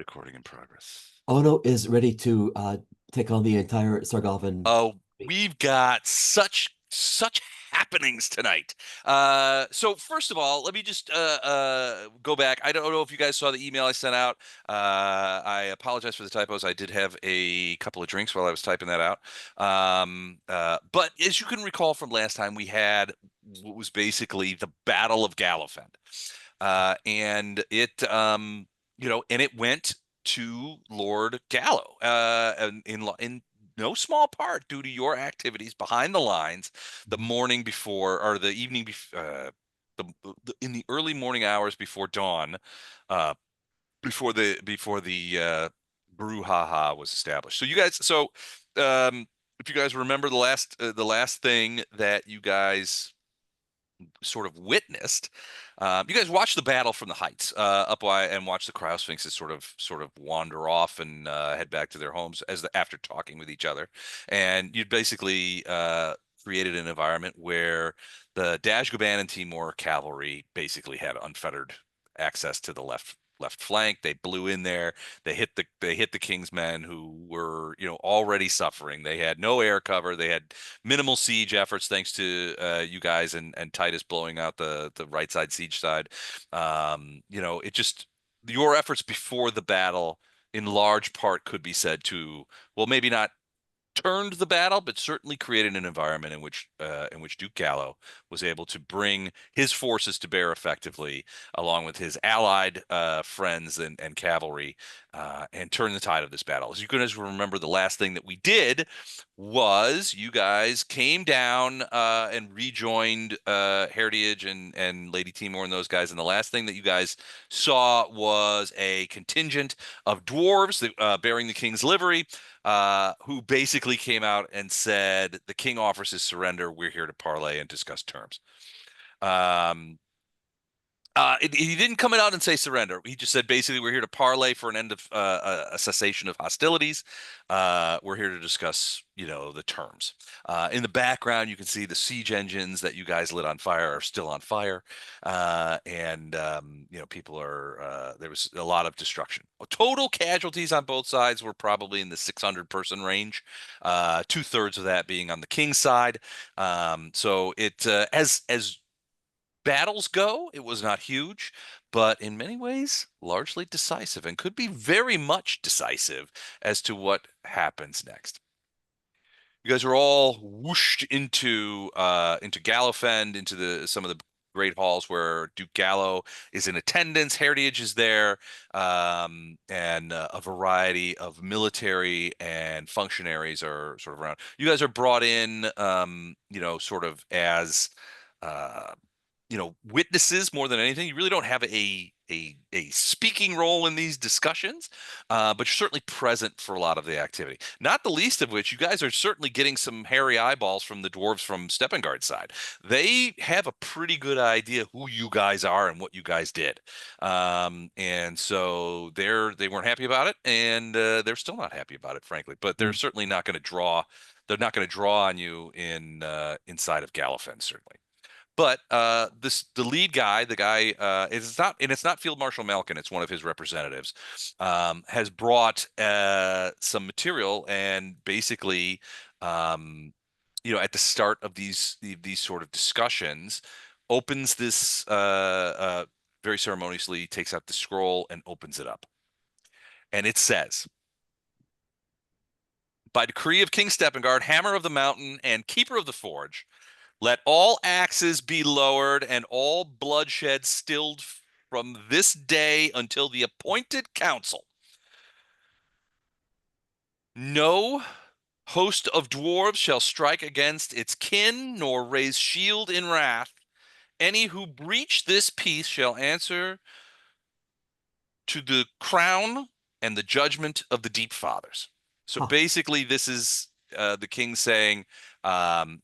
Recording in progress. Ono is ready to take on the entire Sargovan Oh, fleet. we've got such happenings tonight. So first of all, let me just go back. I don't know if you guys saw the email I sent out. I apologize for the typos. I did have a couple of drinks while I was typing that out. But as you can recall from last time, we had what was basically the Battle of Gallofend. And and it went to Lord Gallo, in no small part due to your activities behind the lines the morning before or the evening before. In the early morning hours before dawn, uh, before the brouhaha was established. If you guys remember the last thing that you guys sort of witnessed. You guys watch the battle from the heights and watch the cryosphinxes sort of wander off and head back to their homes after talking with each other. And you basically created an environment where the Dashgaban and Timor cavalry basically had unfettered access to the left flank. They blew in there. They hit the King's men who were already suffering. They had no air cover. They had minimal siege efforts thanks to you guys and Titus blowing out the right side siege side. It just your efforts before the battle in large part could be said to, well, maybe not turned the battle, but certainly created an environment in which Duke Gallo was able to bring his forces to bear effectively, along with his allied friends and cavalry, and turn the tide of this battle. As you guys remember, the last thing that we did was you guys came down and rejoined Heritage and Lady Timor and those guys, and the last thing that you guys saw was a contingent of dwarves bearing the king's livery, who basically came out and said, the king offers his surrender. We're here to parley and discuss terms. Um, he didn't come out and say surrender. He just said basically we're here to parley for an end of a cessation of hostilities. We're here to discuss, the terms. In the background, you can see the siege engines that you guys lit on fire are still on fire, and people are. There was a lot of destruction. Total casualties on both sides were probably in the 600-person range. Two-thirds of that being on the king's side. So it as battles go, it was not huge, but in many ways, largely decisive and could be very much decisive as to what happens next. You guys are all whooshed into Gallofend, into the some of the great halls where Duke Gallo is in attendance. Heritage is there, and a variety of military and functionaries are sort of around. You guys are brought in, sort of as uh, witnesses more than anything. You really don't have a speaking role in these discussions, but you're certainly present for a lot of the activity. Not the least of which, you guys are certainly getting some hairy eyeballs from the dwarves from Steppengard's side. They have a pretty good idea who you guys are and what you guys did, and so they weren't happy about it, and they're still not happy about it, frankly. But they're certainly not going to draw. They're not going to draw on you inside of Gallifin, certainly. But the lead guy, the guy, it's not Field Marshal Malkin, it's one of his representatives, has brought some material and basically, at the start of these sort of discussions, opens this very ceremoniously, takes out the scroll and opens it up, and it says, "By decree of King Steppengard, Hammer of the Mountain and Keeper of the Forge, let all axes be lowered and all bloodshed stilled from this day until the appointed council. No host of dwarves shall strike against its kin, nor raise shield in wrath. Any who breach this peace shall answer to the crown and the judgment of the deep fathers." So Huh. basically, this is the king saying,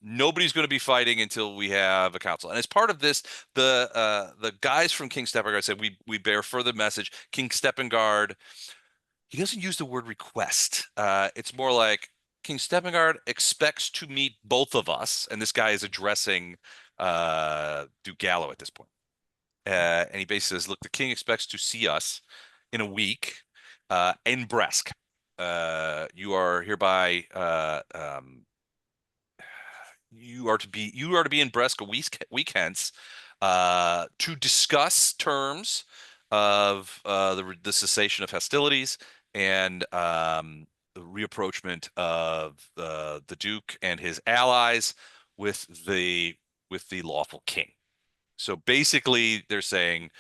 nobody's going to be fighting until we have a council. And as part of this, the guys from King Steppengard said, we bear further message. King Steppengard, he doesn't use the word request. It's more like King Steppengard expects to meet both of us, and this guy is addressing Duke Gallo at this point. And he basically says, look, the king expects to see us in a week. in Bresk. You are hereby you are to be in Bresk a week hence to discuss terms of the cessation of hostilities and the reapproachment of the Duke and his allies with the lawful king. So basically, they're saying,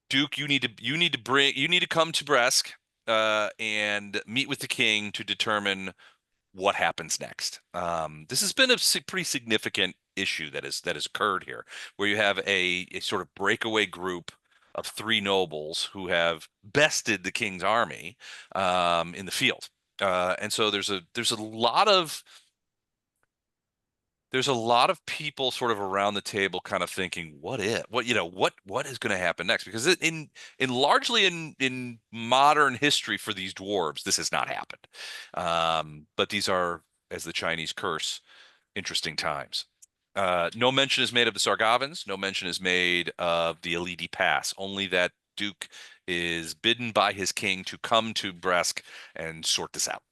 Duke, you need to come to Bresk and meet with the king to determine what happens next. This has been a pretty significant issue that has occurred here, where you have a sort of breakaway group of three nobles who have bested the king's army in the field, and so there's a lot of people sort of around the table kind of thinking, what is going to happen next? Because largely in modern history for these dwarves, this has not happened. But these are, as the Chinese curse, interesting times. No mention is made of the Sargavans. No mention is made of the Elidi Pass. Only that Duke is bidden by his king to come to Bresk and sort this out.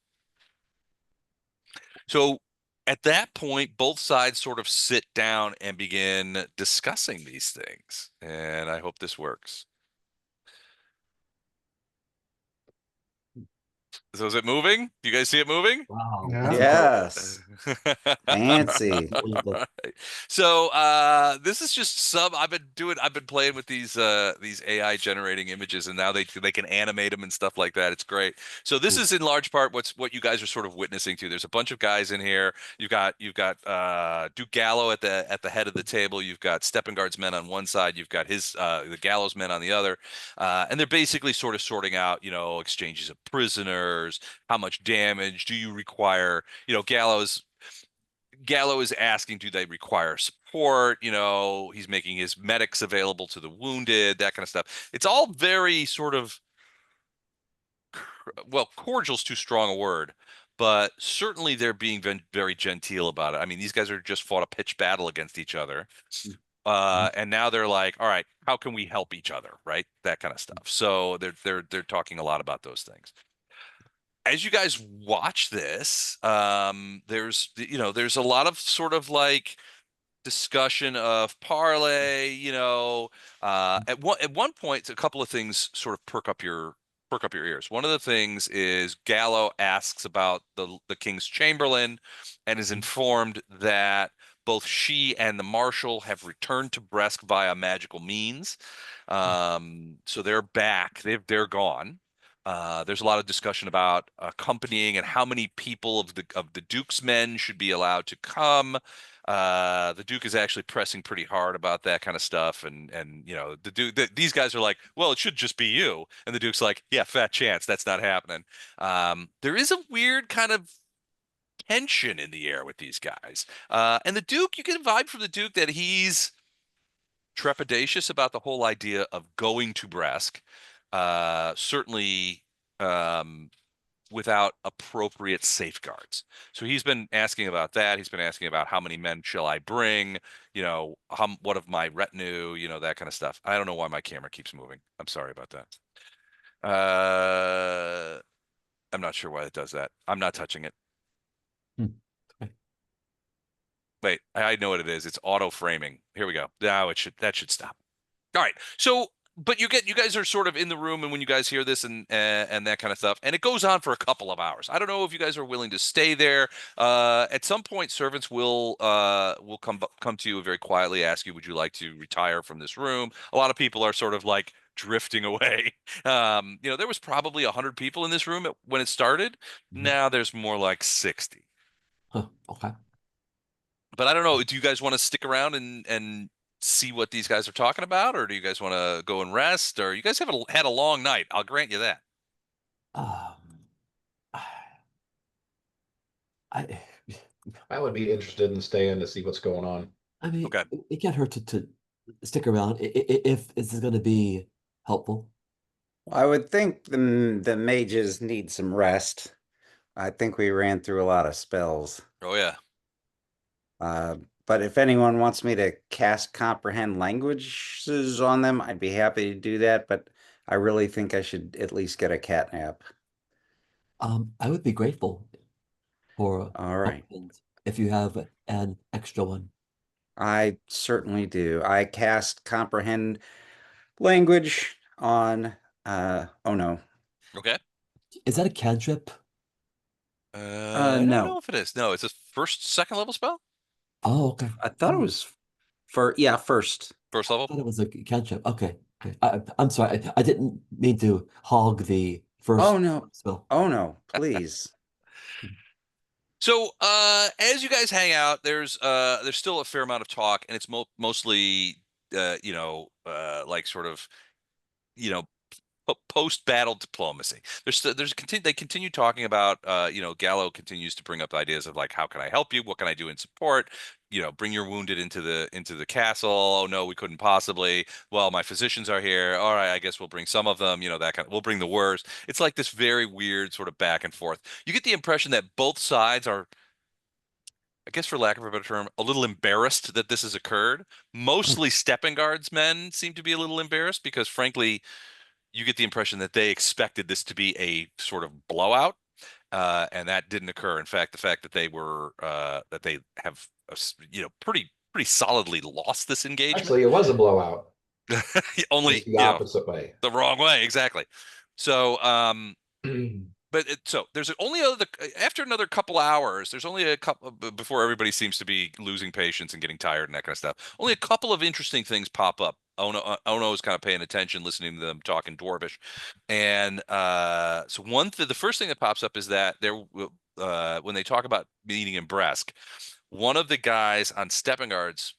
So at that point, both sides sort of sit down and begin discussing these things. And I hope this works. So is it moving? Do you guys see it moving? Wow, that's Yeah. incredible. Yes. All Fancy. Unbelievable. right. So this is just some I've been playing with these AI generating images, and now they can animate them and stuff like that. It's great. So this Hmm. is in large part what you guys are sort of witnessing to. There's a bunch of guys in here. You've got Duke Gallo at the head of the table. You've got Steppengard's men on one side, you've got his the Gallo's men on the other. And they're basically sort of sorting out, exchanges of prisoners, how much damage do you require? Gallo is asking, do they require support? He's making his medics available to the wounded, that kind of stuff. It's all very sort of, well, cordial's too strong a word, but certainly they're being very genteel about it. I mean, these guys are just fought a pitched battle against each other. Mhm. And now they're like, all right, how can we help each other? Right? That kind of stuff. So they're talking a lot about those things. As you guys watch this, there's a lot of sort of like discussion of parlay. At one point, a couple of things sort of perk up your ears. One of the things is Gallo asks about the king's chamberlain, and is informed that both she and the marshal have returned to Bresk via magical means. So they're back. They're gone. There's a lot of discussion about accompanying and how many people of the Duke's men should be allowed to come. The Duke is actually pressing pretty hard about that kind of stuff, and these guys are like, well, it should just be you, and the Duke's like, yeah, fat chance, that's not happening. There is a weird kind of tension in the air with these guys, and the Duke, you get a vibe from the Duke that he's trepidatious about the whole idea of going to Bresk. Certainly. Without appropriate safeguards. So he's been asking about that. He's been asking about how many men shall I bring, what of my retinue, that kind of stuff. I don't know why my camera keeps moving. I'm sorry about that. I'm not sure why it does that. I'm not touching it. Hmm. Okay. Wait, I know what it is. It's auto framing. Here we go. Now that should stop. All right. So, but you guys are sort of in the room, and when you guys hear this and that kind of stuff, and it goes on for a couple of hours. I don't know if you guys are willing to stay there. At some point, servants will come to you very quietly, ask you, would you like to retire from this room? A lot of people are sort of like drifting away. There was probably 100 people in this room when it started. Mhm. Now there's more like 60. Huh. Okay. But I don't know. Do you guys want to stick around and see what these guys are talking about, or do you guys want to go and rest? Or you guys have had a long night. I'll grant you that. Um, I, I would be interested in staying to see what's going on. I mean, Okay. it can't hurt to stick around if this is going to be helpful. I would think the mages need some rest. I think we ran through a lot of spells. Oh yeah. Uh, but if anyone wants me to cast comprehend languages on them, I'd be happy to do that. But I really think I should at least get a cat nap. I would be grateful for All a right. moment if you have an extra one. I certainly do. I cast comprehend language on oh no. Okay. Is that a cantrip? I don't know No. if it is. No, it's a second level spell? Oh, okay. I thought it Oh, was for yeah, first. First I level? thought it was a cantrip. Okay. Okay. I'm sorry. I didn't mean to hog the Oh first no. spell. Oh no, please. So, as you guys hang out, there's still a fair amount of talk, and it's mostly, like sort of, you know, post battle diplomacy. They continue talking about, Gallo continues to bring up ideas of like, how can I help you? What can I do in support? Bring your wounded into the castle. Oh no, we couldn't possibly. Well, my physicians are here. All right, I guess we'll bring some of them. That kind of. We'll bring the worst. It's like this very weird sort of back and forth. You get the impression that both sides are, I guess for lack of a better term, a little embarrassed that this has occurred. Oh, Mostly Stepping Guards men seem to be a little embarrassed because, frankly, you get the impression that they expected this to be a sort of blowout, and that didn't occur. In fact, the fact that they have pretty solidly lost this engagement, Actually, it was a blowout, only just the opposite way. the wrong way, exactly. So, so there's only after another couple hours, there's only a couple before everybody seems to be losing patience and getting tired and that kind of stuff. Only a couple of interesting things pop up. Ono is kind of paying attention, listening to them talking Dwarvish, and so the first thing that pops up is that when they talk about meeting in Bresk, one of the guys on Steppengard's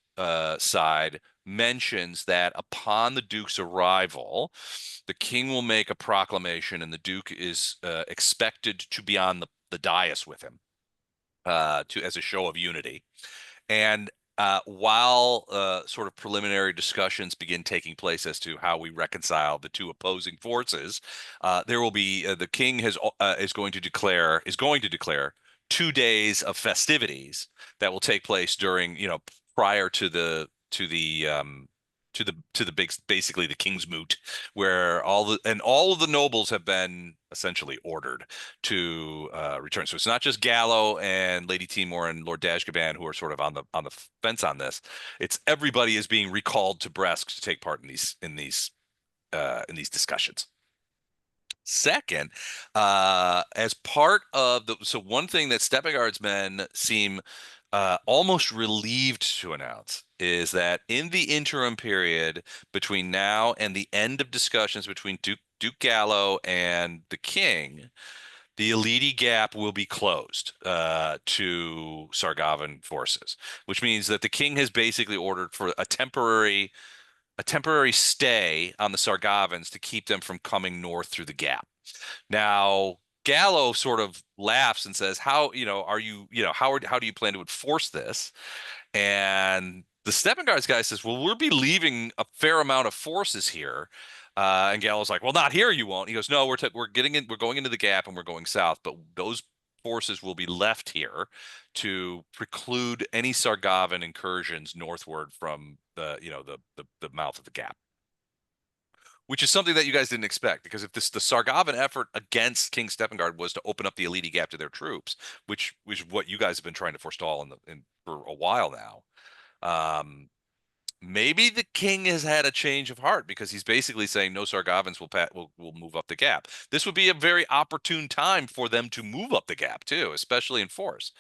side mentions that upon the Duke's arrival, the king will make a proclamation, and the Duke is expected to be on the dais with him as a show of unity. And while sort of preliminary discussions begin taking place as to how we reconcile the two opposing forces, there will be the king is going to declare 2 days of festivities that will take place during prior to the big, basically the king's moot, where all of the nobles have been essentially ordered to return. So it's not just Gallo and Lady Timor and Lord Dashgaban who are sort of on the fence on this. It's everybody is being recalled to Bresk to take part in these discussions. Second, as part of so one thing that Stepping Guards men seem almost relieved to announce is that in the interim period between now and the end of discussions between Duke Gallo and the king, the Elite Gap will be closed to Sargavan forces, which means that the king has basically ordered for a temporary stay on the Sargavans to keep them from coming north through the gap. Now, Gallo sort of laughs and says, "How, are you, how do you plan to enforce this?" And the Steppen Guards guy says, "Well, we'll be leaving a fair amount of forces here." And Gallo's like, "Well, not here, you won't." He goes, "No, we're getting in, we're going into the gap and we're going south, but those forces will be left here to preclude any Sargavan incursions northward from the mouth of the gap." Which is something that you guys didn't expect, because if the Sargavan effort against King Steppengard was to open up the Elite Gap to their troops, which is what you guys have been trying to forestall for a while now, maybe the king has had a change of heart because he's basically saying no Sargavans will move up the gap. This would be a very opportune time for them to move up the gap too, especially in force.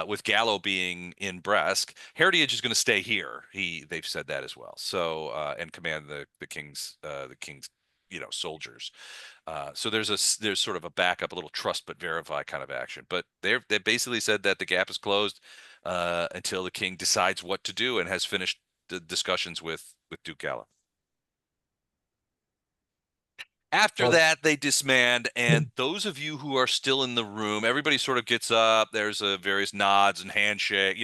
With Gallo being in Bresk, Heritage is going to stay here. They've said that as well. So and command the king's soldiers. So there's sort of a backup, a little trust but verify kind of action. But they basically said that the gap is closed until the king decides what to do and has finished the discussions with Duke Gallo. After Well, that, they disband, and those of you who are still in the room, everybody sort of gets up. There's various nods and handshake,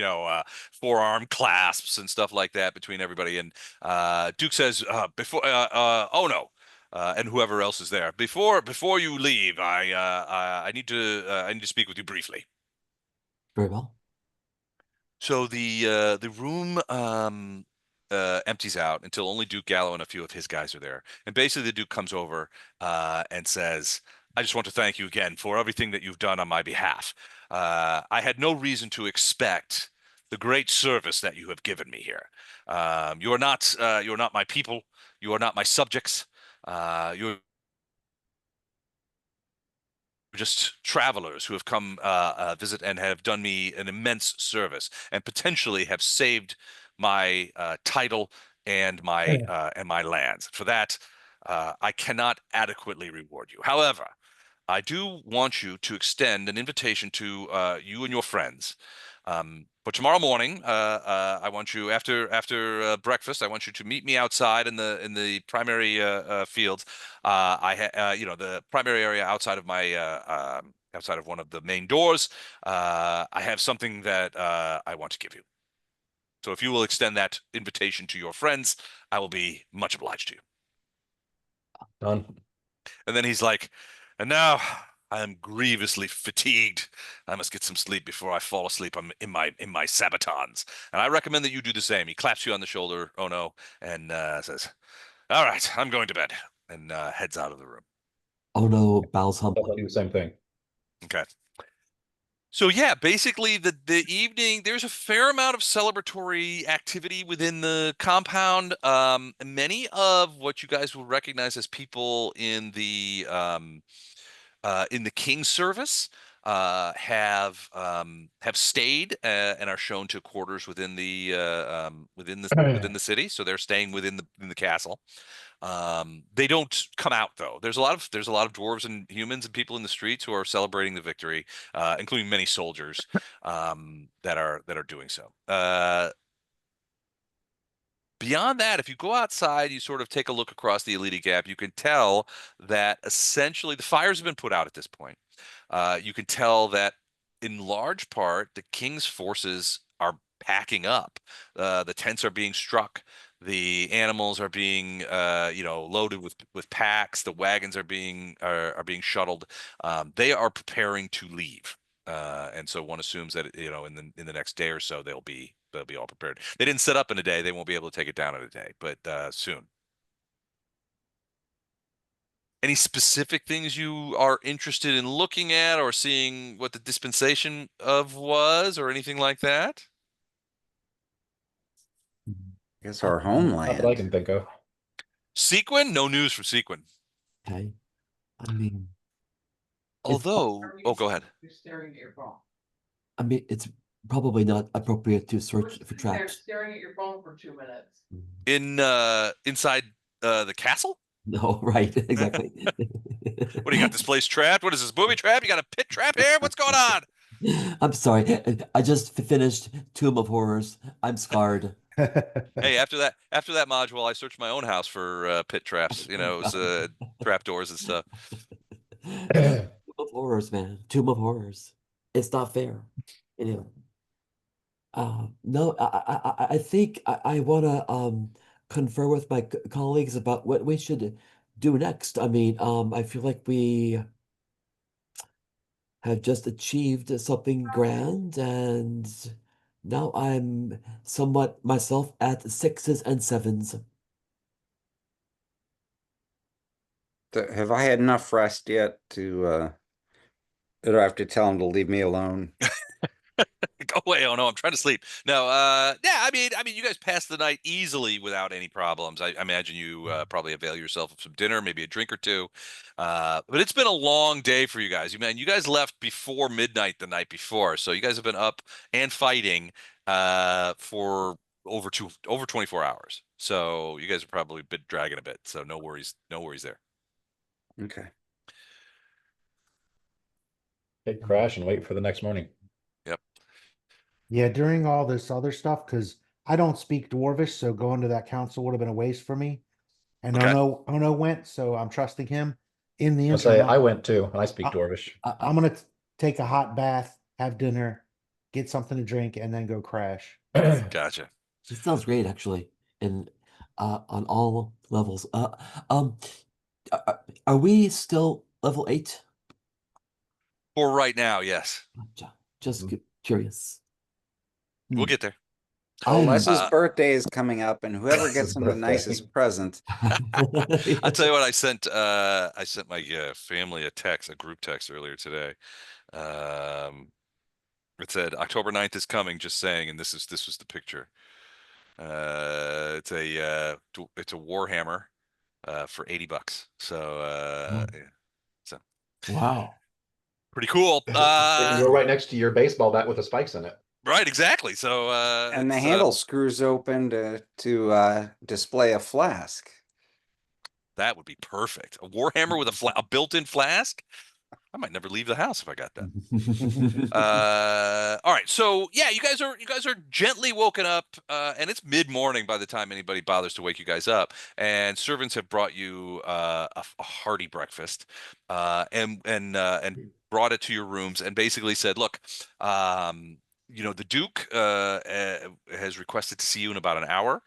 forearm clasps and stuff like that between everybody. And Duke says, "Oh no." And whoever else is there, before you leave, I need to speak with you briefly. very well. So the room empties out until only Duke Gallo and a few of his guys are there. And basically, the Duke comes over and says, "I just want to thank you again for everything that you've done on my behalf. I had no reason to expect the great service that you have given me here. You are not my people. You are not my subjects. You're just travelers who have come visit and have done me an immense service and potentially have saved my title and my lands. For that, I cannot adequately reward you. However, I do want you to extend an invitation to you and your friends. For tomorrow morning, I want you after breakfast. I want you to meet me outside in the primary fields. The primary area outside of my outside of one of the main doors. I have something that I want to give you. So if you will extend that invitation to your friends, I will be much obliged to you." Done. And then he's like, "And now I am grievously fatigued. I must get some sleep before I fall asleep in my sabatons. And I recommend that you do the same." He claps you on the shoulder, oh no, and says, "All right, I'm going to bed," and heads out of the room. Oh no, bows I'll humbly. do the same thing. Okay. So yeah, basically the evening, there's a fair amount of celebratory activity within the compound. Many of what you guys will recognize as people in the King's service have stayed and are shown to quarters within the city. So they're staying in the castle. They don't come out though. There's a lot of dwarves and humans and people in the streets who are celebrating the victory, including many soldiers that are doing so. Beyond that, if you go outside, you sort of take a look across the Elite Gap, you can tell that essentially the fires have been put out at this point. You can tell that in large part, the King's forces are packing up. The tents are being struck. The animals are being, loaded with packs. The wagons are being shuttled. They are preparing to leave. And so one assumes that in the next day or so they'll be all prepared. They didn't set up in a day. They won't be able to take it down in a day, but soon. Any specific things you are interested in looking at or seeing what the dispensation of was or anything like that? I guess our Not that I can homeland. think of. Sequin? No news from Sequin. Okay. I mean, it's Although, oh, go ahead. You're staring at your phone. I mean, it's probably not appropriate to search for They're traps. staring at your phone for 2 minutes. Inside the castle? No, right, exactly. What do you got? This place trapped? What is this, booby trap? You got a pit trap here? What's going on? I'm sorry. I just finished Tomb of Horrors. I'm scarred. Hey, after that module, I searched my own house for pit traps. It was trap doors and stuff. Tomb of Horrors, man. Tomb of Horrors. It's not fair. Anyway. No, I think I want to confer with my colleagues about what we should do next. I mean, I feel like we have just achieved something grand, and now I'm somewhat myself at sixes and sevens. Have I had enough rest yet to do I have to tell him to leave me alone? Go away. Oh no, I'm trying to sleep. No, yeah, I mean, you guys passed the night easily without any problems. I imagine you probably avail yourself of some dinner, maybe a drink or two. But it's been a long day for you guys. You guys left before midnight the night before, so you guys have been up and fighting for over 24 hours. So you guys are probably been dragging a bit. So no worries there. Okay. Hit crash and wait for the next morning. Yep. Yeah, during all this other stuff, because I don't speak Dwarvish, so going to that council would have been a waste for me. And Okay. Ono went, so I'm trusting him. In the I'll say interim, I went too, and I speak I- Dwarvish. I'm gonna take a hot bath, have dinner, get something to drink, and then go crash. Gotcha. It sounds great, actually, and on all levels. Um, are we still level 8? For right now, yes. Just Mm. curious. We'll get there. Oh, I'm Les's Uh, birthday is coming up, and whoever Les's gets him the birthday. nicest present. I'll tell you what, I sent my family a group text earlier today. Um, it said October 9th is coming, just saying, and this was the picture. It's a Warhammer for $80. So yeah, so Wow. pretty cool. It can go right next to your baseball bat with the spikes in it. Right, exactly. So And the it's handle screws open to display a flask. that would be perfect. A Warhammer with a built-in flask. I might never leave the house if I got that. All right. So yeah, you guys are gently woken up, and it's mid-morning by the time anybody bothers to wake you guys up. And servants have brought you a hearty breakfast, and brought it to your rooms, and basically said, "Look, the Duke has requested to see you in about an hour.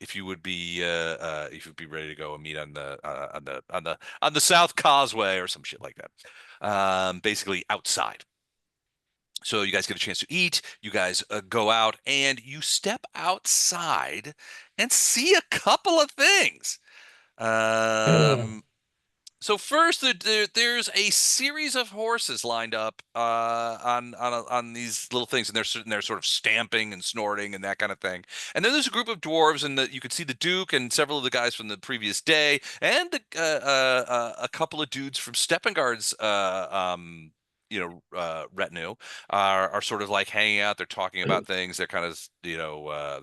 If you'd be ready to go and meet on the South Causeway or some shit like that." Basically outside. So you guys get a chance to eat. You guys go out and you step outside and see a couple of things. Um, so first, there's a series of horses lined up on these little things, and they're sitting there sort of stamping and snorting and that kind of thing. And then there's a group of dwarves, and you could see the Duke and several of the guys from the previous day, and a couple of dudes from Steppengard's retinue are sort of like hanging out. They're talking about things. They're kind of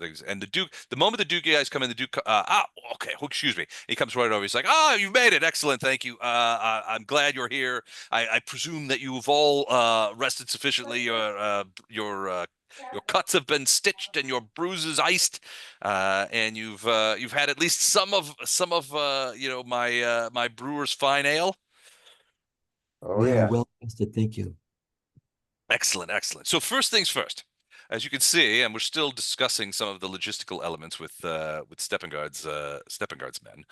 things. And the moment the Duke guys come in, the Duke okay, excuse me. He comes right over. He's like, you made it. Excellent. Thank you. I'm glad you're here. I presume that you've all rested sufficiently. Your cuts have been stitched and your bruises iced, and you've had at least some of my brewer's fine ale. Oh We are yeah. well rested, thank you. Excellent, excellent. So first things first, as you can see, and we're still discussing some of the logistical elements with Steppengard's men.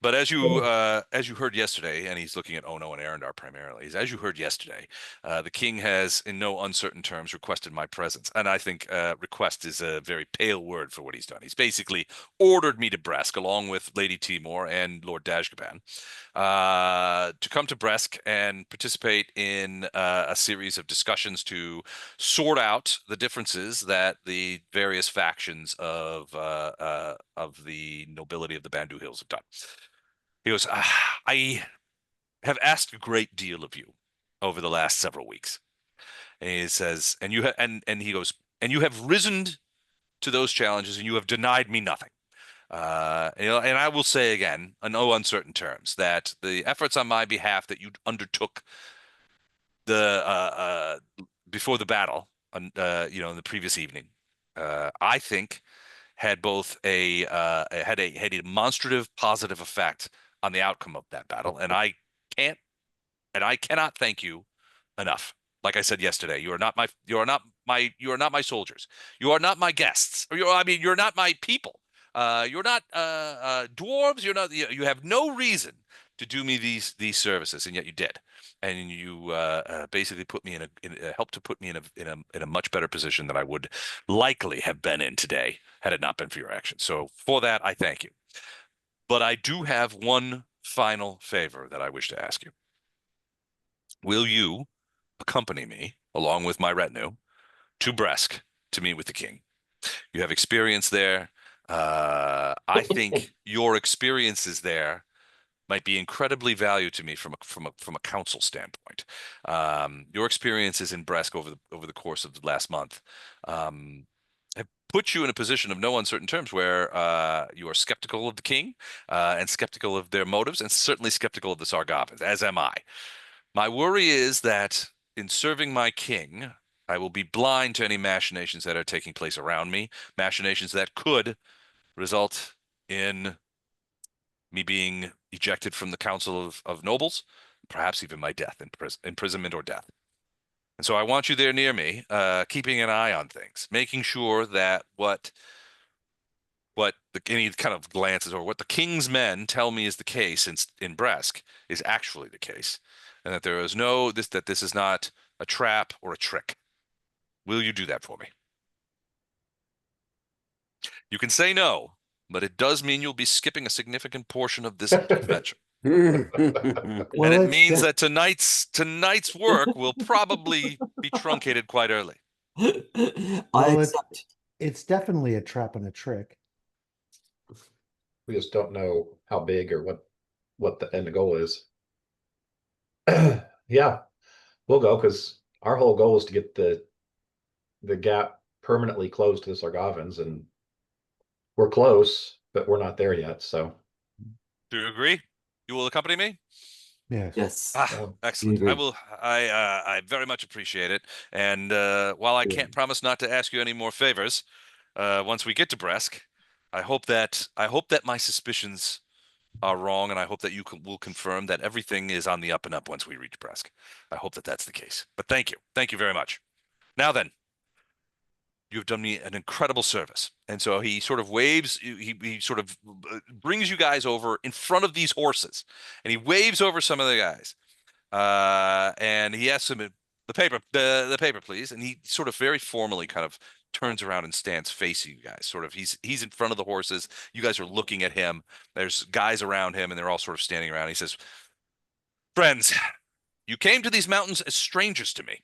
But as you heard yesterday, and he's looking at Ono and Arendar primarily, as you heard yesterday, the king has, in no uncertain terms, requested my presence, and I think request is a very pale word for what he's done. He's basically ordered me to Bresk, along with Lady Timor and Lord Dashgaban, to come to Bresk and participate in a series of discussions to sort out the differences that the various factions of the nobility of the Bandu Hills have done. He goes, I have asked a great deal of you over the last several weeks. And he says, and he goes, and you have risen to those challenges, and you have denied me nothing. And I will say again, in no uncertain terms, that the efforts on my behalf that you undertook the before the battle, in the previous evening, I think had both had a demonstrative positive effect on the outcome of that battle, and can't I cannot thank you enough. Like I said yesterday, you are not my soldiers. You are not my guests. You're not my people. You're not dwarves. You have no reason to do me these services, and yet you did. And you basically helped to put me in a much better position than I would likely have been in today had it not been for your actions. So for that, I thank you. But I do have one final favor that I wish to ask you. Will you accompany me, along with my retinue, to Bresk to meet with the king? You have experience there. I think your experiences there might be incredibly valued to me from a council standpoint. Your experiences in Bresk over the course of the last month have put you in a position of no uncertain terms where you are skeptical of the king and skeptical of their motives, and certainly skeptical of the Sargavans, as am I. My worry is that in serving my king, I will be blind to any machinations that are taking place around me, machinations that could result in me being ejected from the Council of Nobles, perhaps even my death, imprisonment or death. And so I want you there near me, keeping an eye on things, making sure that any kind of glances or what the king's men tell me is the case in Bresk is actually the case, and that this is not a trap or a trick. Will you do that for me? You can say no, but it does mean you'll be skipping a significant portion of this adventure. And Well, it means that tonight's work will probably be truncated quite early. I well, accept. it's definitely a trap and a trick. We just don't know how big or what the end goal is. Yeah, we'll go because our whole goal is to get the gap permanently closed to the Sargovans, and we're close, but we're not there yet. So Do you agree? You will accompany me? Yes. Yes. Excellent. agree. I very much appreciate it. And while I can't promise not to ask you any more favors, once we get to Bresk, I hope that my suspicions are wrong, and I hope that you will confirm that everything is on the up and up once we reach Bresk. I hope that that's the case. But thank you very much. Now then, you've done me an incredible service. And so he sort of waves, he sort of brings you guys over in front of these horses, and he waves over some of the guys. And he asks him the paper, please. And he sort of very formally kind of turns around and stands facing you guys. Sort of he's in front of the horses. You guys are looking at him. There's guys around him, and they're all sort of standing around. He says, "Friends, you came to these mountains as strangers to me,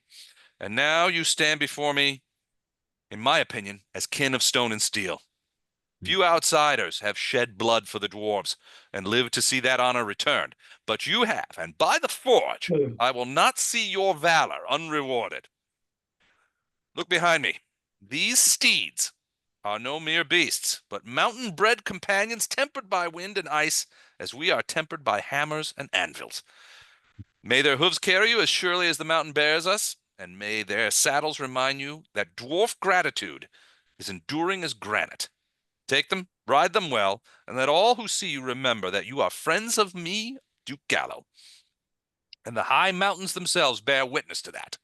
and now you stand before me, in my opinion, as kin of stone and steel. Few outsiders have shed blood for the dwarves and lived to see that honor returned, but you have, and by the forge, I will not see your valor unrewarded. Look behind me. These steeds are no mere beasts, but mountain-bred companions tempered by wind and ice, as we are tempered by hammers and anvils. May their hooves carry you as surely as the mountain bears us, and may their saddles remind you that dwarf gratitude is enduring as granite. Take them, ride them well, and let all who see you remember that you are friends of me, Duke Gallo. And the high mountains themselves bear witness to that.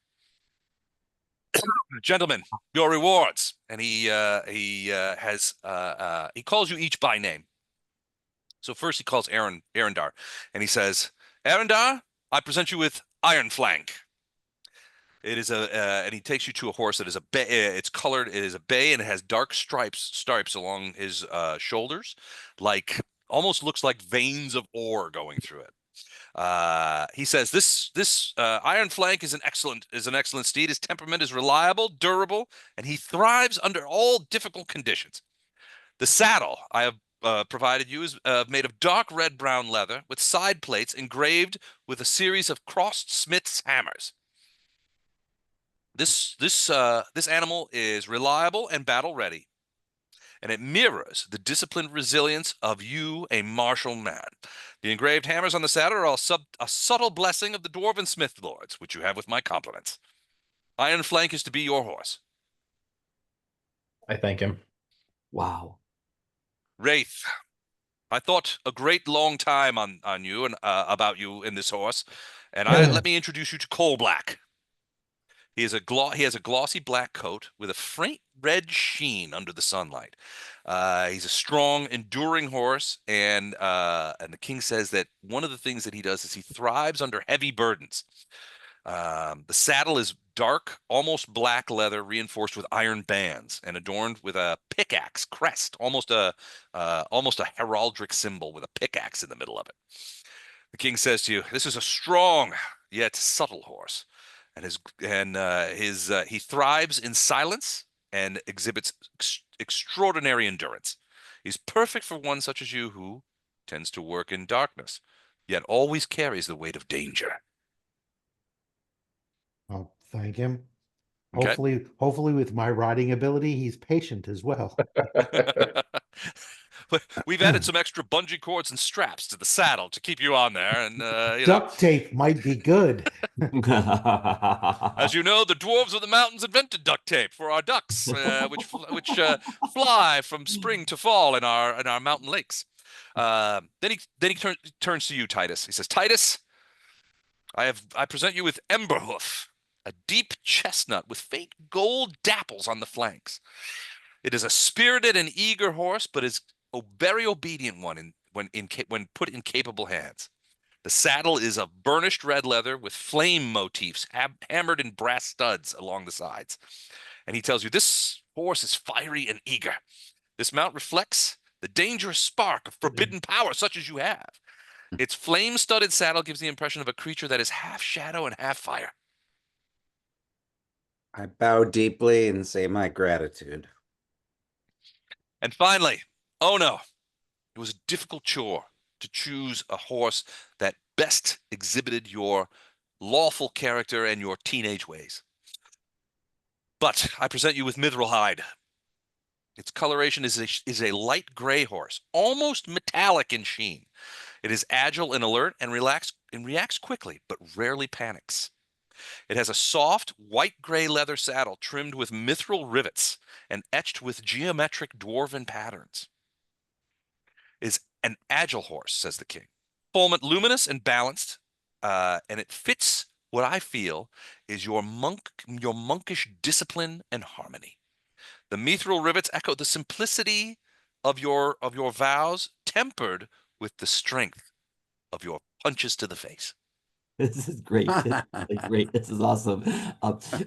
Gentlemen, your rewards." And he calls you each by name. So first he calls Arendar, and he says, "Arendar, I present you with Iron Flank. It is and he takes you to a horse that is a bay. It's colored. It is a bay, and it has dark stripes along his shoulders, like almost looks like veins of ore going through it. He says this Iron Flank is an excellent steed. His temperament is reliable, durable, and he thrives under all difficult conditions. The saddle I have provided you is made of dark red-brown leather with side plates engraved with a series of crossed smith's hammers. This animal is reliable and battle ready, and it mirrors the disciplined resilience of you, a martial man. The engraved hammers on the saddle are a subtle blessing of the dwarven smith lords, which you have with my compliments. Iron Flank is to be your horse. I thank him. Wow. Wraith, I thought a great long time on you and about you in this horse, and let me introduce you to Coal Black. He has a glossy black coat with a faint red sheen under the sunlight. He's a strong, enduring horse, and the king says that one of the things that he does is he thrives under heavy burdens. The saddle is dark, almost black leather, reinforced with iron bands, and adorned with a pickaxe crest, almost a heraldic symbol with a pickaxe in the middle of it. The king says to you, "This is a strong yet subtle horse, and he thrives in silence and exhibits extraordinary endurance. He's perfect for one such as you who tends to work in darkness, yet always carries the weight of danger." I'll thank him. Okay. Hopefully with my riding ability, he's patient as well. We've added some extra bungee cords and straps to the saddle to keep you on there, and Duct tape might be good. as you know, the dwarves of the mountains invented duct tape for our ducks, which fly from spring to fall in our mountain lakes. Then he turns to you, Titus. He says, "Titus, I present you with Emberhoof, a deep chestnut with faint gold dapples on the flanks. It is a spirited and eager horse, but is a very obedient one when put in capable hands. The saddle is of burnished red leather with flame motifs hammered in brass studs along the sides." And he tells you, "This horse is fiery and eager. This mount reflects the dangerous spark of forbidden power such as you have. Its flame-studded saddle gives the impression of a creature that is half shadow and half fire. I bow deeply and say my gratitude. And finally, oh no, it was a difficult chore to choose a horse that best exhibited your lawful character and your teenage ways. But I present you with Mithril Its coloration is a light gray horse, almost metallic in sheen. It is agile and alert and reacts quickly, but rarely panics. It has a soft white-gray leather saddle trimmed with mithril rivets and etched with geometric dwarven patterns. It is an agile horse, says the king. Luminous and balanced, and it fits what I feel is your monkish discipline and harmony. The mithril rivets echo the simplicity of your vows, tempered with the strength of your punches to the face. This is great. This is great. This is awesome.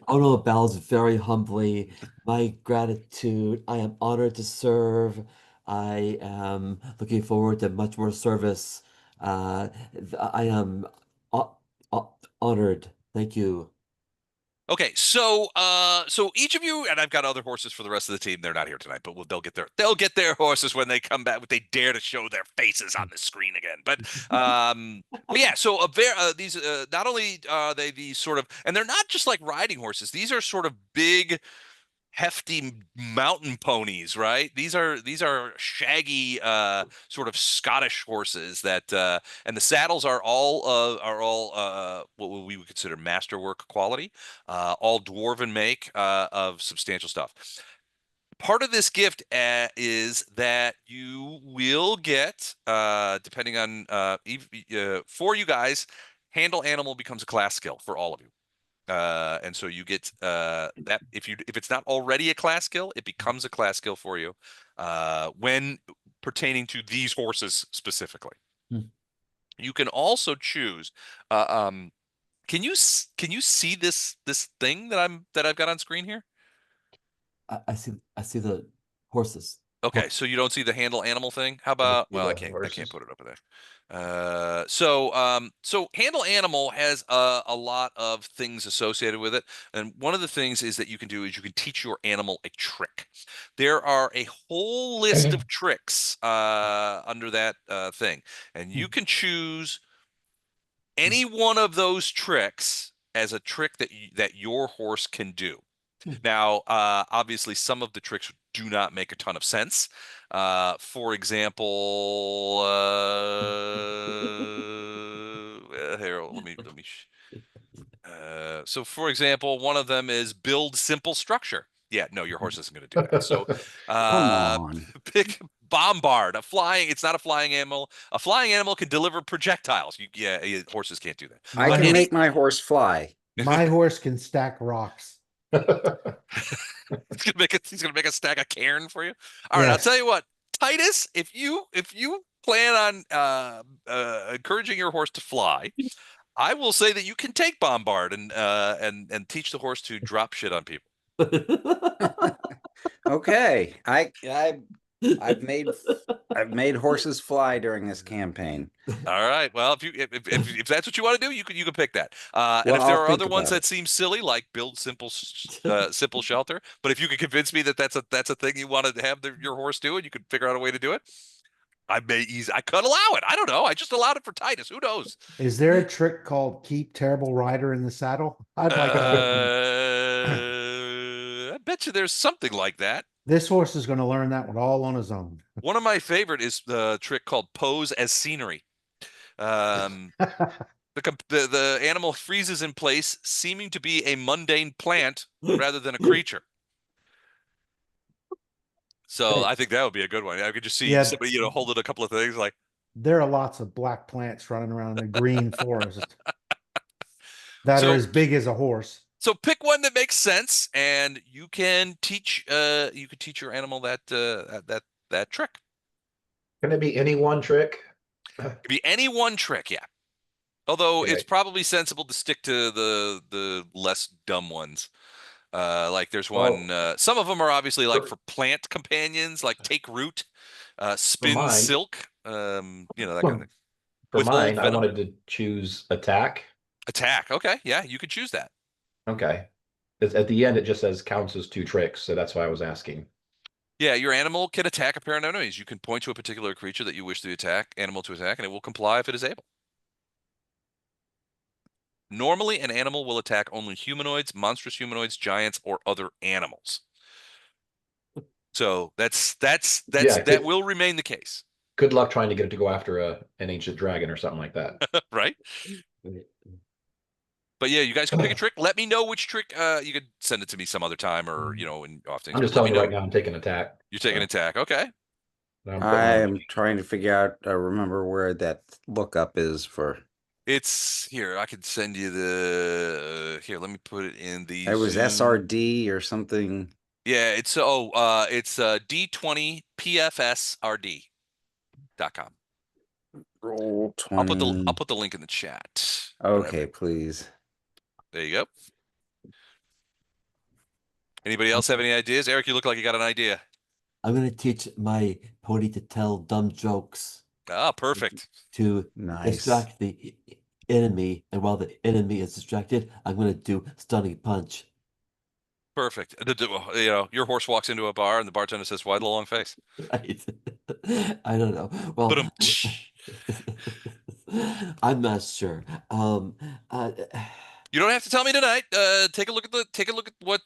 Ono bows very humbly. My gratitude. I am honored to serve. I am looking forward to much more service. I am ho- honored. Thank you. Okay, so each of you, and I've got other horses for the rest of the team. They're not here tonight, but they'll get their horses when they come back. If they dare to show their faces on the screen again. But yeah. So these not only are they these sort of, and they're not just like riding horses. These are sort of big, hefty mountain ponies, right? These are shaggy sort of Scottish horses that and the saddles are all what we would consider masterwork quality, all dwarven make of substantial stuff. Part of this gift is that you will get, depending on for you guys, handle animal becomes a class skill for all of you. And so you get that if it's not already a class skill, it becomes a class skill for you when pertaining to these horses specifically. Hmm. You can also choose. Can you see this thing that I've got on screen here? I see the horses. Okay, so you don't see the handle animal thing? How I can about, see well, I the can't horses. put it up there. So handle animal has a lot of things associated with it, and one of the things is that you can do is you can teach your animal a trick. There are a whole list of tricks under that thing, and you can choose any one of those tricks as a trick that your horse can do. Now, obviously, some of the tricks do not make a ton of sense. For example, here, let me. So, for example, one of them is build simple structure. Yeah, no, your horse isn't going to do that. So, Come uh, on. pick bombard, a flying. It's not a flying animal. A flying animal can deliver projectiles. Horses can't do that. I But can My make my horse fly. my horse can stack rocks. He's gonna make a stack of cairn for you. All right, I'll tell Yes. you what, Titus, if you plan on encouraging your horse to fly, I will say that you can take bombard and teach the horse to drop shit on people. Okay. I've made horses fly during this campaign. All right. Well, if that's what you want to do, you can pick that. And Well, if there I'll are think other ones about that it. seem silly, like build simple shelter, but if you could convince me that that's a thing you want to have your horse do, and you could figure out a way to do it, I could allow it. I don't know. I just allowed it for Titus. Who knows? Is there a trick called keep terrible rider in the saddle? I'd like that. I bet you there's something like that. This horse is going to learn that one all on his own. One of my favorite is the trick called pose as scenery. Um, the animal freezes in place, seeming to be a mundane plant rather than a creature. So I think that would be a good one. I could just see Yeah, somebody, holding a couple of things like, there are lots of black plants running around in the green forest that are so. as big as a horse. So pick one that makes sense, and you can teach your animal that trick. Can it be any one trick? It could be any one trick, yeah. Although it's Okay. probably sensible to stick to the less dumb ones. Like there's Well, one. Some of them are obviously like for, for plant companions, like take root, for spin mine, silk. That kind of for, thing. for Withhold mine, I venom. wanted to choose attack. Attack. Okay, yeah, you could choose that. Okay. At the end, it just says counts as 2 tricks, so that's why I was asking. Yeah, your animal can attack a pair of enemies. You can point to a particular creature that you wish to attack, animal to attack, and it will comply if it is able. Normally, an animal will attack only humanoids, monstrous humanoids, giants, or other animals. So Yeah, that will remain the case, good luck trying to get it to go after an ancient dragon or something like that. right? But yeah, you guys can pick a trick. Let me know which trick. You could send it to me some other time, or in off things. I'm But just let me telling you know right now, I'm taking attack. you're taking So attack. Okay. I'm putting I on. am trying to figure out, remember where that lookup is for. It's here. I could send you the here. Let me put it in the It was Zoom. SRD or something. Yeah, it's D20PFSRD.com. Roll I'll 20. put the link in the chat. Okay, please. There you go. Anybody else have any ideas? Eric, you look like you got an idea. I'm gonna teach my pony to tell dumb jokes Ah, perfect. to Nice. distract the enemy, and while the enemy is distracted, I'm gonna do stunning punch. Perfect. Your horse walks into a bar and the bartender says, "Why the long face?" Right? I don't know. Well, But I'm not sure. Uh, you don't have to tell me tonight. Take a look at what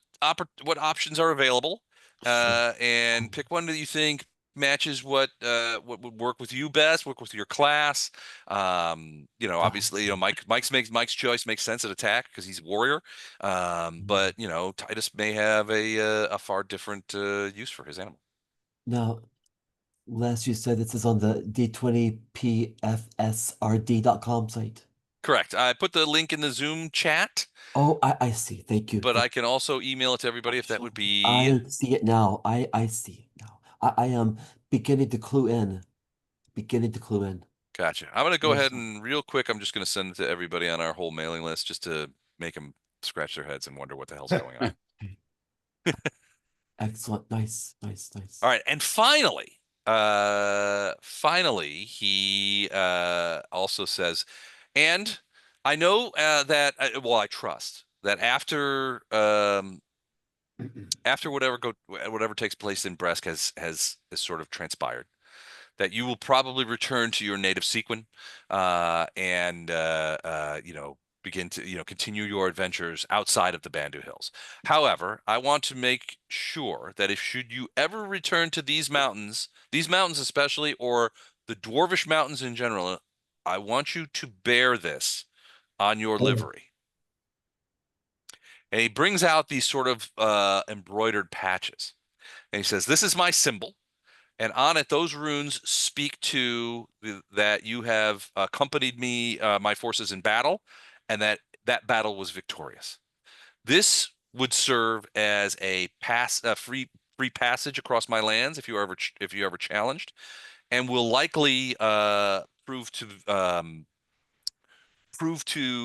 options are available, and pick one that you think matches what would work with you best, work with your class. Obviously, Mike's choice makes sense at attack because he's a warrior. But Titus may have a far different use for his animal. Now, last you said this is on the D20PFSRD.com site. Correct. I put the link in the Zoom chat, Oh, I see. Thank you. but I can also email it to everybody if that would be. I see it now. I see it now. I am beginning to clue in. Beginning to clue in. Gotcha. I'm going to go Yes. ahead and real quick, I'm just going to send it to everybody on our whole mailing list just to make them scratch their heads and wonder what the hell's going on. Excellent. Nice, nice, nice. All right. And finally, he also says, and I know that, I trust that after whatever takes place in Bresk has sort of transpired, that you will probably return to your native Sequin, and begin to continue your adventures outside of the Bandu Hills. However, I want to make sure that if should you ever return to these mountains especially, or the Dwarvish Mountains in general, I want you to bear this on your livery. And he brings out these sort of embroidered patches, and he says, "This is my symbol." And on it, those runes speak to that you have accompanied me, my forces in battle, and that battle was victorious. This would serve as a free passage across my lands if you are ever challenged, and will likely prove to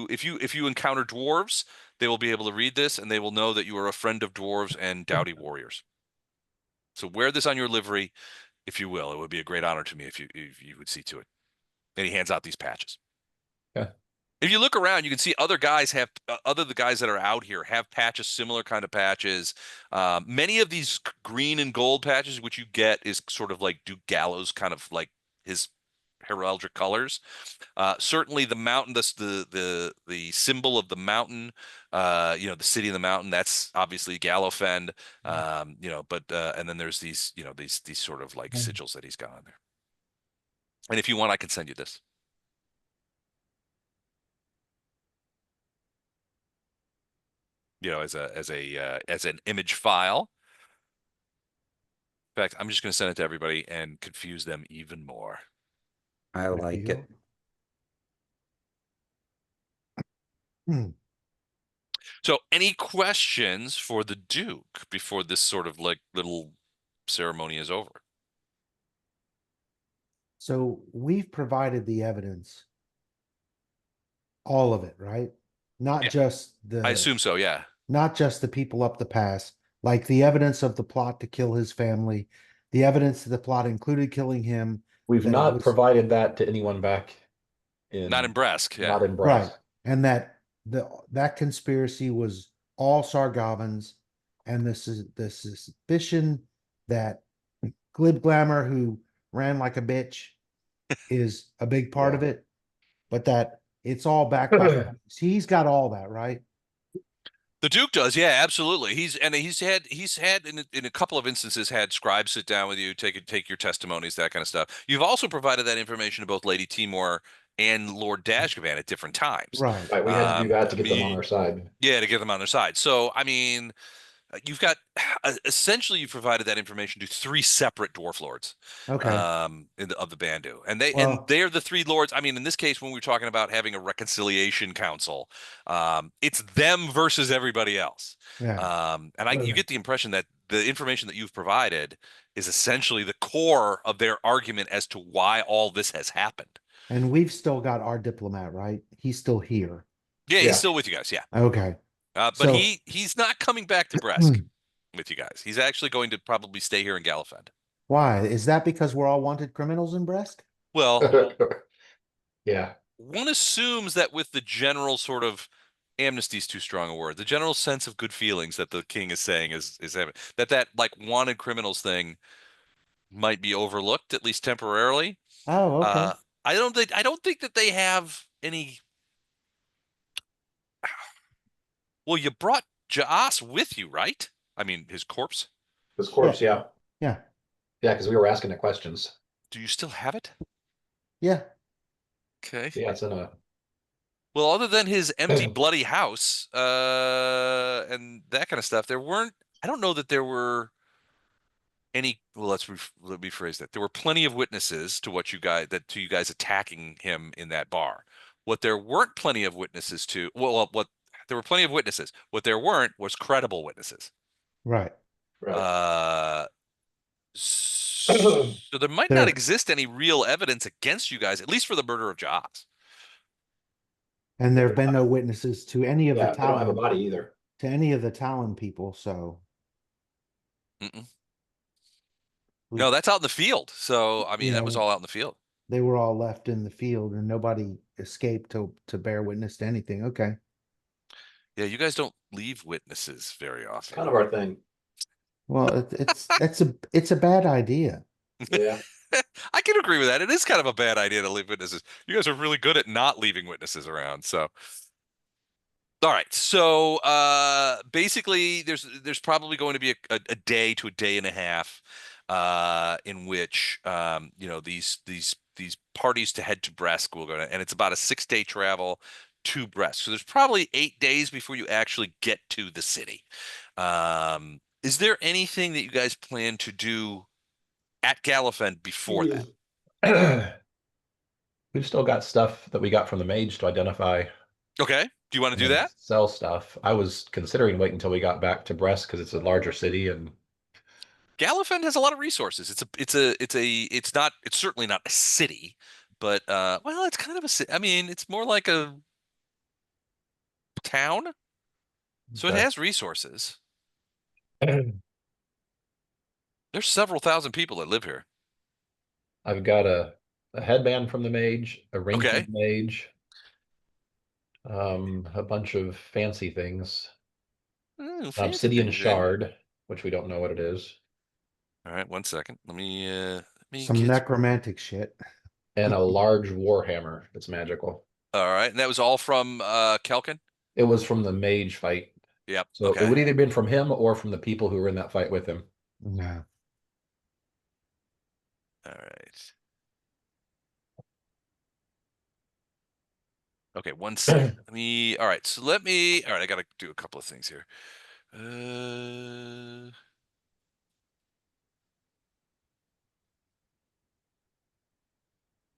if you encounter dwarves, they will be able to read this and they will know that you are a friend of dwarves and doughty warriors. So wear this on your livery, if you will. It would be a great honor to me if you would see to it. And he hands out these patches. Yeah. If you look around, you can see other guys have other the guys that are out here have patches, similar kind of patches. Many of these green and gold patches, which you get, is sort of like Duke Gallows, kind of like his heraldic colors. Certainly, the mountain, the symbol of the mountain, the city of the mountain. That's obviously Gallofend. But and then there's these sort of like sigils that he's got on there. And if you want, I can send you this. As an image file. In fact, I'm just going to send it to everybody and confuse them even more. I like it. So, any questions for the Duke before this sort of like little ceremony is over? So we've provided the evidence, all of it, right? Not Yeah. just I the assume so, yeah. not just the people up the pass, like the evidence of the plot to kill his family, the evidence that the plot included killing him, We've that it not was provided that to anyone back Not in in Bresk, yeah. not in right, Bresk. and that that conspiracy was all Sargovans, and this is the suspicion that Glib Glamour, who ran like a bitch, is a big part Yeah. of it, but that it's all backed by he's got all that, right? The Duke does, yeah, absolutely. He's had in a couple of instances had scribes sit down with you, take your testimonies, that kind of stuff. You've also provided that information to both Lady Timor and Lord Dashgavan at different times. Right. Right, we had to do that to I get them on mean, our side. yeah, to get them on their side. So, I mean, you've got essentially you provided that information to three separate dwarf lords Okay. of the Bandu, and Well, they're the three lords. I mean, in this case, when we're talking about having a reconciliation council, it's them versus everybody else. yeah. You get the impression that the information that you've provided is essentially the core of their argument as to why all this has happened. And we've still got our diplomat, right? He's still here. Yeah, he's Yeah. still with you guys. Yeah, Okay. but So he's not coming back to Bresk with you guys. He's actually going to probably stay here in Gallofend. why? Is that because we're all wanted criminals in Bresk? Well, Yeah. one assumes that with the general sort of amnesty is too strong a word. The general sense of good feelings that the king is saying is having that like wanted criminals thing might be overlooked at least temporarily. Oh, okay. Uh, I don't think that they have any. Well, you brought Jaas with you, right? I mean, his corpse. This Yeah. corpse, yeah. Yeah. Yeah, because we were asking it questions. Do you still have it? Yeah. Okay. Yeah, it's in a Well, other than his empty, bloody house, and that kind of stuff, there weren't. I don't know that there were any. Well, let me phrase that. There were plenty of witnesses to to you guys attacking him in that bar. What there weren't plenty of witnesses to. What there were plenty of witnesses. What there weren't was credible witnesses. Right. right. Uh, so there might not There exist any real evidence against you guys, at least for the murder of Jaws. and there have been no witnesses to any of the Yeah, they don't have a Talon body either. people, so Mm-mm. we No, that's out in the field. So I mean, that was yeah, all out in the field. they were all left in the field and nobody escaped to bear witness to anything. Okay. Yeah, you guys don't leave witnesses very It's often. kind of our thing. Well, it's a bad idea. Yeah. I can agree with that. It is kind of a bad idea to leave witnesses. You guys are really good at not leaving witnesses around. So, all right. So, basically, there's probably going to be a day to a day and a half, in which these parties to head to Bresk will go to, and it's about a 6-day travel to Bresk. So there's probably 8 days before you actually get to the city. Is there anything that you guys plan to do at Gallofend before that? We've still got stuff that we got from the mage to identify Okay. Do you want to do and that? sell stuff. I was considering waiting until we got back to Brest because it's a larger city and Gallofend has a lot of resources. It's certainly not a city, but well, it's kind of a city. I mean, it's more like a town, so it okay. has resources. There's several thousand people that live here. I've got a headband from the mage, a ring from Okay. the mage, a bunch of fancy things. An Fancy obsidian things, eh? shard, which we don't know what it is, All right, one second. Let me Some get. necromantic shit. and a large war hammer that's magical. All right, and that was all from Kelkin. It was from the mage fight. Yep. So it Okay. would either been from him or from the people who were in that fight with him. Yeah. All right. Okay, one second. All right, so all right, I got to do a couple of things here.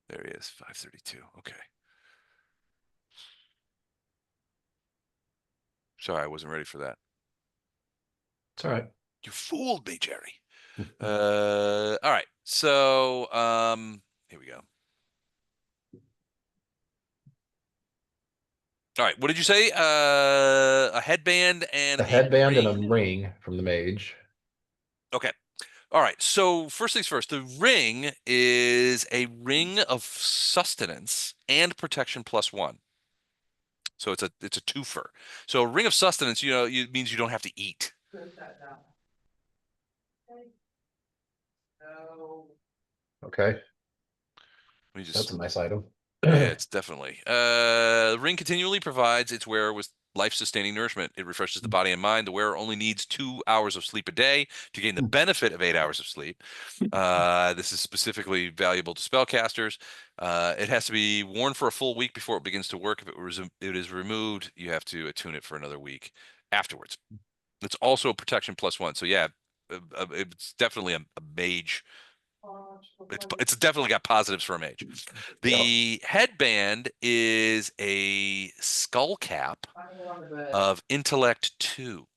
There he is, 532. Okay. Sorry, I wasn't ready for that. It's all right. You fooled me, Jerry. All right. So, here we go. All right. What did you say? A headband and A a headband and a ring. ring from the mage. Okay. All right. So first things first, the ring is a ring of sustenance and protection +1. So it's a twofer. So a ring of sustenance, it means you don't have to eat. Put that down. Okay. So, Okay, Let me that's just a nice item. Yeah, it's definitely. The ring continually provides its wearer with life-sustaining nourishment. It refreshes the body and mind. The wearer only needs 2 hours of sleep a day to gain the benefit of 8 hours of sleep. This is specifically valuable to spellcasters. It has to be worn for a full week before it begins to work. If it is removed, you have to attune it for another week afterwards. It's also a protection +1. So yeah, it's definitely a mage. It's definitely got positives for a mage. Yep. The headband is a skull cap I want to bed. of intellect 2.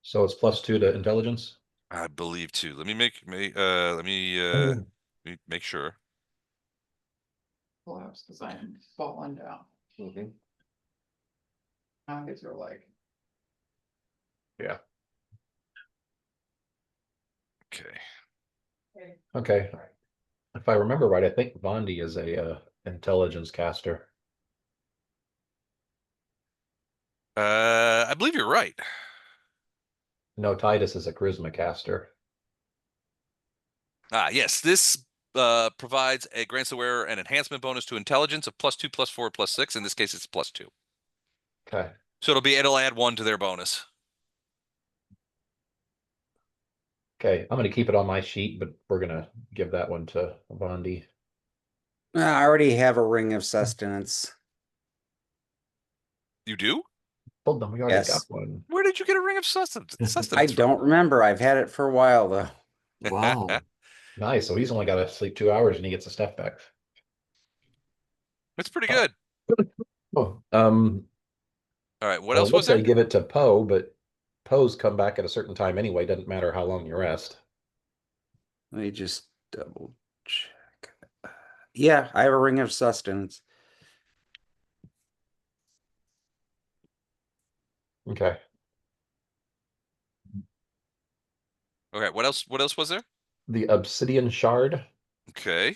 So it's +2 to intelligence. I believe 2. Let me make sure. Collapse because I'm falling down. Eyes are like, Yeah. Okay. hey, Okay. If I remember right, I think Vondi is a intelligence caster. I believe you're right. No, Titus is a charisma caster. Yes, this provides grants the wearer an enhancement bonus to intelligence of +2, +4, +6. In this case, it's +2. Okay. So it'll add 1 to their bonus. Okay, I'm going to keep it on my sheet, but we're going to give that one to Vondi. I already have a ring of sustenance. You do? Hold on, we already got Yes. one. Where did you get a ring of sustenance? I don't remember. I've had it for a while though. Wow. Nice. So he's only got to sleep 2 hours and he gets the stuff back. It's pretty good. Oh, All right. What well, it else was looks like there? you give it to Poe, but Poe's come back at a certain time anyway. Doesn't matter how long you rest. Let me just double check. Yeah, I have a ring of sustenance. Okay. Okay. What else? What else was there? The obsidian shard. Okay.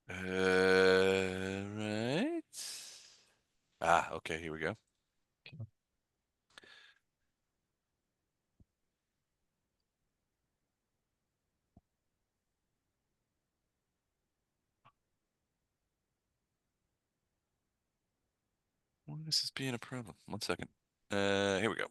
Right. Okay. Here we go. Why is this being a problem? 1 second. Here we go.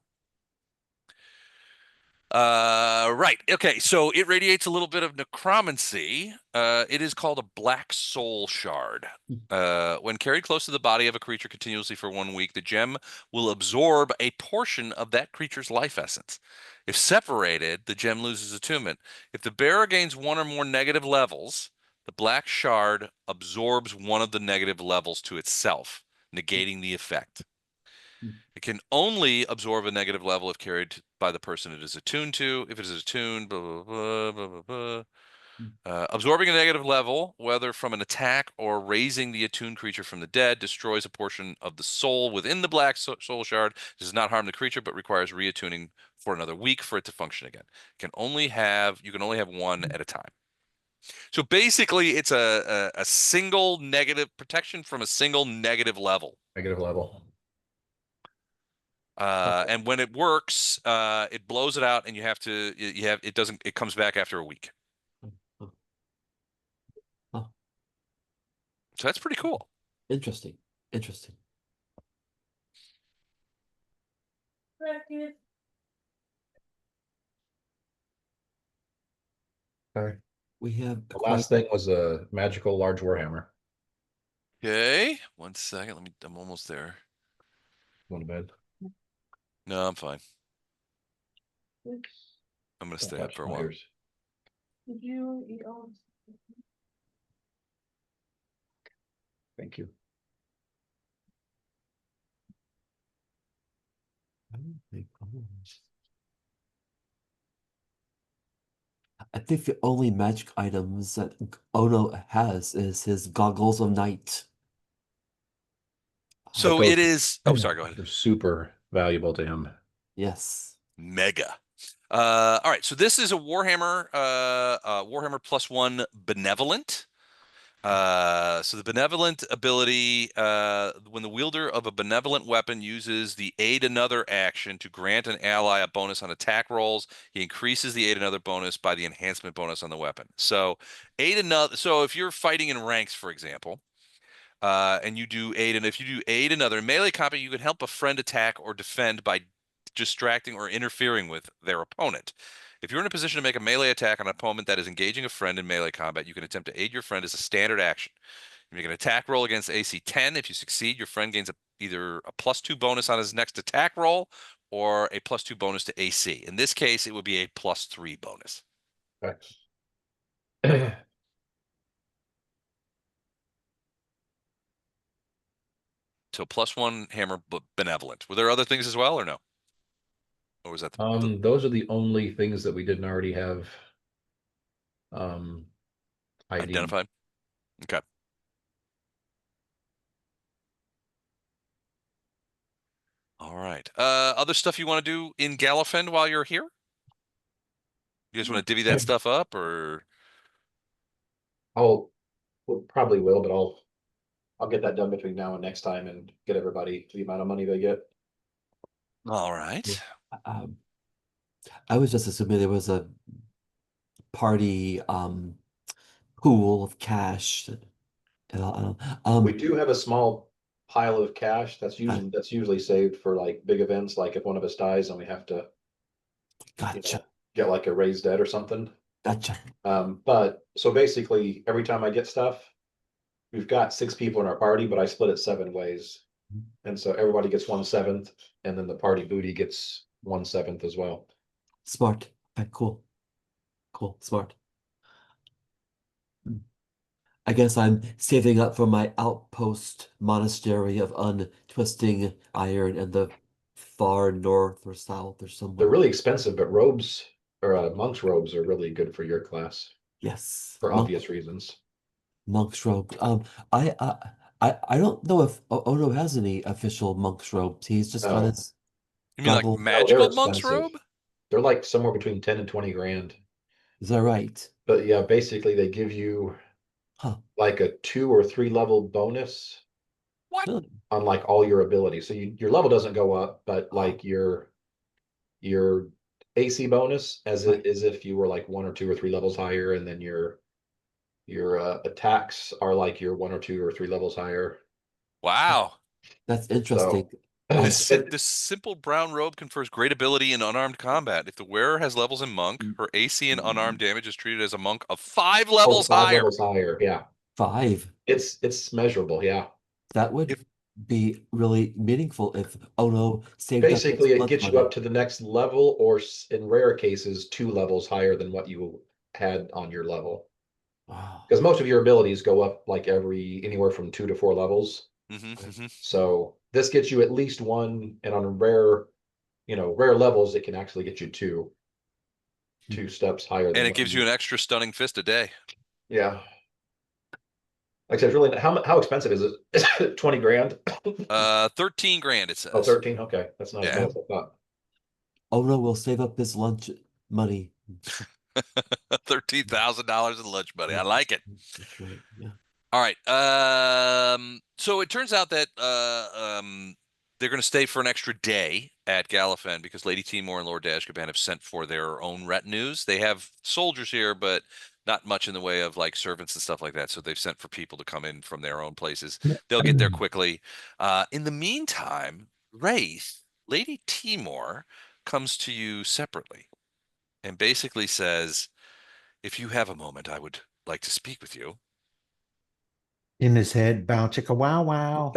Right. Okay. So it radiates a little bit of necromancy. It is called a black soul shard. When carried close to the body of a creature continuously for 1 week, the gem will absorb a portion of that creature's life essence. If separated, the gem loses attunement. If the bearer gains 1 or more negative levels, the black shard absorbs 1 of the negative levels to itself, negating the effect. It can only absorb a negative level if carried by the person it is attuned to. If it is attuned, blah, blah, blah, blah, blah, blah. Absorbing a negative level, whether from an attack or raising the attuned creature from the dead, destroys a portion of the soul within the black soul shard. It does not harm the creature, but requires reattuning for another week for it to function again. You can only have 1 at a time. So basically, it's a single negative protection from a single negative level. Negative level. And when it works, it blows it out, and it comes back after a week. Huh. So that's pretty cool. Interesting. Interesting. Okay. We have The quite last thing was a magical large warhammer. Okay, 1 second. I'm almost there. Going to bed. No, I'm fine. I'm gonna Don't stay up touch for a my while. ears. did you eat all? Thank you. I think the only magic items that Ono has is his goggles of night. But So those it is. Oh, sorry. Go ahead. are super valuable to him. Yes. Mega. All right. So this is a Warhammer, Warhammer +1 benevolent. So the benevolent ability, when the wielder of a benevolent weapon uses the aid another action to grant an ally a bonus on attack rolls, he increases the aid another bonus by the enhancement bonus on the weapon. So aid another. So if you're fighting in ranks, for example, and you do aid, and if you do aid another in melee combat, you can help a friend attack or defend by distracting or interfering with their opponent. If you're in a position to make a melee attack on an opponent that is engaging a friend in melee combat, you can attempt to aid your friend as a standard action. You make an attack roll against AC 10. If you succeed, your friend gains either a +2 bonus on his next attack roll or a +2 bonus to AC. In this case, it would be a +3 bonus. Okay. So +1 hammer, but benevolent. Were there other things as well, or no? Or was that the Those are the only things that we didn't already have ID. identified? Okay. All right. Other stuff you want to do in Gallofend while you're here? You guys want to divvy that stuff up, or Probably will, but I'll get that done between now and next time and get everybody the amount of money they get. all right? Um, I was just assuming there was a party pool of cash. And We do have a small pile of cash that's usually saved for like big events, like if one of us dies and we have to, Gotcha. get like a raised debt or something. Gotcha. But so basically every time I get stuff, we've got 6 people in our party, but I split it 7 ways. And so everybody gets 1/7, and then the party booty gets 1/7 as well. Smart. Okay, cool. Cool. Smart. I guess I'm saving up for my outpost monastery of untwisting iron in the far north or south or They're somewhere. really expensive, but robes or monk's robes are really good for your class Yes. for obvious reasons. Monk's robe. I don't know if Ono has any official monk's robes. He's just got No. his You mean like goggle. No, they're magical monk's expensive. robe? They're like somewhere between 10 and 20 grand. Is that right? But yeah, basically they give you Huh. like a 2 or 3 level bonus What? Really? on like all your abilities. So your level doesn't go up, but like your AC bonus as Right. it is if you were like 1 or 2 or 3 levels higher, and then your attacks are like you're 1 or 2 or 3 levels higher. Wow. That's So interesting. This simple brown robe confers great ability in unarmed combat. If the wearer has levels in monk, her AC and unarmed damage is treated as a monk of 5 levels 5 higher. levels higher. Yeah, 5. it's measurable. Yeah, That would If be really meaningful if Ono saved up his basically it blood gets you money. up to the next level, or in rare cases 2 levels higher than what you had on your level. Wow. Because most of your abilities go up like anywhere from 2 to 4 levels. So this gets you at least 1, and on rare levels, it can actually get you 2 steps higher than and it what gives you an extra stunning fist a day. Yeah. Like I said, really, how expensive is it? Is it 20 grand? 13 grand it Oh, says. 13. Okay, that's not as bad Yeah. as I thought. Ono will save up his lunch money. $13,000 in lunch money. I like it. That's right. Yeah. All right. So it turns out that they're going to stay for an extra day at Gallofend because Lady Timor and Lord Dashkaban have sent for their own retinues. They have soldiers here, but not much in the way of like servants and stuff like that. So they've sent for people to come in from their own places. They'll get there quickly. In the meantime, Wraith, Lady Timor comes to you separately and basically says, "If you have a moment, I would like to speak with you." In his head, bow chicka wow wow.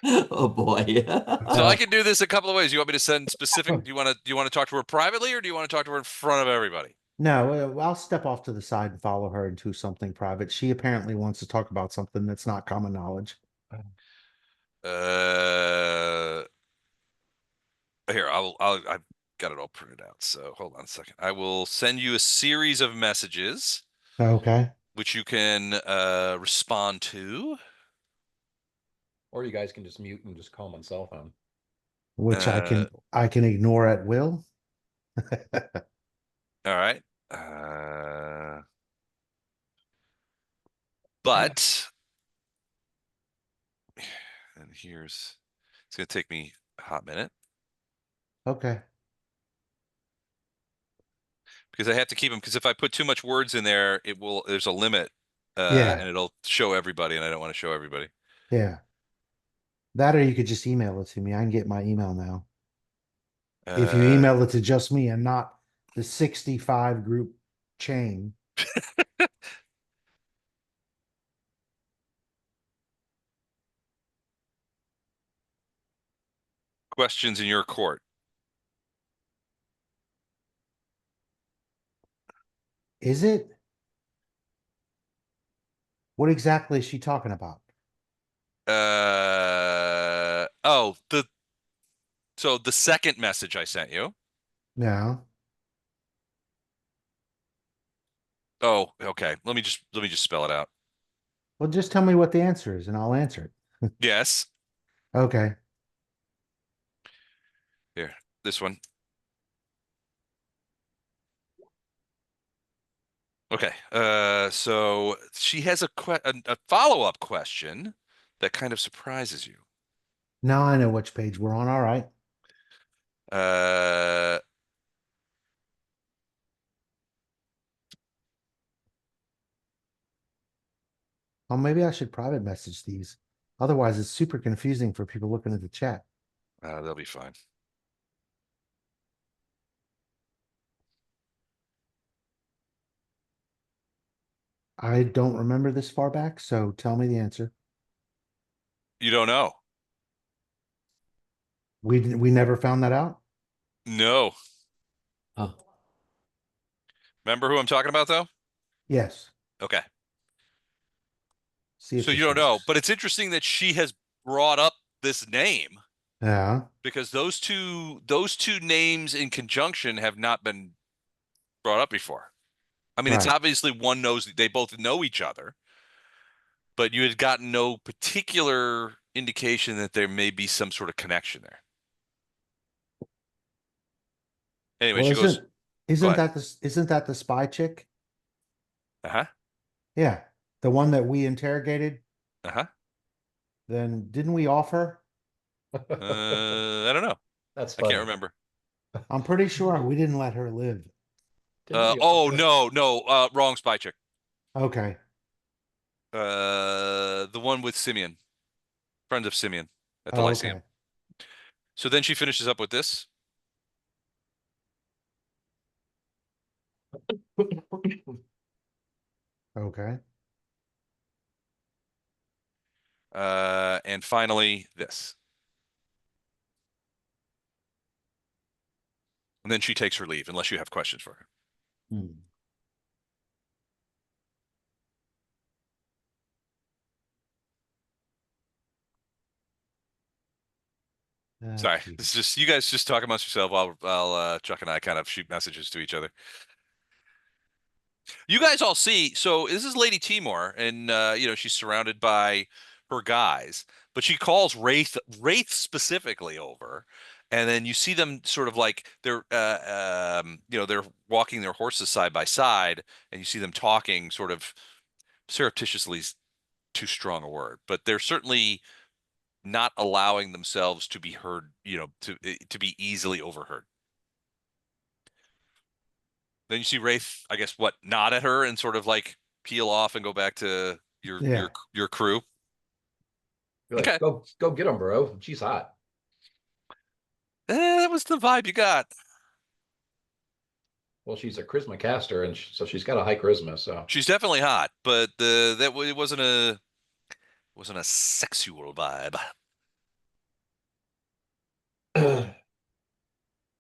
Oh boy. So I can do this a couple of ways. You want me to send specific? Do you want to talk to her privately, or do you want to talk to her in front of everybody? No, I'll step off to the side and follow her into something private. She apparently wants to talk about something that's not common knowledge. Uh, Here, got it all printed out. So hold on a second. I will send you a series of messages Okay. which you can respond to. Or you guys can just mute and just call them on cell phone. Which Uh, I can ignore at will. all right. But and here's it's gonna take me a hot minute Okay. because I have to keep them because if I put too much words in there, there's a limit Yeah. and it'll show everybody, and I don't want to show everybody. Yeah. That or you could just email it to me. I can get my email now. If you Uh, email it to just me and not the 65 group chain. questions in your court. Is it? What exactly is she talking about? Oh, the second message I sent you. Yeah. Oh, okay. Let me just spell it out. Well, just tell me what the answer is and I'll answer it. Yes. Okay. Here, this one. Okay. So she has a follow-up question that kind of surprises you. Now I know which page we're on. All right. Uh, Well, maybe I should private message these. Otherwise, it's super confusing for people looking at the chat. they'll be fine. I don't remember this far back, so tell me the answer. You don't know? We never found that out. No. Oh, Remember who I'm talking about, though? Yes. Okay. See if So you this don't know, works. but it's interesting that she has brought up this name Yeah. because those two names in conjunction have not been brought up before. I mean, it's Right. obviously one knows they both know each other, but you had gotten no particular indication that there may be some sort of connection there. Anyway, Well, she goes, "Go ahead." isn't that the spy chick? Uh-huh. Yeah. The one that we interrogated. Uh-huh. Then didn't we offer? I don't know. That's I can't funny. remember. I'm pretty sure we didn't let her live. Didn't we Oh offer? no, wrong spy chick. Okay. The one with Simeon, friend of Simeon at the Oh, Lyceum. okay. So then she finishes up with this. Okay. And finally this. And then she takes her leave, unless you have questions for her. hmm. Sorry, Gee. this is just you guys just talk amongst yourself while Chuck and I kind of shoot messages to each other. You guys all see, so this is Lady Timor, and she's surrounded by her guys, but she calls Wraith specifically over, and then you see them sort of like they're walking their horses side by side, and you see them talking sort of surreptitiously, is too strong a word, but they're certainly not allowing themselves to be heard, to be easily overheard. Then you see Wraith, I guess, nod at her and sort of like peel off and go back to your Yeah. your your crew. You're like, Okay, go get him, bro. She's hot. that was the vibe you got. Well, she's a charisma caster, and so she's got a high charisma. So She's definitely hot, but it wasn't a sexual vibe.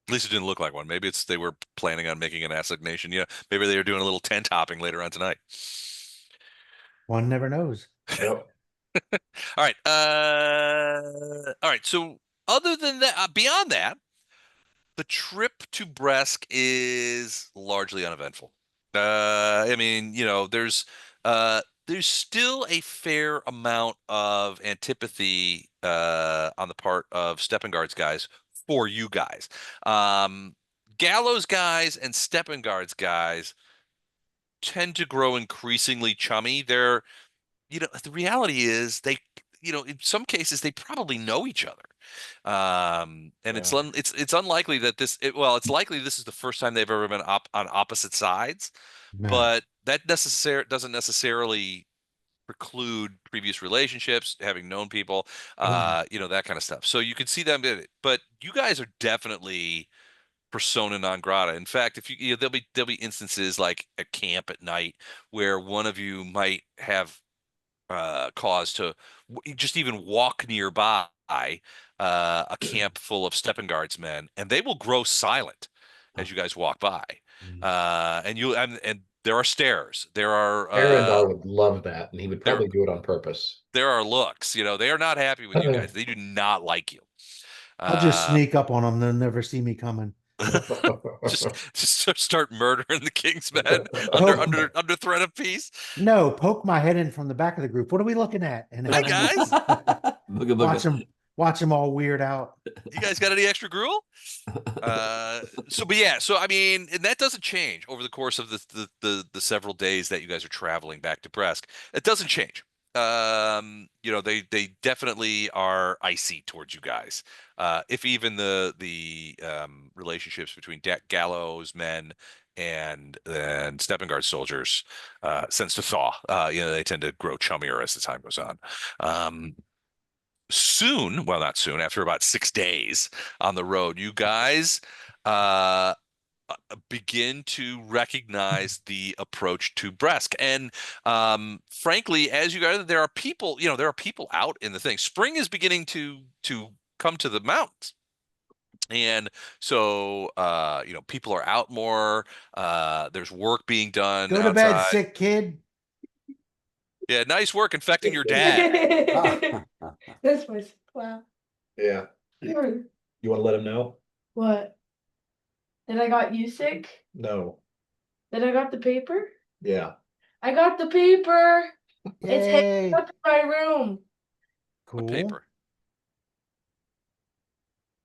At least it didn't look like one. Maybe they were planning on making an assignation. Yeah, maybe they were doing a little tent hopping later on tonight. One never knows. yep. All right. All right. So other than that, beyond that, The trip to Bresk is largely uneventful. I mean, there's still a fair amount of antipathy on the part of Steppengard's guys for you guys. Um, Gallows guys and Steppengard's guys tend to grow increasingly chummy. The reality is in some cases they probably know each other. And Yeah. it's unlikely that it's likely this is the first time they've ever been on opposite sides, Yeah. but that doesn't necessarily preclude previous relationships, having known people, that kind of stuff. So you can see them in it, but you guys are definitely persona non grata. In fact, if there'll be instances like a camp at night where one of you might have cause to just even walk nearby a camp full of Steppenguard's men, and they will grow silent as you guys walk by. And there are stares. Arendar would love that, and he would There probably do it on purpose. there are looks. They are not happy with you guys. They do not like you. I'll just Uh, sneak up on them. They'll never see me coming. just start murdering the king's men under Poke, under under threat of peace. no, poke my head in from the back of the group. What are we looking at? And Hi guys, Booga watch booga. them all weird out. you guys got any extra gruel? So I mean, and that doesn't change over the course of the several days that you guys are traveling back to Bresk. It doesn't change. They definitely are icy towards you guys. If even the relationships between Gallows men and Steppengard soldiers sense to thaw. They tend to grow chummier as the time goes on. Soon, well, not soon, after about 6 days on the road, you guys uh, begin to recognize the approach to Bresk. And frankly, as you guys, there are people out in the thing. Spring is beginning to come to the mountains. And so, people are out more. There's work being done Go to bed, outside. sick kid. Yeah, nice work infecting your dad. This was wow. Yeah. You want to let him know? What? That I got you sick? No. That I got the paper? Yeah. I got the paper. It's Yay. hanging up in my room. Cool. What paper?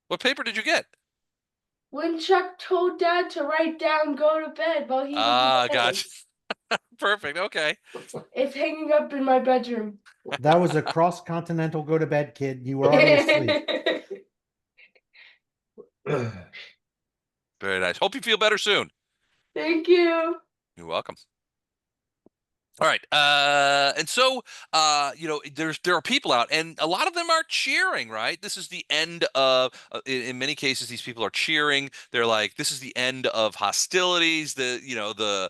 What paper did you get? When Chuck told Dad to write down "go to bed" while he was away. Gotcha. Perfect. Okay. It's hanging up in my bedroom. That was a cross-continental go to bed, kid. You were already asleep. Very nice. Hope you feel better soon. Thank you. You're welcome. All right. And so, there are people out, and a lot of them are cheering, right? This is the end of, in many cases, these people are cheering. They're like, this is the end of hostilities. On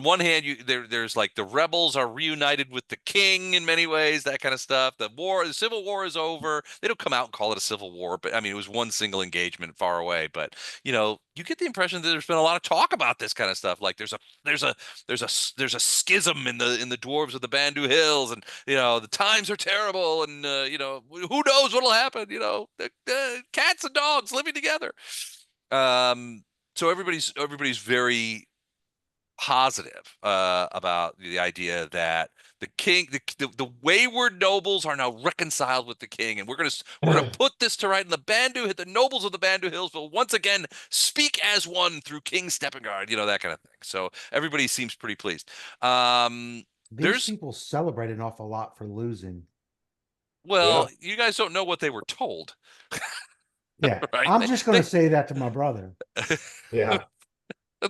one hand, there's like the rebels are reunited with the king in many ways, that kind of stuff. The civil war is over. They don't come out and call it a civil war, but I mean, it was one single engagement far away. But, you get the impression that there's been a lot of talk about this kind of stuff. Like there's a schism in the dwarves of the Bandu Hills, and the times are terrible, and who knows what'll happen. The cats and dogs living together. So everybody's very positive about the idea that the king, the wayward nobles are now reconciled with the king, and we're gonna put this to right. And the nobles of the Bandu Hills will once again speak as one through King Steppengard, that kind of thing. So everybody seems pretty pleased. These people celebrate an awful lot for losing. Well, you guys don't know what they were told. Yeah, right? I'm just going to say that to my brother. Yeah.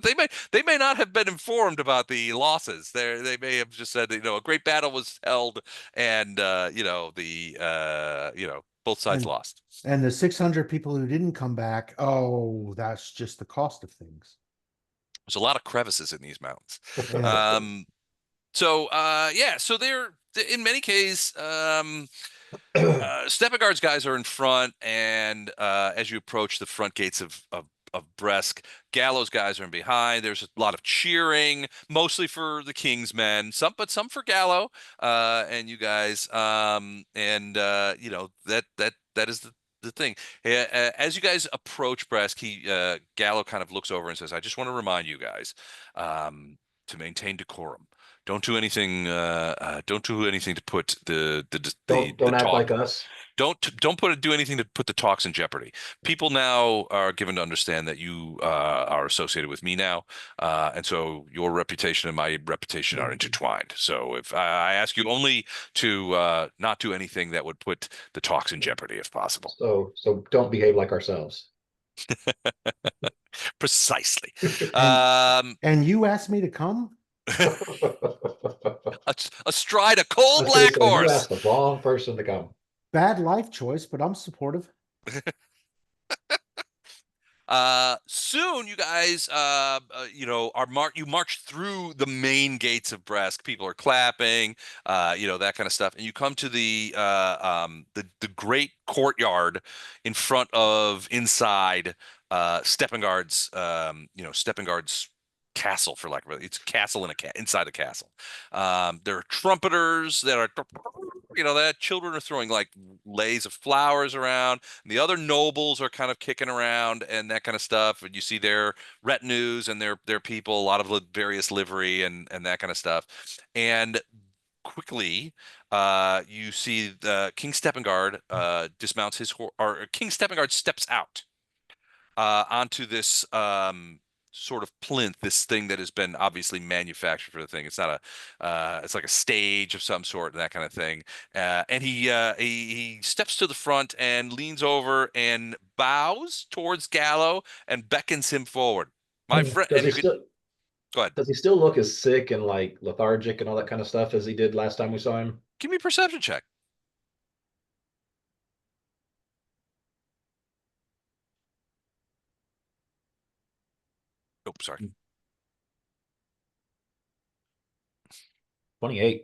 They may not have been informed about the losses. They may have just said that, a great battle was held, and both sides lost. And the 600 people who didn't come back, oh, that's just the cost of things. There's a lot of crevices in these mountains. Yeah. So they're in many cases. Steppengard's guys are in front, and as you approach the front gates of Bresk, Gallows guys are in behind. There's a lot of cheering, mostly for the King's men, some for Gallo, and you guys. That is the thing. As you guys approach Bresk, Gallo kind of looks over and says, "I just want to remind you guys to maintain decorum. Don't do anything. Don't do anything to put the Don't act talk. like us. Do anything to put the talks in jeopardy. People now are given to understand that you are associated with me now, and so your reputation and my reputation are intertwined. So if I ask you only to not do anything that would put the talks in jeopardy, if possible." So don't behave like ourselves. Precisely. And Um, and you asked me to come? astride a I coal was gonna black say you horse. asked the wrong person to come. Bad life choice, but I'm supportive. Soon you guys, you march through the main gates of Bresk. People are clapping, that kind of stuff. And you come to the great courtyard in front of inside, Steppengard's, Steppengard's castle, for lack of it's a castle in inside the castle. There are trumpeters that are, that children are throwing like lays of flowers around. And the other nobles are kind of kicking around and that kind of stuff. And you see their retinues and their people, a lot of various livery and that kind of stuff. And quickly, you see the King Steppengard dismounts his horse, or King Steppengard steps out onto this sort of plinth, this thing that has been obviously manufactured for the thing. It's not it's like a stage of some sort and that kind of thing. And he steps to the front and leans over and bows towards Gallo and beckons him forward. My friend, Does and he you could still go ahead. does he still look as sick and like lethargic and all that kind of stuff as he did last time we saw him? Give me a perception check. Oh, sorry. 28.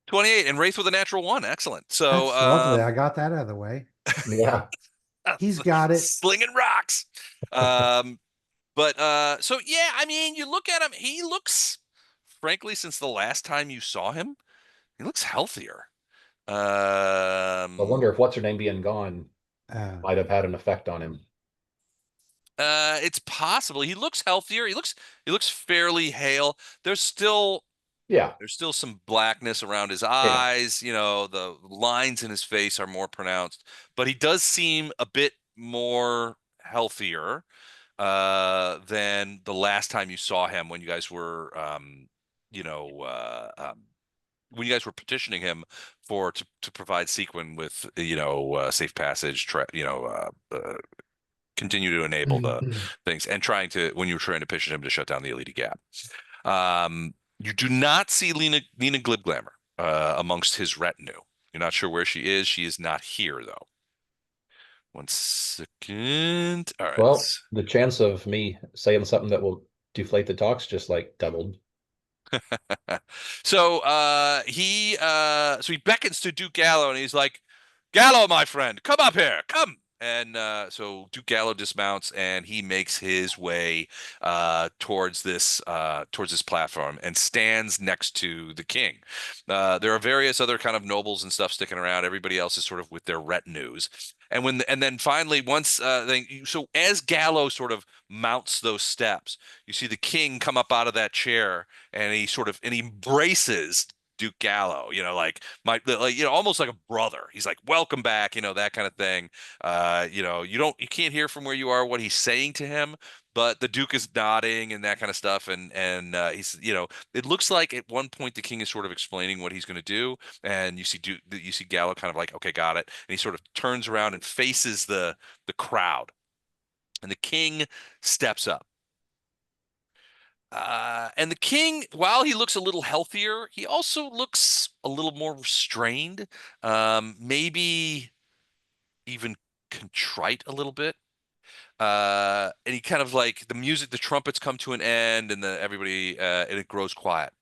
28 and Wraith with a natural one. Excellent. So That's lovely. I got that out of the way. Yeah. He's got it. slinging rocks. But so yeah, I mean, you look at him, he looks, frankly, since the last time you saw him, he looks healthier. I wonder if what's her name being gone might have had an effect on him. It's possible. He looks healthier. He looks fairly hale. Yeah. There's still some blackness around his eyes. The lines in his face are more pronounced, but he does seem a bit more healthier than the last time you saw him when you guys were, when you guys were petitioning him to provide Sequin with, safe passage, continue to enable the things, and when you were trying to petition him to shut down the Elite Gap. You do not see Nina Glibglammer amongst his retinue. You're not sure where she is. She is not here, though. 1 second. All right. Well, the chance of me saying something that will deflate the talks just like doubled. So he beckons to Duke Gallo and he's like, "Gallo, my friend, come up here, come." And so Duke Gallo dismounts and he makes his way towards this platform and stands next to the king. There are various other kind of nobles and stuff sticking around. Everybody else is sort of with their retinues. And then finally, once so as Gallo sort of mounts those steps, you see the king come up out of that chair and he embraces Duke Gallo, almost like a brother. He's like, "Welcome back," that kind of thing. You can't hear from where you are what he's saying to him, but the Duke is nodding and that kind of stuff. And he's, it looks like at one point the king is sort of explaining what he's going to do, and you see Gallo kind of like, "Okay, got it," and he sort of turns around and faces the crowd, and the king steps up. And the king, while he looks a little healthier, he also looks a little more restrained, maybe even contrite a little bit. And he kind of like the trumpets come to an end, and everybody, and it grows quiet.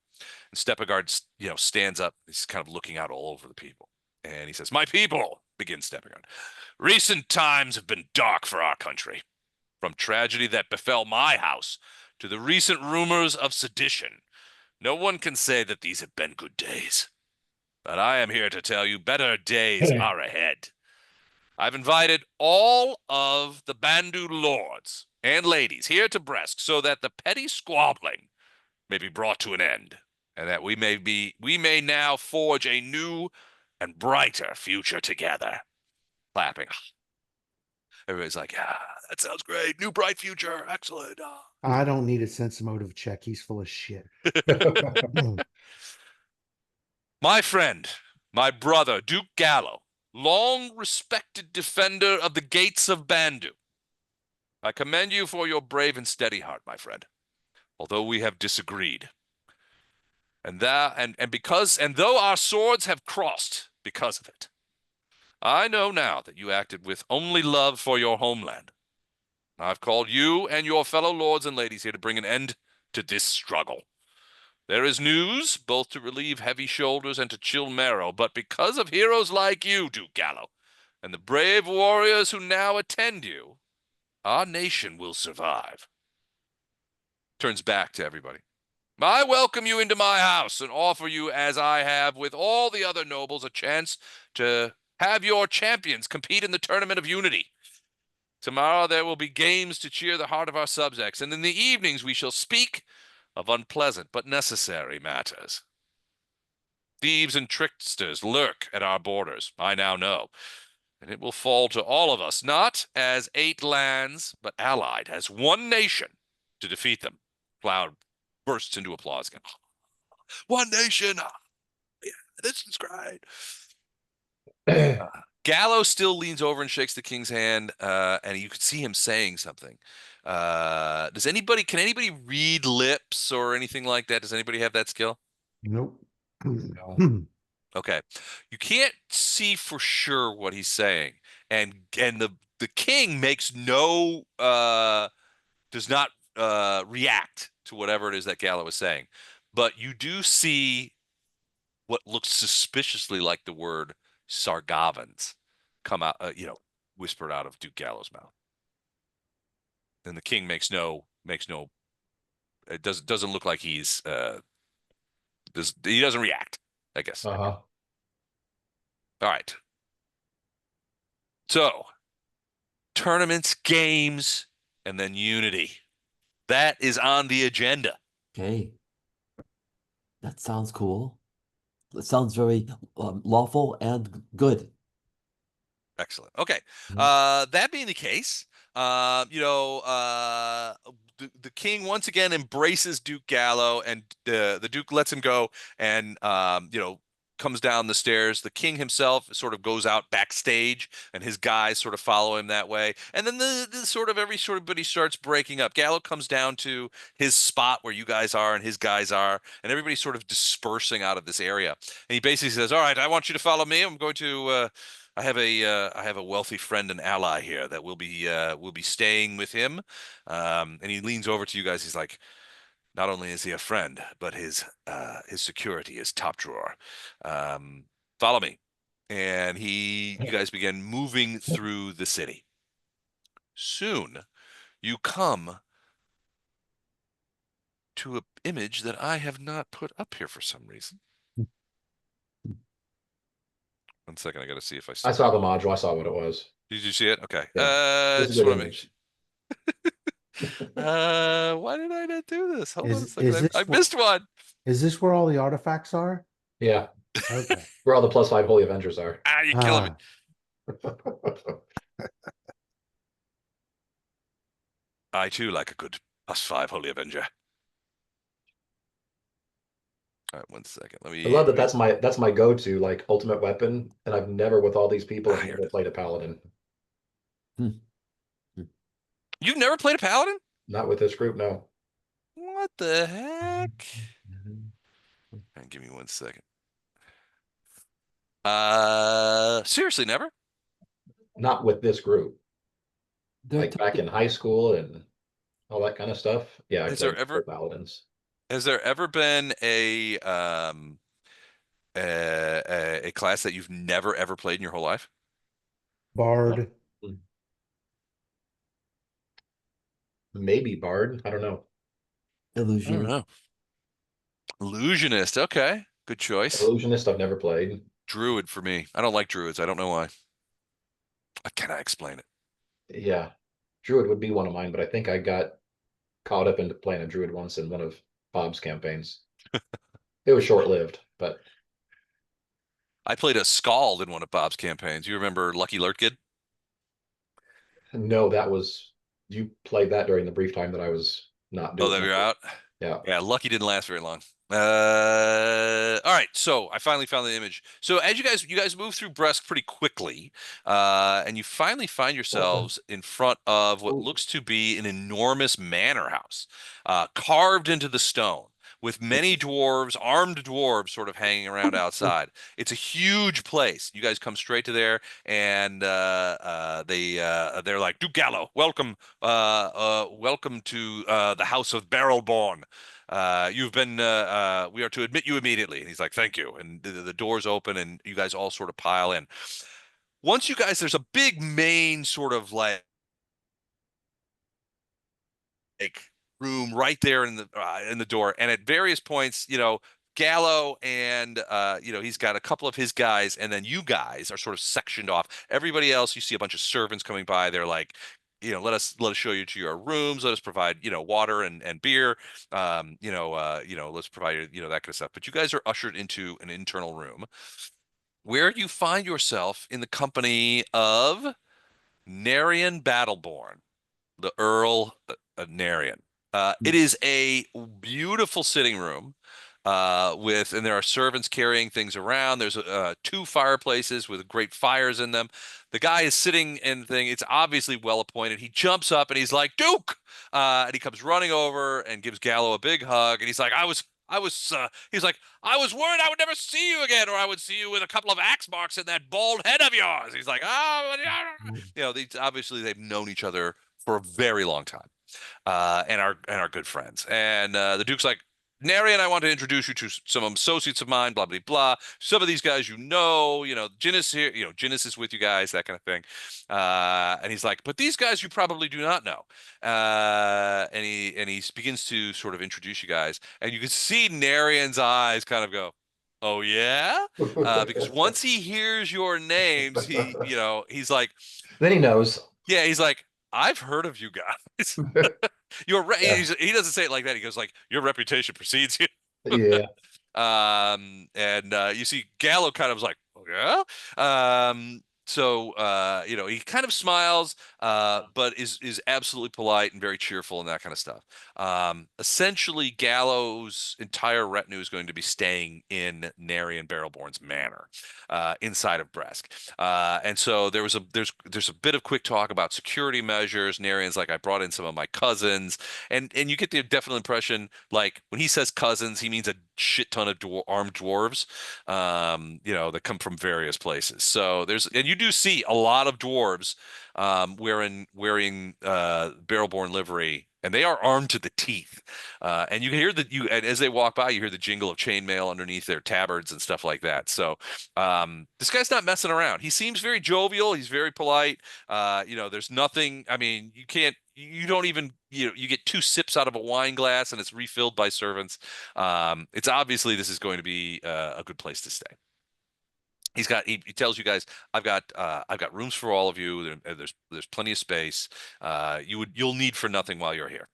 And Steppengard, stands up. He's kind of looking out all over the people, and he says, "My people," begins Steppengard, "recent times have been dark for our country. From tragedy that befell my house to the recent rumors of sedition, no one can say that these have been good days. But I am here to tell you better days are ahead. I've invited all of the Bandu lords and ladies here to Bresk so that the petty squabbling may be brought to an end, and that we may now forge a new and brighter future together. Clapping. Everybody's like, that sounds great. New bright future. Excellent. I don't need a sense motive check. He's full of shit. My friend, my brother, Duke Gallo, long respected defender of the gates of Bandu. I commend you for your brave and steady heart, my friend, although we have disagreed. And though our swords have crossed because of it, I know now that you acted with only love for your homeland. I've called you and your fellow lords and ladies here to bring an end to this struggle. There is news, both to relieve heavy shoulders and to chill marrow, but because of heroes like you, Duke Gallo, and the brave warriors who now attend you, our nation will survive. Turns back to everybody. I welcome you into my house and offer you, as I have with all the other nobles, a chance to have your champions compete in the Tournament of Unity. Tomorrow there will be games to cheer the heart of our subjects, and in the evenings we shall speak of unpleasant but necessary matters. Thieves and tricksters lurk at our borders, I now know, and it will fall to all of us, not as 8 lands, but allied as one nation, to defeat them. Cloud bursts into applause again. One nation! Yeah, this is great. Gallo still leans over and shakes the king's hand, and you could see him saying something. Can anybody read lips or anything like that? Does anybody have that skill? Nope. Okay. You can't see for sure what he's saying. And the king makes no does not react to whatever it is that Gallo is saying. But you do see what looks suspiciously like the word Sargavans come out, whispered out of Duke Gallo's mouth. And the king makes no. It doesn't look like he doesn't react, I guess. Uh-huh. All right. So, tournaments, games, and then unity. That is on the agenda. Okay. That sounds cool. It sounds very lawful and good. Excellent. Okay. That being the case, the king once again embraces Duke Gallo, and the Duke lets him go, and comes down the stairs. The king himself sort of goes out backstage, and his guys sort of follow him that way. And then everybody starts breaking up. Gallo comes down to his spot where you guys are and his guys are, and everybody's sort of dispersing out of this area. And he basically says, "All right, I want you to follow me. I'm going to." I have a wealthy friend and ally here that will be staying with him, and he leans over to you guys. He's like, not only is he a friend, but his security is top drawer. Follow me, and you guys begin moving through the city. Soon, you come to an image that I have not put up here for some reason. 1 second, I got to see if I I saw the module. I saw what it was. Did you see it? Okay. Yeah. Just want to make. Why did I not do this? Hold on a second. I missed one. Is this where all the artifacts are? Yeah. Okay. Where all the +5 Holy Avengers are. You're killing me. I too like a good +5 Holy Avenger. All right, 1 second. I love that. That's my go-to like ultimate weapon, and I've never with all these people I've never played a paladin. You've never played a paladin? Not with this group, no. What the heck? Give me 1 second. Seriously, never? Not with this group. They're Like back in high school and all that kind of stuff. Yeah, I Has there played ever- paladins. Has there ever been a class that you've never ever played in your whole life? Bard. Maybe Bard. I don't know. I don't illusion. know. Illusionist. Okay, good choice. Illusionist I've never played. Druid for me. I don't like druids. I don't know why. Can I explain it? Yeah, Druid would be one of mine, but I think I got caught up into playing a Druid once in one of Bob's campaigns. It was short-lived, but I played a Scald in one of Bob's campaigns. You remember Lucky Lurtkid? no, that was you played that during the brief time that I was not Oh, doing that that. you're out? Yeah. Yeah, Lucky didn't last very long. All right, so I finally found the image. So as you guys move through Bresk pretty quickly, and you finally find yourselves in front of what looks to be an enormous manor house, carved into the stone, with many dwarves, armed dwarves, sort of hanging around outside. It's a huge place. You guys come straight to there, and they're like, Duke Gallo, welcome to the House of Barrelborn. We are to admit you immediately. And he's like, thank you. And the doors open and you guys all sort of pile in. Once you guys, there's a big main sort of like room right there in the door. And at various points, Gallo and he's got a couple of his guys, and then you guys are sort of sectioned off. Everybody else, you see a bunch of servants coming by. They're like, let us show you to your rooms. Let us provide, water and beer. Let's provide, that kind of stuff. But you guys are ushered into an internal room where you find yourself in the company of Narian Battleborn, the Earl Narian. It is a beautiful sitting room and there are servants carrying things around. There's two fireplaces with great fires in them. The guy is sitting in the thing. It's obviously well appointed. He jumps up and he's like, Duke! And he comes running over and gives Gallo a big hug. And he's like, he's like, I was worried I would never see you again, or I would see you with a couple of axe marks in that bald head of yours. He's like, oh, obviously they've known each other for a very long time, and are good friends. And the Duke's like, Nary, I want to introduce you to some associates of mine, blah, blah, blah. Some of these guys Jinnis here, Jinnis is with you guys, that kind of thing. And he's like, but these guys you probably do not know. And he begins to sort of introduce you guys. And you can see Narian's eyes kind of go, oh, yeah? Because once he hears your names, he's like, Then he knows. yeah, he's like, I've heard of you guys. Yeah. He doesn't say it like that. He goes like, your reputation precedes you. Yeah. And you see Gallo kind of was like, oh, yeah. He kind of smiles, but is absolutely polite and very cheerful and that kind of stuff. Essentially, Gallo's entire retinue is going to be staying in Nary and Barrelborn's manor, inside of Bresk. And so there's a bit of quick talk about security measures. Narian's like, I brought in some of my cousins, and you get the definite impression, like when he says cousins, he means a shit ton of armed dwarves, that come from various places. So and you do see a lot of dwarves, wearing Barrelborn livery, and they are armed to the teeth. And you hear and as they walk by, you hear the jingle of chainmail underneath their tabards and stuff like that. So this guy's not messing around. He seems very jovial. He's very polite. There's nothing. I mean, you don't even, you get two sips out of a wine glass and it's refilled by servants. It's obviously this is going to be a good place to stay. He tells you guys, I've got rooms for all of you. There's plenty of space. You'll need for nothing while you're here.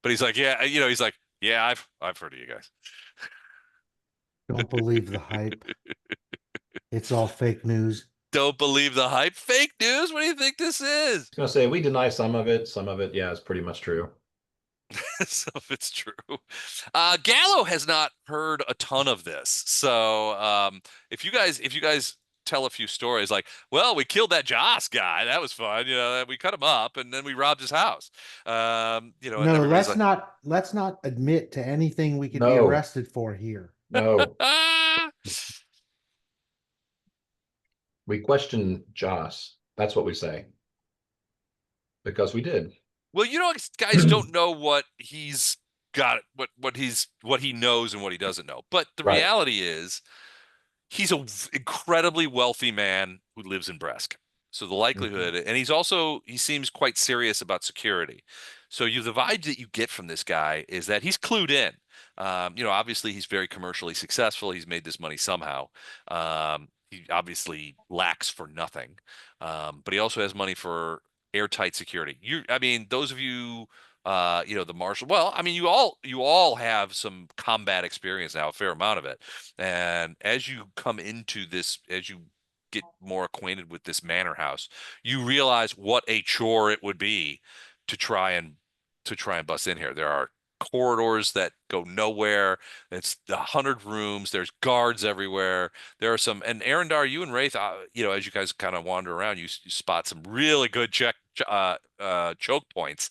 But he's like, yeah, he's like, yeah, I've heard of you guys. Don't believe the hype. It's all fake news. Don't believe the hype. Fake news. What do you think this is? I was gonna say we deny some of it. Some of it, yeah, is pretty much true. Some of it's true. Gallo has not heard a ton of this. So if you guys tell a few stories like, well, we killed that Joss guy. That was fun. We cut him up and then we robbed his house. And No, everybody's let's not admit to anything we could be No. arrested for here. No, ah! we question Joss. That's what we say. Because we did. Well, guys don't know what he's got, what he knows and what he doesn't know. But the Right. reality is he's an incredibly wealthy man who lives in Bresk. So the likelihood, and he seems quite serious about security. So the vibe that you get from this guy is that he's clued in. Obviously he's very commercially successful. He's made this money somehow. he obviously lacks for nothing, but he also has money for airtight security. I mean, those of you, the marshal. Well, I mean, you all have some combat experience now, a fair amount of it, and as you come into this, as you get more acquainted with this manor house, you realize what a chore it would be to try and bust in here. There are corridors that go nowhere. It's 100 rooms. There's guards everywhere. There are some, and Arendar, you and Wraith, as you guys kind of wander around, you spot some really good choke points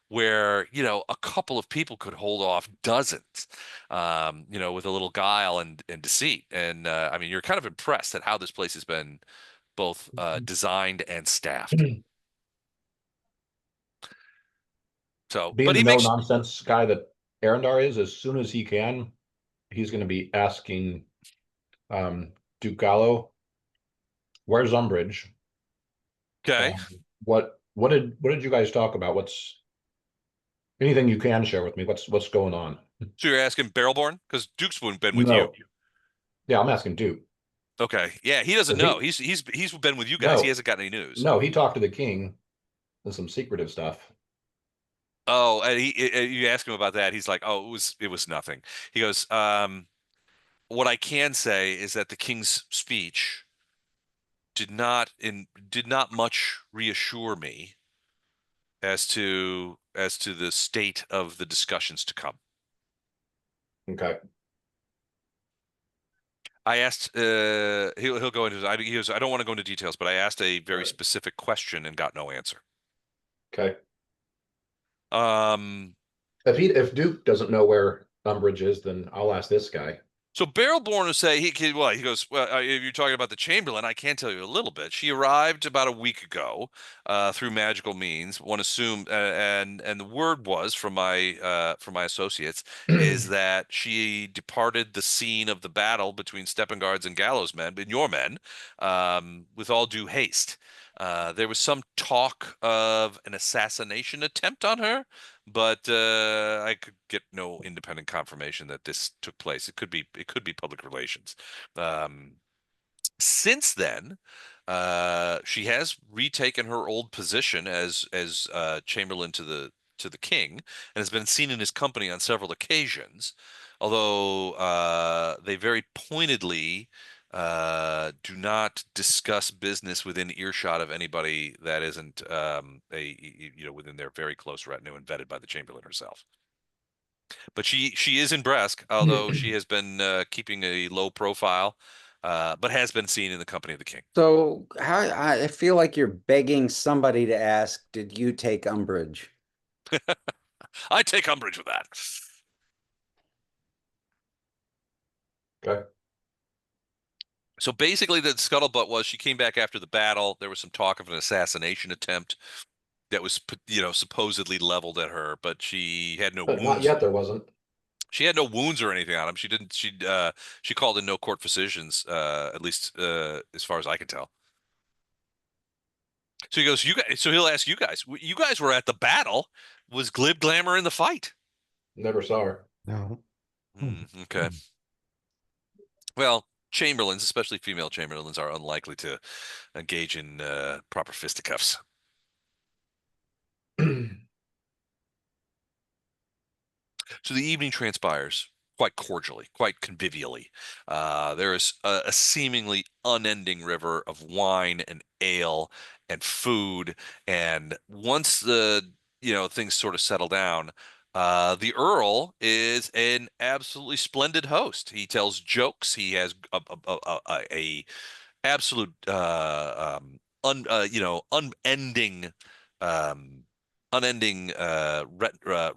where, a couple of people could hold off dozens, with a little guile and deceit. And I mean, you're kind of impressed at how this place has been both designed and staffed. So, Being but the he no makes nonsense guy that Arendar is, as soon as he can, he's going to be asking Duke Gallo, "Where's Umbridge? okay. And what did you guys talk about? What's anything you can share with me? What's going on?" So you're asking Barrelborn because Duke's been with you. No, yeah, I'm asking Duke. Okay. Yeah, he doesn't 'Cause know. He's been with you guys. He no, hasn't got any news. no, he talked to the king and some secretive stuff. Oh, and you ask him about that. He's like, "Oh, it was nothing." He goes, "What I can say is that the king's speech did not much reassure me as to the state of the discussions to come." Okay. I asked, he'll go into, he goes, "I don't want to go into details, but I asked a very Right. specific question and got no answer." Okay. Um, If Duke doesn't know where Umbridge is, then I'll ask this guy. So Barrelborn will say he goes, well, if you're talking about the Chamberlain, I can tell you a little bit. She arrived about a week ago, through magical means. One assumed, and the word was from my associates is that she departed the scene of the battle between Steppenguards and Gallows men, and your men, with all due haste. There was some talk of an assassination attempt on her, but I could get no independent confirmation that this took place. It could be public relations. Um, since then, she has retaken her old position as Chamberlain to the king, and has been seen in his company on several occasions. Although they very pointedly do not discuss business within earshot of anybody that isn't within their very close retinue and vetted by the Chamberlain herself. But she is in Bresk, although she has been keeping a low profile, but has been seen in the company of the king. So how I feel like you're begging somebody to ask, did you take umbrage? I take umbrage with that. Okay. So basically, the scuttlebutt was she came back after the battle. There was some talk of an assassination attempt that was, supposedly leveled at her, but she had no But not wounds. yet, there wasn't. She had no wounds or anything on him. She didn't. She called in no court physicians, at least as far as I can tell. So he goes, you guys. So he'll ask you guys. You guys were at the battle. Was Glib Glamour in the fight? Never saw her. No. Okay. Well, chamberlains, especially female chamberlains, are unlikely to engage in proper fisticuffs. So the evening transpires quite cordially, quite convivially. There is a seemingly unending river of wine and ale and food. And once the things sort of settle down, the Earl is an absolutely splendid host. He tells jokes. He has a absolute unending um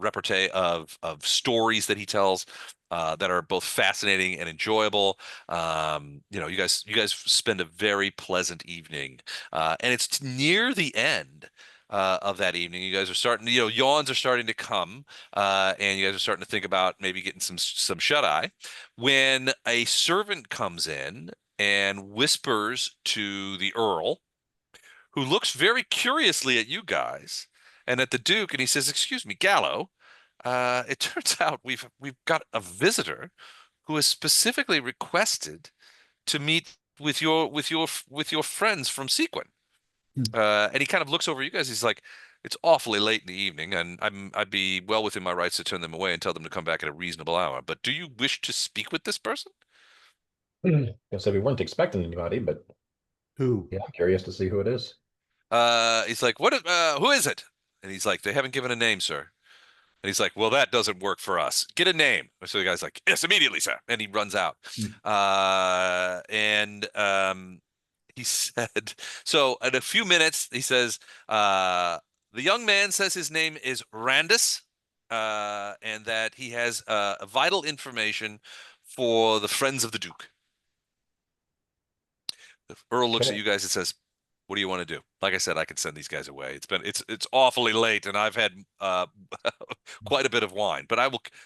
repartee of stories that he tells, that are both fascinating and enjoyable. You guys spend a very pleasant evening, and it's near the end of that evening. You guys are starting, yawns are starting to come, and you guys are starting to think about maybe getting some shut eye, when a servant comes in and whispers to the Earl, who looks very curiously at you guys and at the Duke, and he says, "Excuse me, Gallo. It turns out we've got a visitor who has specifically requested to meet with your friends from Sequin. And he kind of looks over you guys. He's like, it's awfully late in the evening, and I'd be well within my rights to turn them away and tell them to come back at a reasonable hour. But do you wish to speak with this person? I said we weren't expecting anybody, but Who? yeah, I'm curious to see who it is. He's like, who is it? And he's like, they haven't given a name, sir. And he's like, well, that doesn't work for us. Get a name. So the guy's like, yes, immediately, sir. And he runs out. And he said, so in a few minutes, he says, the young man says his name is Randus, and that he has vital information for the friends of the Duke. The Earl looks at Okay. you guys and says, what do you want to do? Like I said, I can send these guys away. It's awfully late, and I've had quite a bit of wine. But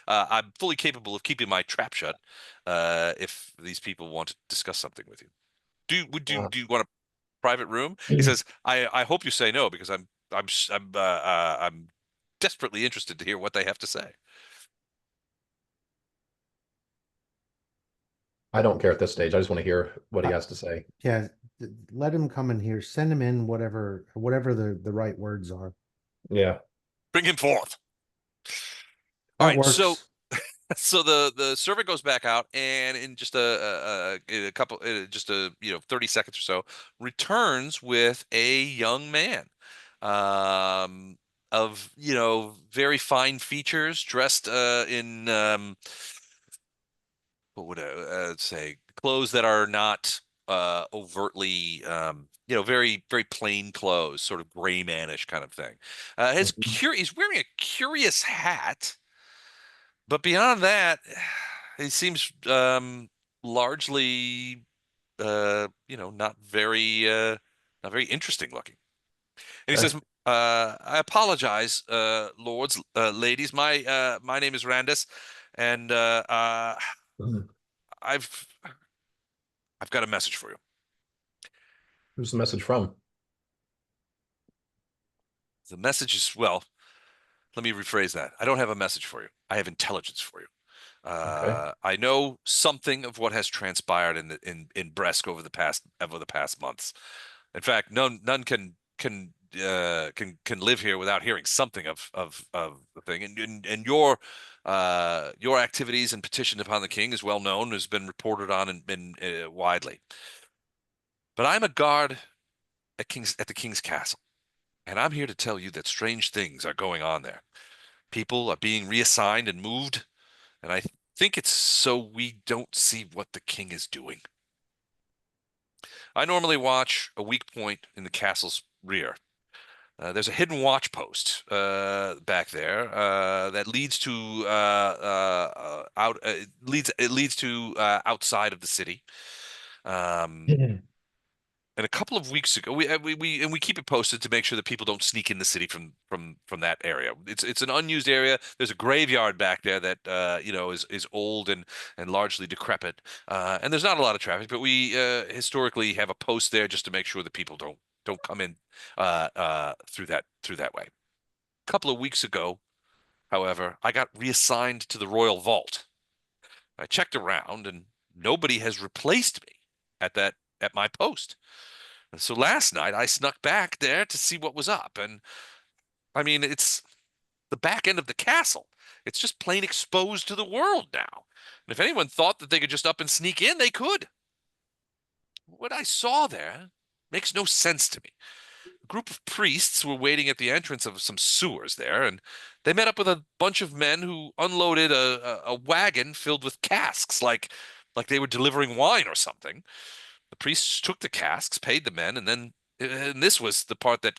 I'm fully capable of keeping my trap shut if these people want to discuss something with you. Do you want a private room? He says, I hope you say no because I'm desperately interested to hear what they have to say. I don't care at this stage. I just want to hear what he has to say. Yeah, let him come in here. Send him in. Whatever the right words are. Yeah. Bring him forth. All That right, works. so the servant goes back out, and in just a couple, just 30 seconds or so, returns with a young man, of very fine features, dressed in what would I say, clothes that are not overtly very very plain clothes, sort of gray manish kind of thing. He's wearing a curious hat. But beyond that, he seems largely, not very interesting looking. And he says, "I apologize, lords, ladies. My name is Randus, and I've I've got a message for you." Who's the message from? The message is, well, let me rephrase that. I don't have a message for you. I have intelligence for you. Okay. I know something of what has transpired in Bresk over the past months. In fact, none can live here without hearing something of the thing. And your activities and petition upon the king is well known, has been reported on and been widely. But I'm a guard at the king's castle, and I'm here to tell you that strange things are going on there. People are being reassigned and moved, and I think it's so we don't see what the king is doing. I normally watch a weak point in the castle's rear. There's a hidden watch post back there that leads to it leads to outside of the city. And a couple of weeks ago, we keep it posted to make sure that people don't sneak in the city from that area. It's an unused area. There's a graveyard back there that is old and largely decrepit. And there's not a lot of traffic, but we historically have a post there just to make sure that people don't come in through that way. A couple of weeks ago, however, I got reassigned to the Royal Vault. I checked around, and nobody has replaced me at my post. And so last night I snuck back there to see what was up. And I mean, it's the back end of the castle. It's just plain exposed to the world now. And if anyone thought that they could just up and sneak in, they could. What I saw there makes no sense to me. A group of priests were waiting at the entrance of some sewers there, and they met up with a bunch of men who unloaded a wagon filled with casks, like they were delivering wine or something. The priests took the casks, paid the men, and this was the part that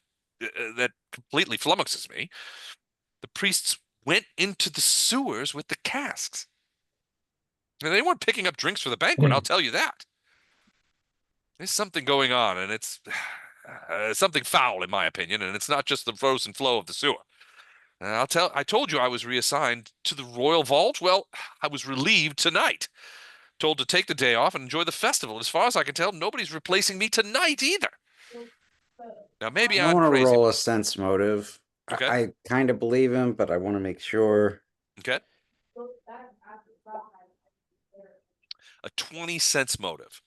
completely flummoxes me. The priests went into the sewers with the casks. And they weren't picking up drinks for the banquet, I'll tell you that. There's something going on, and it's something foul, in my opinion, and it's not just the frozen flow of the sewer. I told you I was reassigned to the Royal Vault. Well, I was relieved tonight. Told to take the day off and enjoy the festival. As far as I can tell, nobody's replacing me tonight either. Now, maybe I I'm want to crazy. roll a sense motive. Okay. I kind of believe him, but I want to make sure. Okay. A 20 cents motive.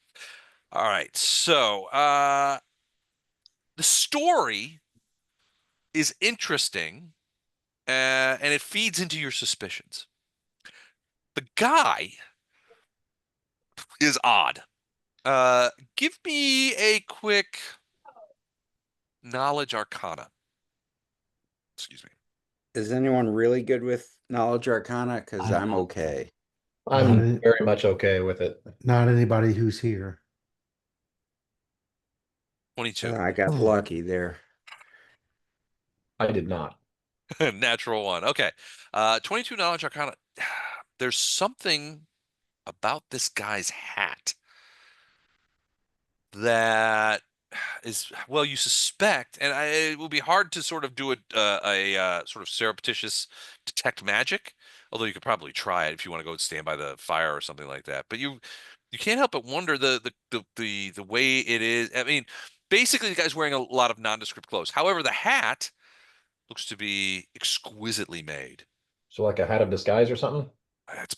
All right. So, the story is interesting, and it feeds into your suspicions. The guy is odd. Give me a quick knowledge arcana. Excuse me. Is anyone really good with knowledge arcana? Because I'm okay. I'm Not, very much okay with it. not anybody who's here. 22. I got lucky there. I did not. Natural one. Okay. 22 knowledge arcana. There's something about this guy's hat that is, well, you suspect, and it will be hard to sort of do a sort of surreptitious detect magic, although you could probably try it if you want to go and stand by the fire or something like that. But you can't help but wonder the way it is. I mean, basically, the guy's wearing a lot of nondescript clothes. However, the hat looks to be exquisitely made. So like a hat of disguise or something? It's,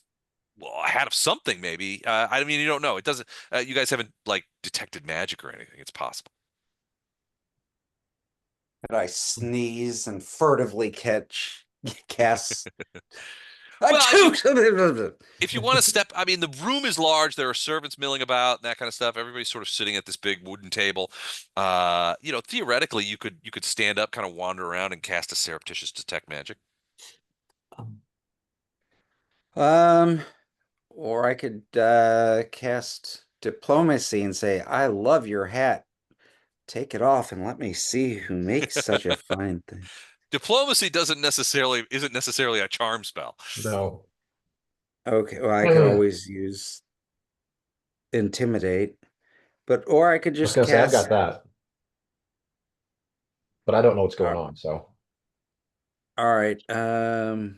well, a hat of something, maybe. I mean, you don't know. It doesn't. You guys haven't like detected magic or anything. It's possible. Could I sneeze and furtively cast? Well, if you want to step, I mean, the room is large. There are servants milling about and that kind of stuff. Everybody's sort of sitting at this big wooden table. Theoretically, you could stand up, kind of wander around, and cast a surreptitious detect magic. Um, Um, or I could cast diplomacy and say, "I love your hat. Take it off and let me see who makes such a fine thing." Diplomacy isn't necessarily a charm spell. No. Okay, well, I could always use intimidate, or I could I was just gonna say I've cast. got that, but I don't know what's going Uh, on. So All right. right,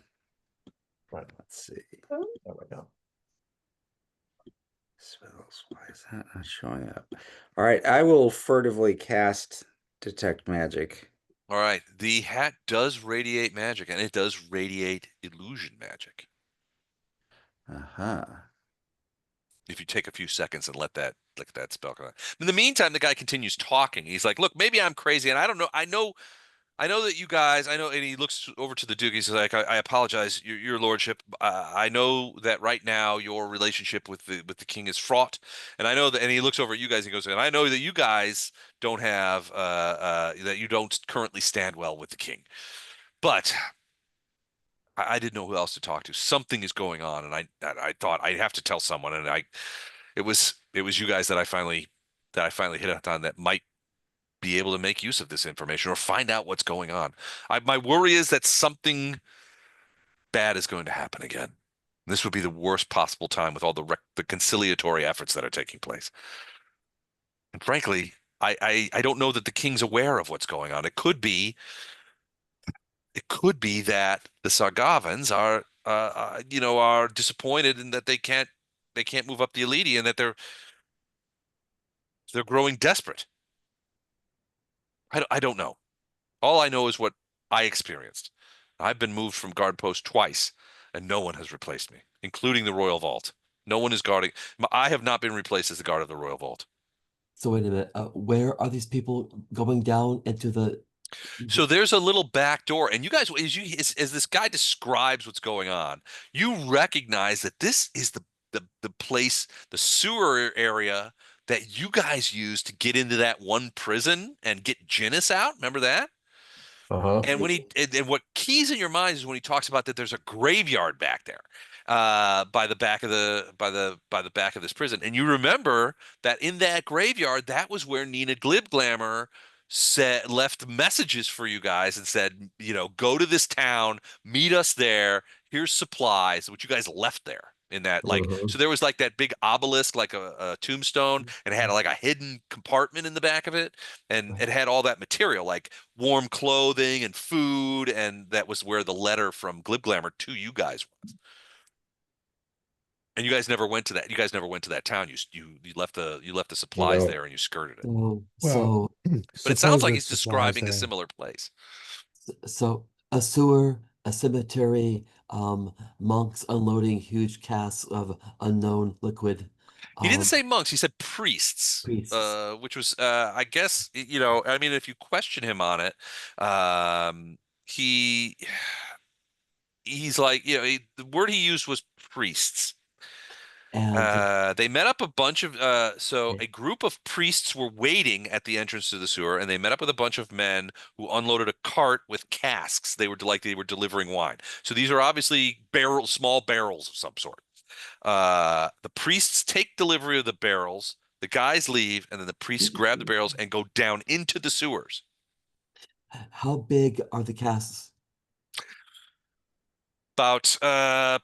Let's see. that right now. Spells. Why is that not showing up? All right, I will furtively cast detect magic. All right, the hat does radiate magic, and it does radiate illusion magic. Uh-huh. If you take a few seconds and let that spell come out. In the meantime, the guy continues talking. He's like, "Look, maybe I'm crazy, and I don't know. I know that you guys. I know." And he looks over to the Duke. He's like, "I apologize, your lordship. I know that right now your relationship with the king is fraught, and I know that." And he looks over at you guys. And he goes, "And I know that you guys don't have that you don't currently stand well with the king, but." I didn't know who else to talk to. Something is going on, and I thought I'd have to tell someone, and it was you guys that I finally hit on that might be able to make use of this information or find out what's going on. My worry is that something bad is going to happen again. This would be the worst possible time with all the conciliatory efforts that are taking place. And frankly, I don't know that the king's aware of what's going on. It could be that the Sargavans are disappointed in that they can't move up the elite and that they're growing desperate. I don't know. All I know is what I experienced. I've been moved from guard post twice, and no one has replaced me, including the Royal Vault. No one is guarding. I have not been replaced as the guard of the Royal Vault. so wait a minute. Where are these people going down into the? So there's a little back door, and you guys, as this guy describes what's going on, you recognize that this is the place, the sewer area that you guys used to get into that one prison and get Jinnis out. Remember that? Uh-huh. And and what keys in your mind is when he talks about that there's a graveyard back there, by the back of the back of this prison. And you remember that in that graveyard, that was where Nina Glibglammer left messages for you guys and said, go to this town, meet us there. Here's supplies, which you guys left there in that, like, Mhm. so there was like that big obelisk, like a tombstone, and it had like a hidden compartment in the back of it, and it had all that material, like warm clothing and food, and that was where the letter from Glibglammer to you guys was. And you guys never went to that. You guys never went to that town. You left the supplies No. there and you skirted it. So, Well, so, But it sounds like supposed he's supplies describing a there. similar place. so a sewer, a cemetery, monks unloading huge casks of unknown liquid. He didn't say monks. He said priests, Priests. which was, I guess, I mean, if you question him on it, he he's like, the word he used was priests. And They met up a bunch of, so okay. a group of priests were waiting at the entrance to the sewer, and they met up with a bunch of men who unloaded a cart with casks. They were delivering wine. So these are obviously small barrels of some sort. The priests take delivery of the barrels. The guys leave, and then the priests grab the barrels and go down into the sewers. How big are the casks? About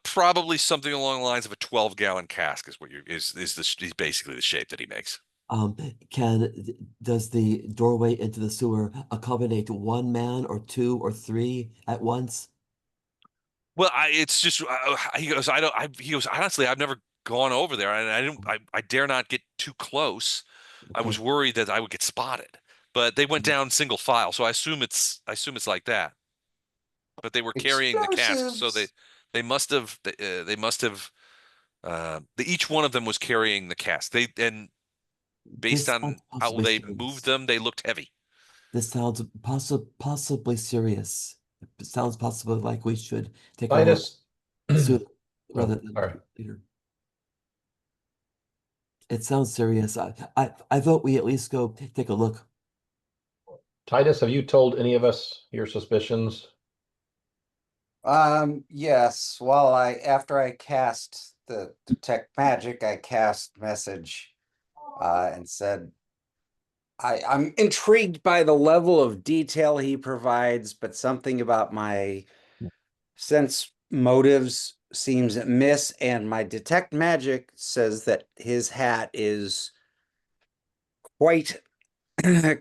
probably something along the lines of a 12-gallon cask is what you is basically the shape that he makes. Um, does the doorway into the sewer accommodate one man or two or three at once? Well, it's just he goes, I don't I he goes, honestly, I've never gone over there, and I dare not get too close. I was Okay. worried that I would get spotted. But they went down single file, so I assume it's like that. But they were carrying the casks, so Explosives. they must have each one of them was carrying the cask. They and based This on sounds how possibly they moved serious. them, they looked heavy. This sounds possibly serious. It sounds possibly like we should take a look Titus. sooner Oh, rather than sorry. later. It sounds serious. I vote we at least go take a look. Titus, have you told any of us your suspicions? Yes. After I cast the detect magic, I cast message, and said, I'm intrigued by the level of detail he provides, but something about my sense motives seems amiss, and my detect magic says that his hat is quite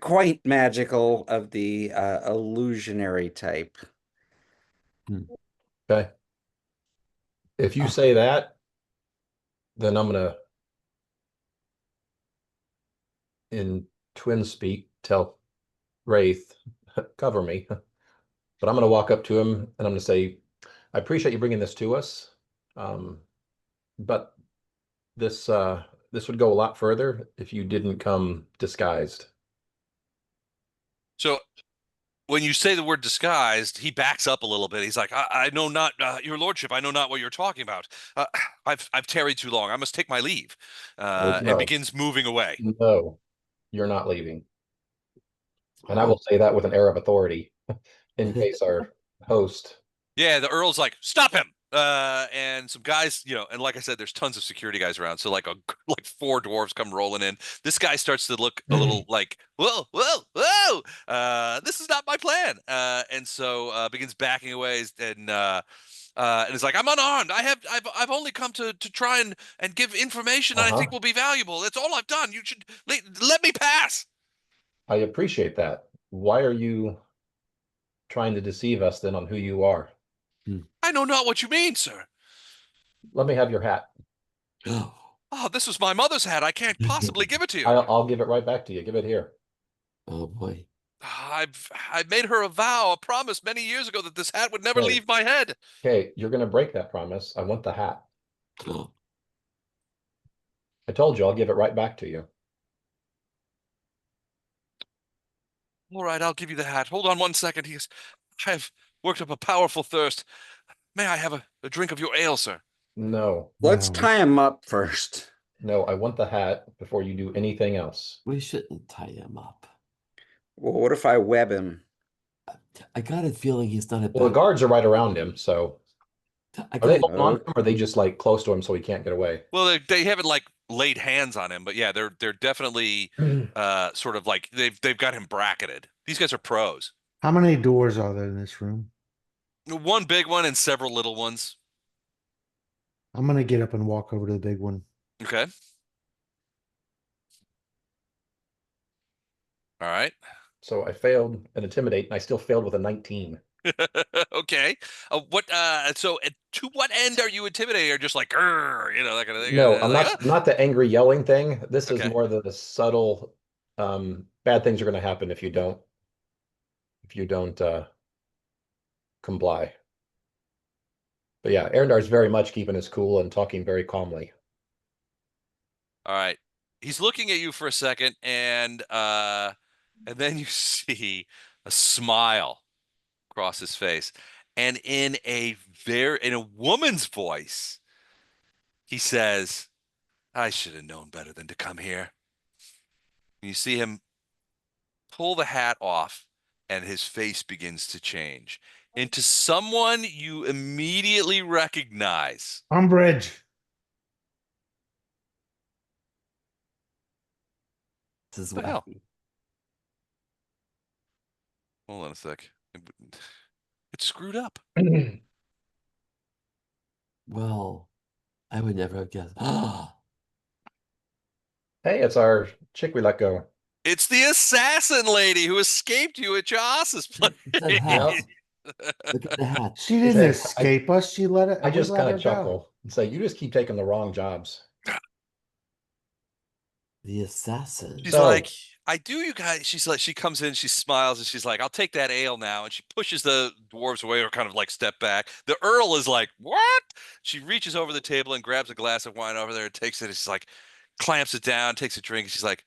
quite magical of the illusionary type. Okay. If you Uh, say that, then I'm gonna, in twin speak, tell Wraith, cover me. But I'm gonna walk up to him and I'm gonna say, I appreciate you bringing this to us. But this would go a lot further if you didn't come disguised. So when you say the word disguised, he backs up a little bit. He's like, I know not, your lordship, I know not what you're talking about. I've tarried too long. I must take my leave. And No, begins moving away. no, you're not leaving. And I oh. will say that with an air of authority in case our host. Yeah, the Earl's like, stop him. And some guys, and like I said, there's tons of security guys around. So like like four dwarves come rolling in. This guy starts to look a little like, whoa, whoa, whoa. This is not my plan. And so begins backing away and is like, I'm unarmed. I've only come to try and give information I Uh-huh. think will be valuable. That's all I've done. You should let me pass. I appreciate that. Why are you trying to deceive us then on who you are? I know not what you mean, sir. Let me have your hat. Oh, this was my mother's hat. I can't possibly give it to you. I'll give it right back to you. Give it here. Oh boy. I made her a vow, a promise many years ago that this hat would never Okay. leave my head. Okay, you're gonna break that promise. I want the hat. I told you I'll give it right back to you. All right, I'll give you the hat. Hold on one second. I have worked up a powerful thirst. May I have a drink of your ale, sir? No, Let's No, tie him up first. no, I want the hat before you do anything else. We shouldn't tie him up. Well, what if I web him? I got a feeling he's done it Well, the back. guards are right around him, so I are they got holding on to him or are they just like close to him so he can't get away? Well, they haven't like laid hands on him, but yeah, they're definitely sort of like they've got him bracketed. These guys are pros. how many doors are there in this room? One big one and several little ones. I'm gonna get up and walk over to the big one. Okay. All right. So I failed an intimidate and I still failed with a 19. Okay. So to what end are you intimidating? Or just like, that kind of thing? No, I'm Like, not the angry yelling thing. This is okay. more the subtle bad things are gonna happen if you don't comply. But yeah, Arendar's very much keeping his cool and talking very calmly. All right. He's looking at you for a second, and then you see a smile cross his face, and in a woman's voice, he says, "I should have known better than to come here." And you see him pull the hat off, and his face begins to change into someone you immediately recognize. Umbridge. This is What the hell? wacky. Hold on a sec. It's screwed up. Well, I would never have guessed. Hey, it's our chick we let go. It's the assassin lady who escaped you at Joss's place. It's that hat. Yep. Look at the hat. She didn't Say, escape us. She let it. I We just let kind her of go. chuckle and say, you just keep taking the wrong jobs. The assassin. She's So- like, I do, you guys. She's like, she comes in, she smiles, and she's like, I'll take that ale now. And she pushes the dwarves away or kind of like step back. The Earl is like, what? She reaches over the table and grabs a glass of wine over there and takes it. And she's like, clamps it down, takes a drink. And she's like,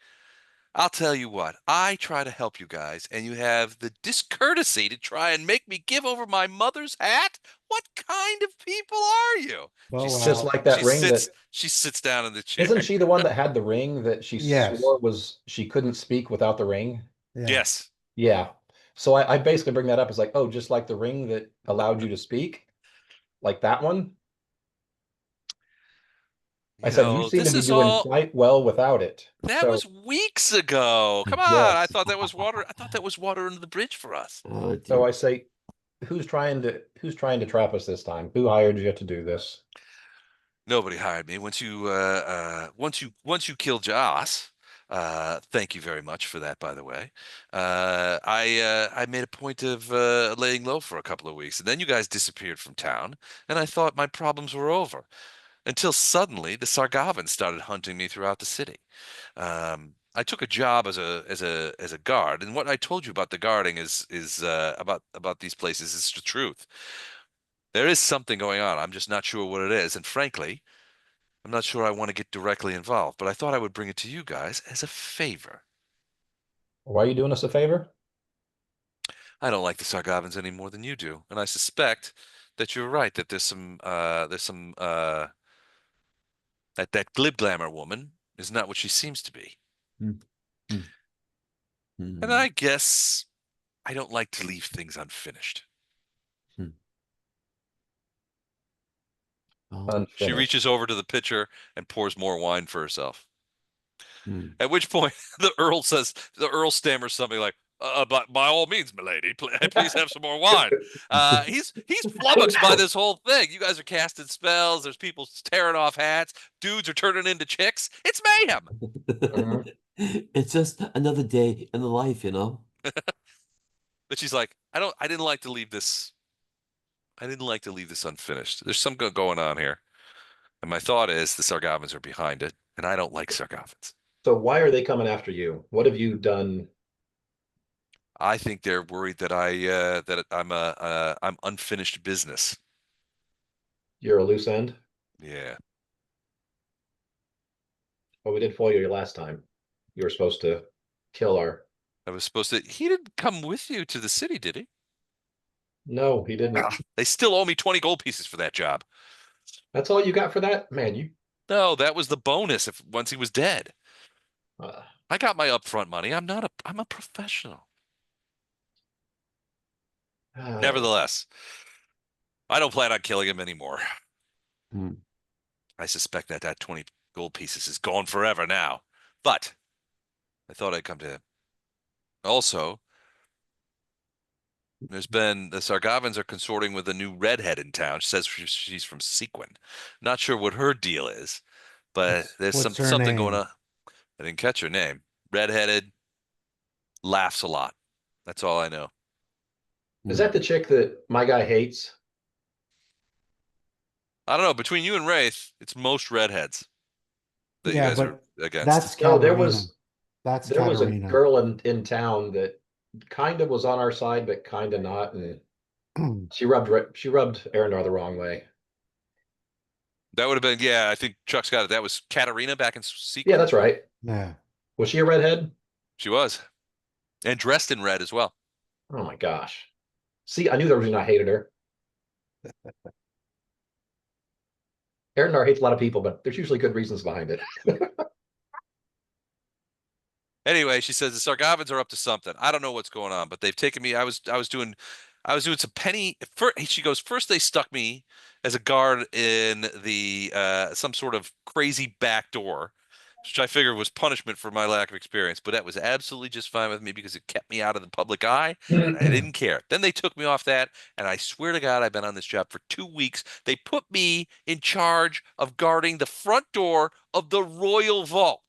I'll tell you what, I try to help you guys, and you have the discourtesy to try and make me give over my mother's hat? What kind of people are you? Well, She It's sits, just like that she ring sits, that she sits down in the chair. isn't she the one that had the ring that she Yes. swore was she couldn't speak without the ring? yeah. Yes. Yeah. So I basically bring that up as like, oh, just like the ring that allowed you to speak, like that one. I said, you seem to This be is doing all quite well without it. that So was weeks ago. Come on. I yes. thought that was water. I thought that was water under the bridge for us. Oh So dear. I say, who's trying to trap us this time? Who hired you to do this? Nobody hired me. Once you killed Joss, thank you very much for that, by the way. I made a point of laying low for a couple of weeks, and then you guys disappeared from town, and I thought my problems were over. Until suddenly the Sargavans started hunting me throughout the city. I took a job as a guard, and what I told you about the guarding is about these places is the truth. There is something going on. I'm just not sure what it is, and frankly, I'm not sure I want to get directly involved. But I thought I would bring it to you guys as a favor. Why are you doing us a favor? I don't like the Sargavans any more than you do, and I suspect that you're right. That there's some that glib glamour woman is not what she seems to be. Hmm. Hmm. And I guess I don't like to leave things unfinished. Hmm. Well, She Unfinished. reaches over to the pitcher and pours more wine for herself. hmm. At which point, the Earl stammers something like, but by all means, milady, please have some more wine. He's flummoxed by this whole thing. You guys are casting spells. There's people tearing off hats. Dudes are turning into chicks. It's mayhem. Mhm. It's just another day in the life, you know. But she's like, I didn't like to leave this. I didn't like to leave this unfinished. There's something going on here. And my thought is the Sargavans are behind it, and I don't like Sargavans. So why are they coming after you? What have you done? I think they're worried that I'm unfinished business. You're a loose end. Yeah. Well, we did foil you last time. You were supposed to kill our. I was supposed to. He didn't come with you to the city, did he? No, he didn't. They still owe me 20 gold pieces for that job. That's all you got for that, man. You. No, that was the bonus if once he was dead. Uh, I got my upfront money. I'm a professional. Nevertheless, I don't plan on killing him anymore. Hmm. I suspect that 20 gold pieces is gone forever now. But I thought I'd come to him. Also, the Sargavans are consorting with a new redhead in town. She says she's from Sequin. Not sure what her deal is, but there's What's her something going name? on. I didn't catch her name. Redheaded, laughs a lot. That's all I know. is that the chick that my guy hates? I don't know. Between you and Wraith, it's most redheads that you Yeah, guys are but against. that's No, there Katarina. was That's there was a Katarina. girl in town that kind of was on our side, but kind of not, and she rubbed Arendar the wrong way. That would have been, yeah, I think Chuck's got it. That was Katarina back in Yeah, Sequin. that's right. Yeah. Was she a redhead? She was. And dressed in red as well. Oh my gosh. See, I knew the reason I hated her. Arendar hates a lot of people, but there's usually good reasons behind it. Anyway, she says the Sargavans are up to something. I don't know what's going on, but they've taken me. I was doing some penny. She goes, first they stuck me as a guard in the some sort of crazy back door, which I figured was punishment for my lack of experience. But that was absolutely just fine with me because it kept me out of the public eye, and I didn't care. Then they took me off that, and I swear to God, I've been on this job for 2 weeks. They put me in charge of guarding the front door of the Royal Vault.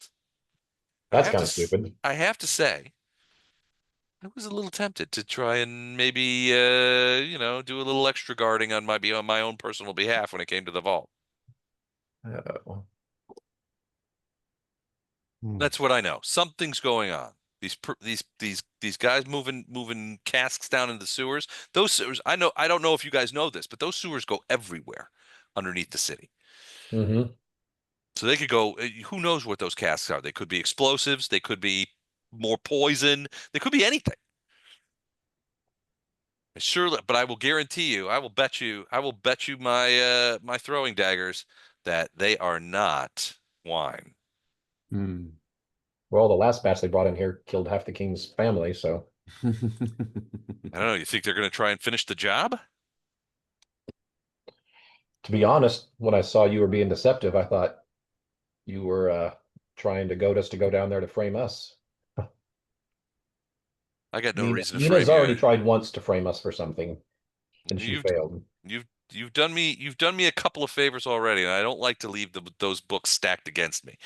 That's kind of stupid. I have to say, I was a little tempted to try and maybe, do a little extra guarding on my own personal behalf when it came to the vault. Uh, That's what I know. Something's going on. These guys moving casks down into the sewers. Those sewers, I know. I don't know if you guys know this, but those sewers go everywhere underneath the city. mhm. So they could go. Who knows what those casks are? They could be explosives. They could be more poison. They could be anything. Surely, but I will guarantee you, I will bet you my throwing daggers that they are not wine. Hmm. Well, the last batch they brought in here killed half the king's family, so I don't know. You think they're going to try and finish the job? to be honest, when I saw you were being deceptive, I thought you were trying to goad us to go down there to frame us. I got no Nina, reason to Nina's frame already you. tried once to frame us for something, and she You've failed. you've done me a couple of favors already, and I don't like to leave those books stacked against me.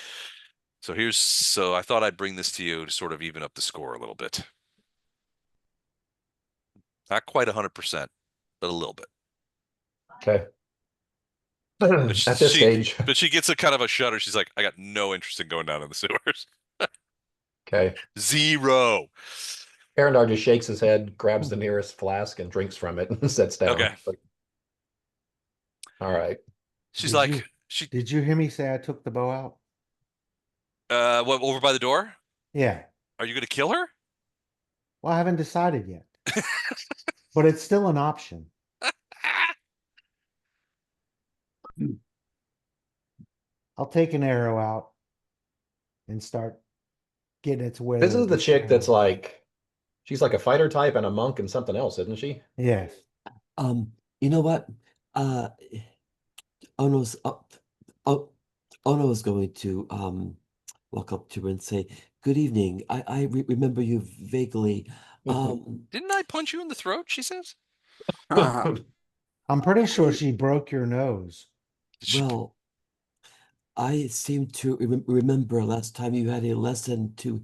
So I thought I'd bring this to you to sort of even up the score a little bit. Not quite 100%, but a little bit. Okay. But At this stage. she gets a kind of a shudder. She's like, I got no interest in going down in the sewers. Okay. Zero. Arendar just shakes his head, grabs the nearest flask, and drinks from it and sits down. Okay. Like, all right. She's Did you like, she did you hear me say I took the bow out? what, over by the door? Yeah. Are you gonna kill her? Well, I haven't decided yet, but it's still an option. I'll take an arrow out and start getting it to where This is the chick that's sound. like, she's like a fighter type and a monk and something else, isn't she? Yes. You know what? Ono's oh, Ono is going to walk up to her and say, "Good evening. I remember you vaguely. Didn't I punch you in the throat? She says. I'm pretty sure she broke your nose. Well, I seem to remember last time you had a lesson to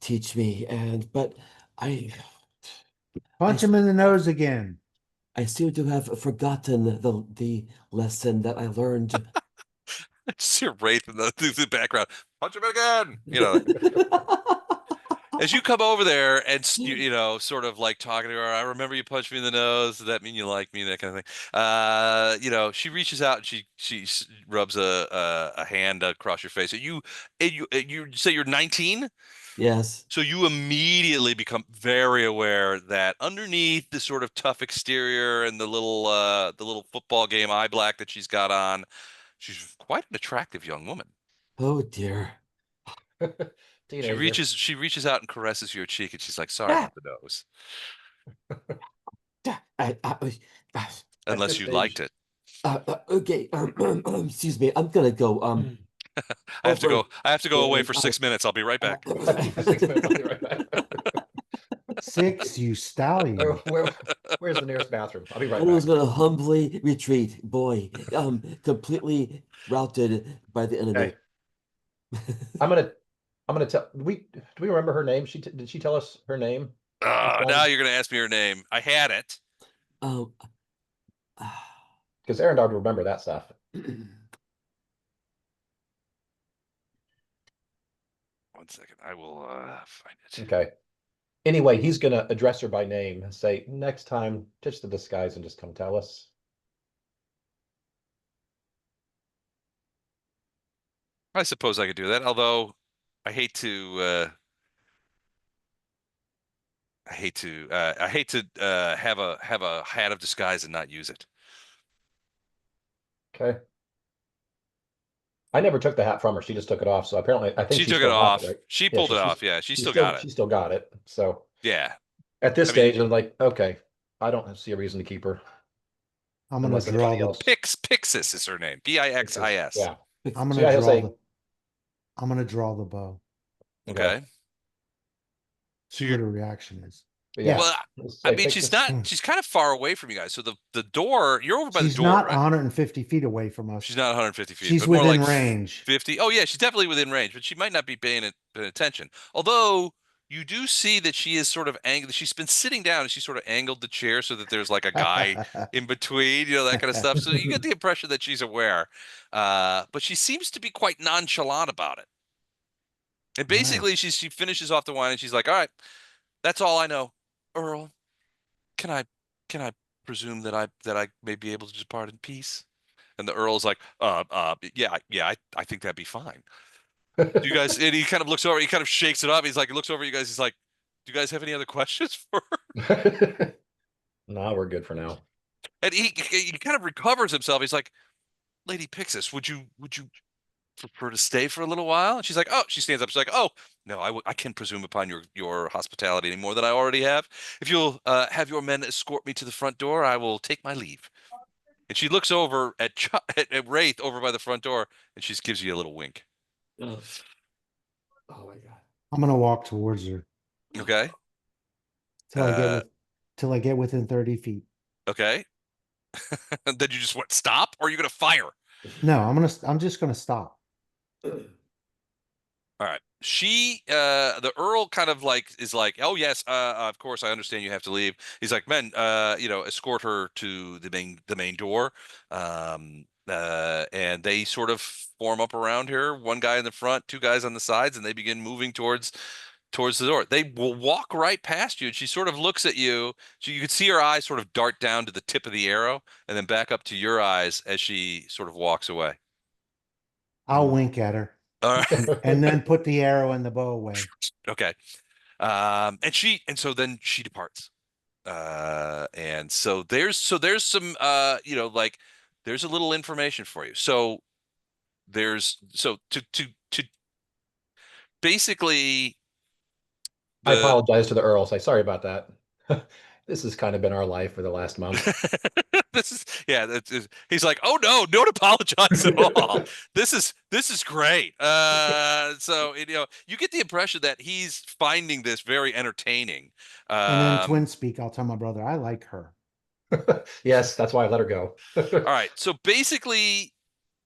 teach me, but I Punch him in the nose again. I seem to have forgotten the lesson that I learned." I just hear Wraith in the background. Punch him again. As you come over there and sort of like talking to her, I remember you punched me in the nose. Does that mean you like me? That kind of thing. She reaches out and she rubs a hand across your face. You say you're 19? Yes. So you immediately become very aware that underneath the sort of tough exterior and the little football game eye black that she's got on, she's quite an attractive young woman. Oh dear. Teenager. She reaches out and caresses your cheek, and she's like, "Sorry Ah, about the nose." I, I, I, At Unless this you liked stage. it. okay. Excuse me. I'm gonna go over I have to go away and for 6 minutes. I'll be right back. For 6 minutes, I'll be right back. 6, you stallion. Where's the nearest bathroom? I'll be right Ono's back. gonna humbly retreat. Boy, completely routed by the enemy. Okay. I'm gonna tell. Do we remember her name? Did she tell us her name? Now you're gonna ask me her name. I had it. Um, Because Arendar would remember that stuff. One second. I will find it. Okay. Anyway, he's gonna address her by name and say, next time, ditch the disguise and just come tell us. I suppose I could do that. Although I hate to have a hat of disguise and not use it. Okay. I never took the hat from her. She just took it off. So apparently, I think She she took it still has it, off. right? She Yeah. pulled it off. Yeah, she still got it. She still got it. So Yeah. at this I mean, stage, I'm like, okay, I don't see a reason to keep her I'm gonna unless draw anybody the. else. Pixis is her name. Pixis. Yeah. I'm So gonna yeah, he'll draw say, the. I'm gonna draw the bow. Okay. So See you're what her reaction is. yeah. well. He'll I say, mean, take she's this. not. She's kind of far away from you guys. So the door. You're over by the She's door, not right? 150 feet away from us. She's not 150 feet, She's but more within like range. 50. Oh yeah, she's definitely within range, but she might not be paying attention. Although you do see that she is sort of angled. She's been sitting down and she sort of angled the chair so that there's like a guy in between, that kind of stuff. So you get the impression that she's aware, but she seems to be quite nonchalant about it. And basically, Nice. she finishes off the wine and she's like, "All right, that's all I know, Earl. Can I can I presume that I may be able to depart in peace?" And the Earl's like, yeah, I think that'd be fine. Do you guys, and he kind of looks over, he kind of shakes it up. He's like, he looks over at you guys. He's like, do you guys have any other questions for her? No, we're good for now. And he kind of recovers himself. He's like, Lady Pixis, would you prefer to stay for a little while? And she's like, oh, she stands up. She's like, oh, no, I can't presume upon your hospitality any more than I already have. If you'll have your men escort me to the front door, I will take my leave. And she looks over at at Wraith over by the front door, and she just gives you a little wink. Oh, oh my God. I'm gonna walk towards her Okay. till I get within 30 feet. Okay. And then you just stop, or are you gonna fire? No, I'm just gonna stop. All right. The Earl kind of like is like, oh yes, of course I understand you have to leave. He's like, men, escort her to the main door. And they sort of form up around her. One guy in the front, two guys on the sides, and they begin moving towards the door. They will walk right past you, and she sort of looks at you. So you can see her eyes sort of dart down to the tip of the arrow, and then back up to your eyes as she sort of walks away. I'll wink at her All right. and then put the arrow and the bow away. Okay. And so then she departs. And so there's some like there's a little information for you. So to basically I the apologize to the Earl. Say sorry about that. This has kind of been our life for the last month. this is yeah he's like, oh no, don't apologize at all. This is great. So you get the impression that he's finding this very entertaining. And then twin speak, I'll tell my brother, I like her. Yes, that's why I let her go. All right, so basically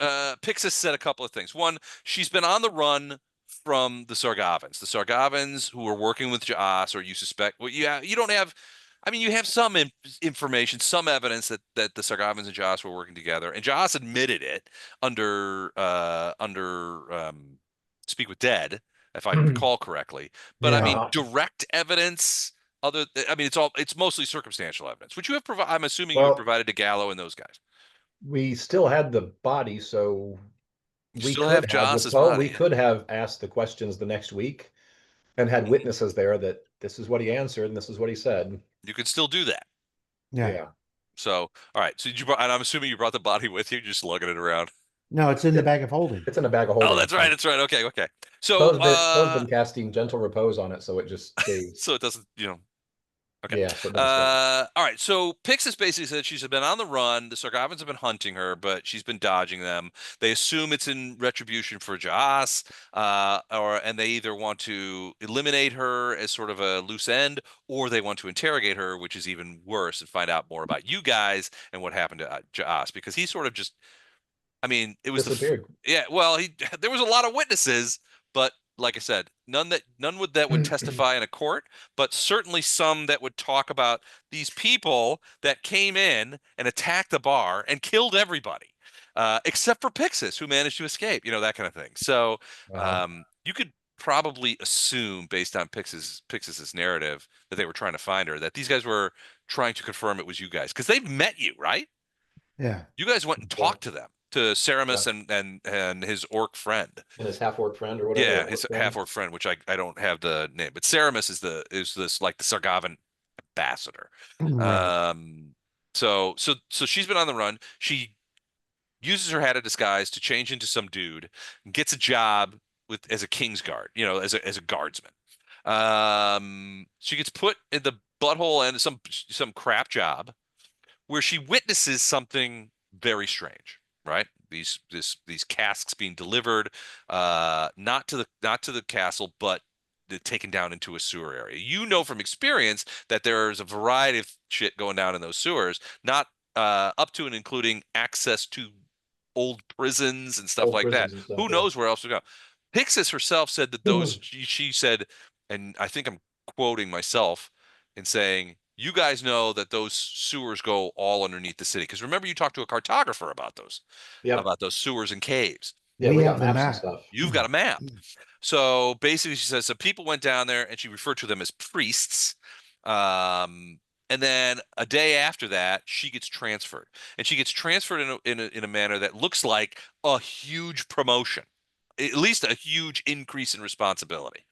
Pixis said a couple of things. One, she's been on the run from the Sargavans. The Sargavans who are working with Jaas, or you suspect, well, you don't have, I mean, you have some information, some evidence that the Sargavans and Jaas were working together, and Jaas admitted it under Speak with Dead, if I recall correctly. But I Yeah. mean, direct evidence. It's mostly circumstantial evidence, which you have provided. I'm assuming you have Well, provided to Gallo and those guys. we still had the body, so You we still could have have Joss's body. we could have asked the questions the next week and had witnesses there that this is what he answered and this is what he said. You could still do that. Yeah. Yeah. So, all right. So and I'm assuming you brought the body with you, just lugging it around. No, it's in the bag of holding. It's in a bag of holding. Oh, that's right. That's right. Okay. Okay. So, Poe's been casting gentle repose on it, so it just stays. so it doesn't, Okay. Yeah, so it doesn't stay. All right. So Pixis basically said she's been on the run. The Sargavans have been hunting her, but she's been dodging them. They assume it's in retribution for Jaas, and they either want to eliminate her as sort of a loose end, or they want to interrogate her, which is even worse, and find out more about you guys and what happened to Jaas, because he sort of just, I mean, it was Disappeared. well, there was a lot of witnesses, but like I said, none that would testify in a court, but certainly some that would talk about these people that came in and attacked the bar and killed everybody, except for Pixis, who managed to escape. That kind of thing. So you could probably assume, based on Pixis's narrative, that they were trying to find her, that these guys were trying to confirm it was you guys, because they've met you, right? Yeah. You guys went and talked to them. to Ceramus Yeah. and his orc friend. And his half-orc friend or whatever. Yeah, or his orc friend. half orc friend, which I don't have the name, but Ceramus is this like the Sargavan ambassador. Right. Um, so she's been on the run. She uses her hat of disguise to change into some dude, gets a job with as a king's guard, as a guardsman. She gets put in the butthole and some crap job where she witnesses something very strange, right? These casks being delivered, not to the castle, but taken down into a sewer area. You know from experience that there's a variety of shit going down in those sewers, not up to and including access to old prisons and stuff Old like that. prisons and stuff. Who Yeah. knows where else to go? Pixis herself said that she said, and I think I'm quoting myself in saying, you guys know that those sewers go all underneath the city. Because remember, you talked to a cartographer Yep. about those sewers and caves. Yeah, We we got have the maps and map. stuff. You've got a map. So basically, she says, so people went down there and she referred to them as priests. And then a day after that, she gets transferred. And she gets transferred in a manner that looks like a huge promotion, at least a huge increase in responsibility.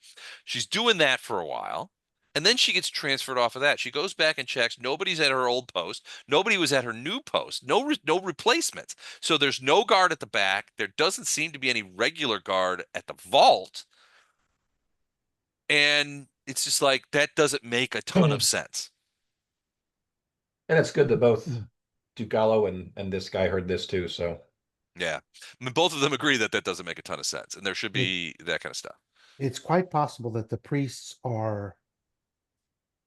She's doing that for a while. And then she gets transferred off of that. She goes back and checks. Nobody's at her old post. Nobody was at her new post. No replacements. So there's no guard at the back. There doesn't seem to be any regular guard at the vault. And it's just like that doesn't make a ton of sense. And it's good that both Ducalo and this guy heard this too. So Yeah. I mean, both of them agree that that doesn't make a ton of sense. And there should be that kind of stuff. It's quite possible that the priests are.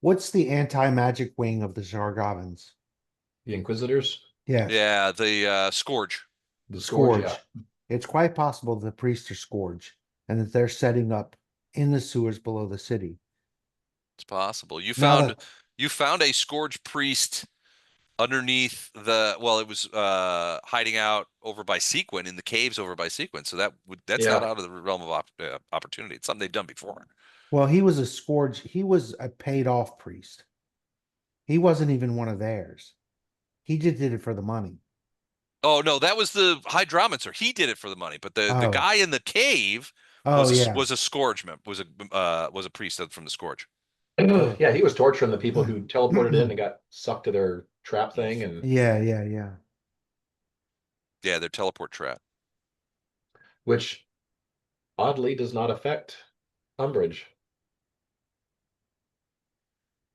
What's the anti-magic wing of the Zargavans? the Inquisitors, Yes. Yeah. The Scourge. the Scourge. yeah. It's quite possible the priests are Scourge and that they're setting up in the sewers below the city. It's possible. Now that You found a Scourge priest underneath it was hiding out over by Sequin in the caves over by Sequin. So that's not Yeah. out of the realm of opportunity. It's something they've done before. well, he was a Scourge. He was a paid off priest. He wasn't even one of theirs. He just did it for the money. Oh no, that was the hydromancer. He did it for the money, but the Oh. guy in the cave Oh yeah. was a scourge was a priest from the Scourge. Yeah, he was torturing the people who teleported in and got sucked to their trap thing. And Yeah. Yeah, their teleport trap. which oddly does not affect Umbridge.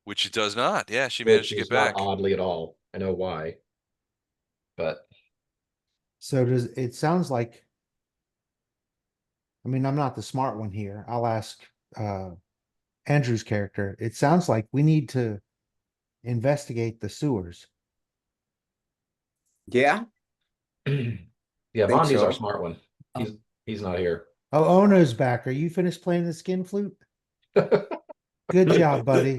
Which it does not. Yeah, she managed Which to get is not back. oddly at all. I know why. But So it sounds like, I mean, I'm not the smart one here. I'll ask Andrew's character. It sounds like we need to investigate the sewers. Yeah. yeah, Think Vondi's so. our smart one. He's not here. Oh, Ono's back. Are you finished playing the skin flute? Good job, buddy.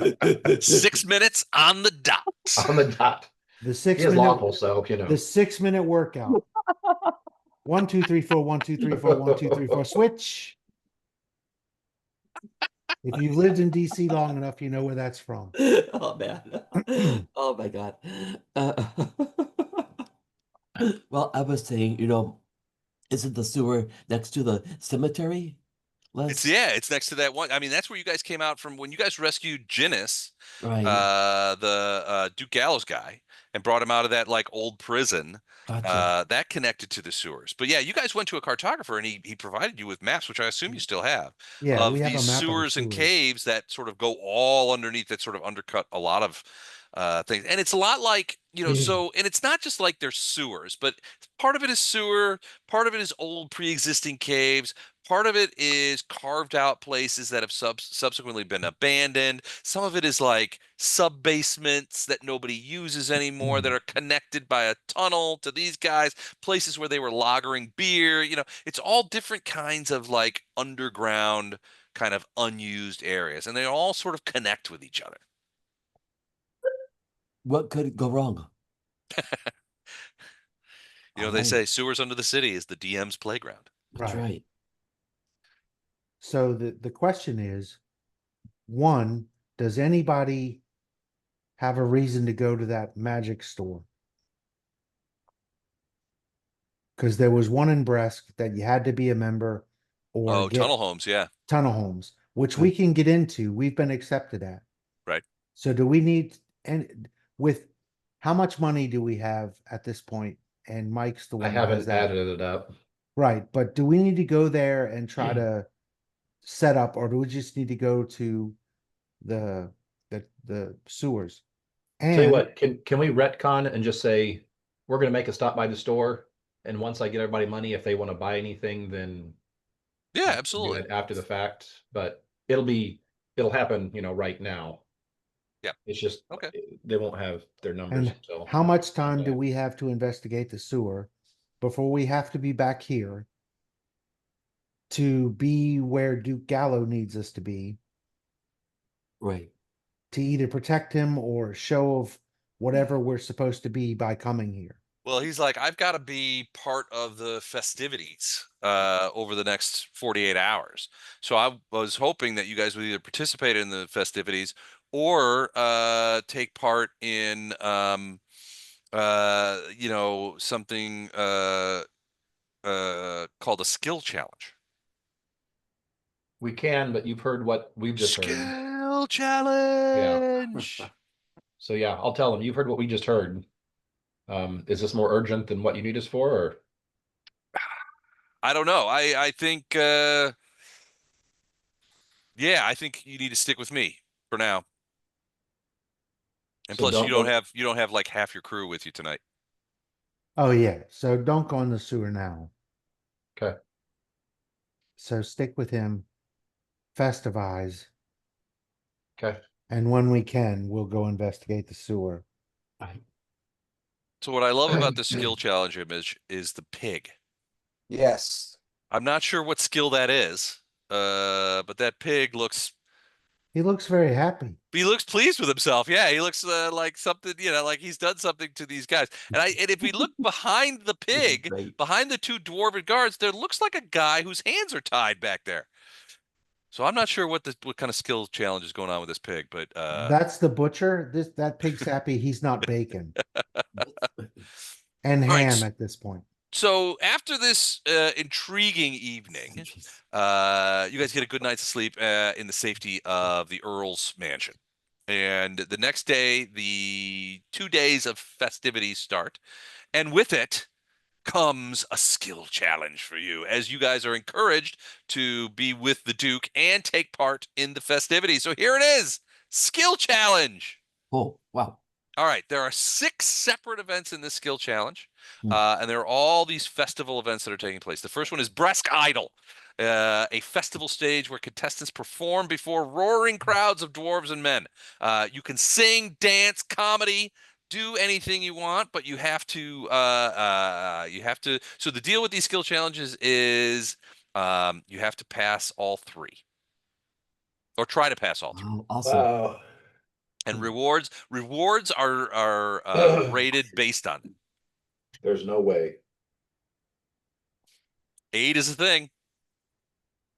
6 minutes on the dot. On the dot. The He 6 is minute lawful, so you know. the 6 minute workout. 1, 2, 3, 4, 1, 2, 3, 4, 1, 2, 3, 4. Switch. If you've lived in DC long enough, you know where that's from. Oh man. Oh my God. Well, I was saying, isn't the sewer next to the cemetery? Les? It's next to that one. I mean, that's where you guys came out from when you guys rescued Ginnis, Right. the Duke Gallows guy, and brought him out of that like old prison. Gotcha. That connected to the sewers. But yeah, you guys went to a cartographer and he provided you with maps, which I assume you still have, Yeah, we of have a these map of the sewers and sewers. caves that sort of go all underneath, that sort of undercut a lot of things. And it's a lot like, and it's not just like there's sewers, but part of it is sewer, part of it is old pre-existing caves. Part of it is carved out places that have subsequently been abandoned. Some of it is like sub basements that nobody uses anymore that are connected by a tunnel to these guys, places where they were lagering beer. It's all different kinds of like underground kind of unused areas, and they all sort of connect with each other. What could go wrong? They say sewers under the city is the DM's playground. That's right. So the question is, one, does anybody have a reason to go to that magic store? because there was one in Bresk that you had to be a member or Oh, tunnel get homes, yeah, tunnel homes, which we can get into. We've been accepted at. right. So do we need, and with how much money do we have at this point? And Mike's the I one that has haven't that. added it up. Right, but do we need to go there and try to set up, or do we just need to go to the the sewers? Tell you And what, can we retcon and just say we're gonna make a stop by the store, and once I get everybody money, if they want to buy anything, then Yeah, we can do absolutely. it after the fact. But it'll happen, right now. Yeah. It's just Okay. they won't have their numbers and until how much time do Monday. we have to investigate the sewer before we have to be back here to be where Duke Gallo needs us to be Right. to either protect him or show of whatever we're supposed to be by coming here? Well, he's like, I've got to be part of the festivities over the next 48 hours. So I was hoping that you guys would either participate in the festivities or take part in, something called a skill challenge. We can, but you've heard what we've just heard. Skill Yeah. challenge. So yeah, I'll tell them you've heard what we just heard. Is this more urgent than what you need us for, or I don't know. I think yeah, I think you need to stick with me for now. And so plus don't go? you don't have like half your crew with you tonight. Oh yeah, so don't go in the sewer now. Okay. So stick with him, festivize, Okay. and when we can, we'll go investigate the sewer. So what I love about the skill challenge image is the pig. Yes. I'm not sure what skill that is. But that pig looks He looks very happy. he looks pleased with himself. Yeah, he looks like something, like he's done something to these guys. And if we look behind the pig, Great. behind the two dwarven guards, there looks like a guy whose hands are tied back there. So I'm not sure what kind of skill challenge is going on with this pig, but That's the butcher. That pig's happy he's not bacon and all right. ham at this point. So after this intriguing evening, you guys get a good night's sleep in the safety of the Earl's mansion. And the next day, the 2 days of festivities start. And with it comes a skill challenge for you, as you guys are encouraged to be with the Duke and take part in the festivities. So here it is, skill challenge. Oh, wow. All right, there are 6 separate events in this skill challenge, Hmm. and there are all these festival events that are taking place. The first one is Bresk Idol, a festival stage where contestants perform before roaring crowds of dwarves and men. You can sing, dance, comedy, do anything you want, but you have to. So the deal with these skill challenges is you have to pass all 3, or try to pass all 3. Wow, awesome. Wow. And rewards are rated based on it. There's no way. Aid is a thing.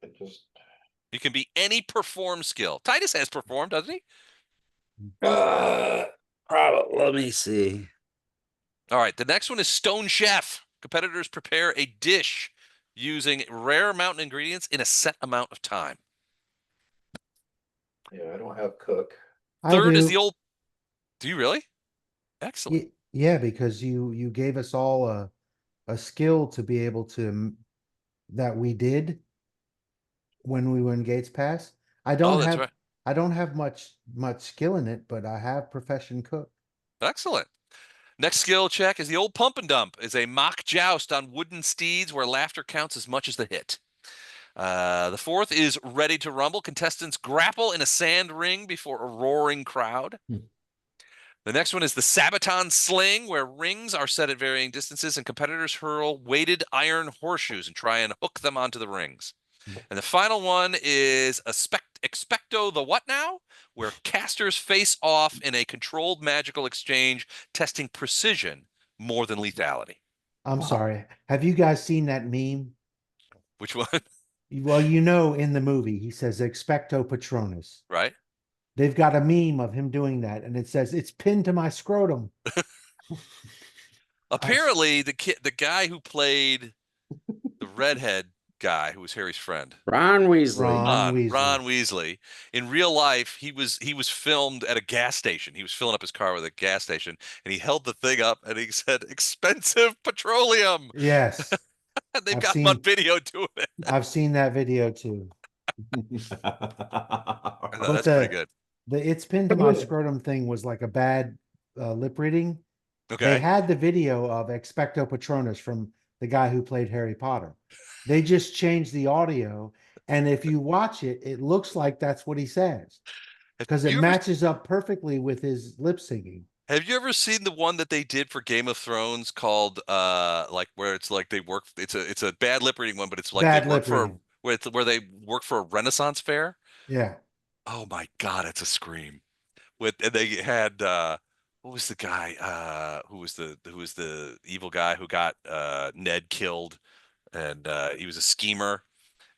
It just. You can be any perform skill. Titus has performed, doesn't he? Probably. Let me see. All right. The next one is Stone Chef. Competitors prepare a dish using rare mountain ingredients in a set amount of time. Yeah, I don't have cook. I Third is do. the old. Do you really? Excellent. Yeah, because you gave us all a skill to be able to that we did when we were in Gates Pass. I Oh, don't that's have right. I don't have much skill in it, but I have profession cook. Excellent. Next skill check is the old pump and dump. Is a mock joust on wooden steeds where laughter counts as much as the hit. The fourth is ready to rumble. Contestants grapple in a sand ring before a roaring crowd. Hmm. The next one is the Sabaton Sling, where rings are set at varying distances and competitors hurl weighted iron horseshoes and try and hook them onto the rings. And the final one is a Expecto the What Now, where casters face off in a controlled magical exchange, testing precision more than lethality. I'm Wow. sorry. Have you guys seen that meme? Which one? Well, in the movie, he says Expecto Patronus. Right? They've got a meme of him doing that, and it says, "It's pinned to my scrotum." Apparently, the guy who played the redhead guy who was Harry's friend, Ron Weasley. Ron Ron Weasley. Weasley, in real life, he was filmed at a gas station. He was filling up his car with a gas station, and he held the thing up and he said, "Expensive petroleum." Yes, And they've I've got him on seen video doing it. I've seen that video too. I thought But that's pretty good. the it's pinned to my scrotum thing was like a bad lip reading. They Okay. had the video of Expecto Patronus from the guy who played Harry Potter. They just changed the audio, and if you watch it, it looks like that's what he says Have because it you ever matches up perfectly with his lip syncing. have you ever seen the one that they did for Game of Thrones called like where it's like they work it's a bad lip reading one, but it's like they Bad work lip for a reading. where they work for a Renaissance fair? Yeah. Oh my God, it's a scream. With and they had what was the guy who was the evil guy who got Ned killed and he was a schemer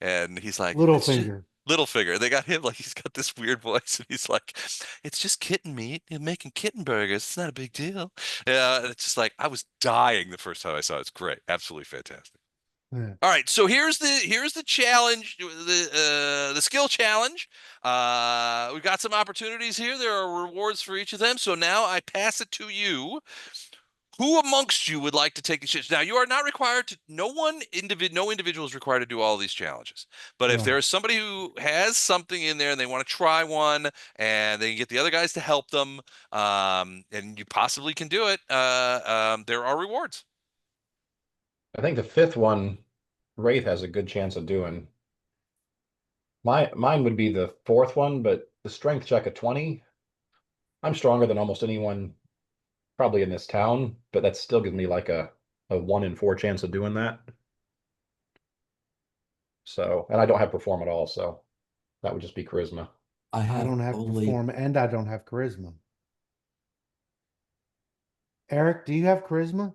and he's like it's just Littlefinger. Littlefinger. They got him like he's got this weird voice and he's like it's just kitten meat. You're making kitten burgers. It's not a big deal. Yeah, and it's just like I was dying the first time I saw it. It's great. Absolutely fantastic. Yeah. All right, so here's the challenge, the skill challenge. We've got some opportunities here. There are rewards for each of them. So now I pass it to you. Who amongst you would like to take the shit? Now you are not required to. No individual is required to do all these challenges. But if there Right. is somebody who has something in there and they want to try one, and they can get the other guys to help them, and you possibly can do it, there are rewards. I think the fifth one, Wraith has a good chance of doing. Mine would be the fourth one, but the strength check at 20. I'm stronger than almost anyone probably in this town, but that still gives me like a 1 in 4 chance of doing that. So, and I don't have perform at all, so that would just be charisma. I don't have only perform and I don't have charisma. Eric, do you have charisma?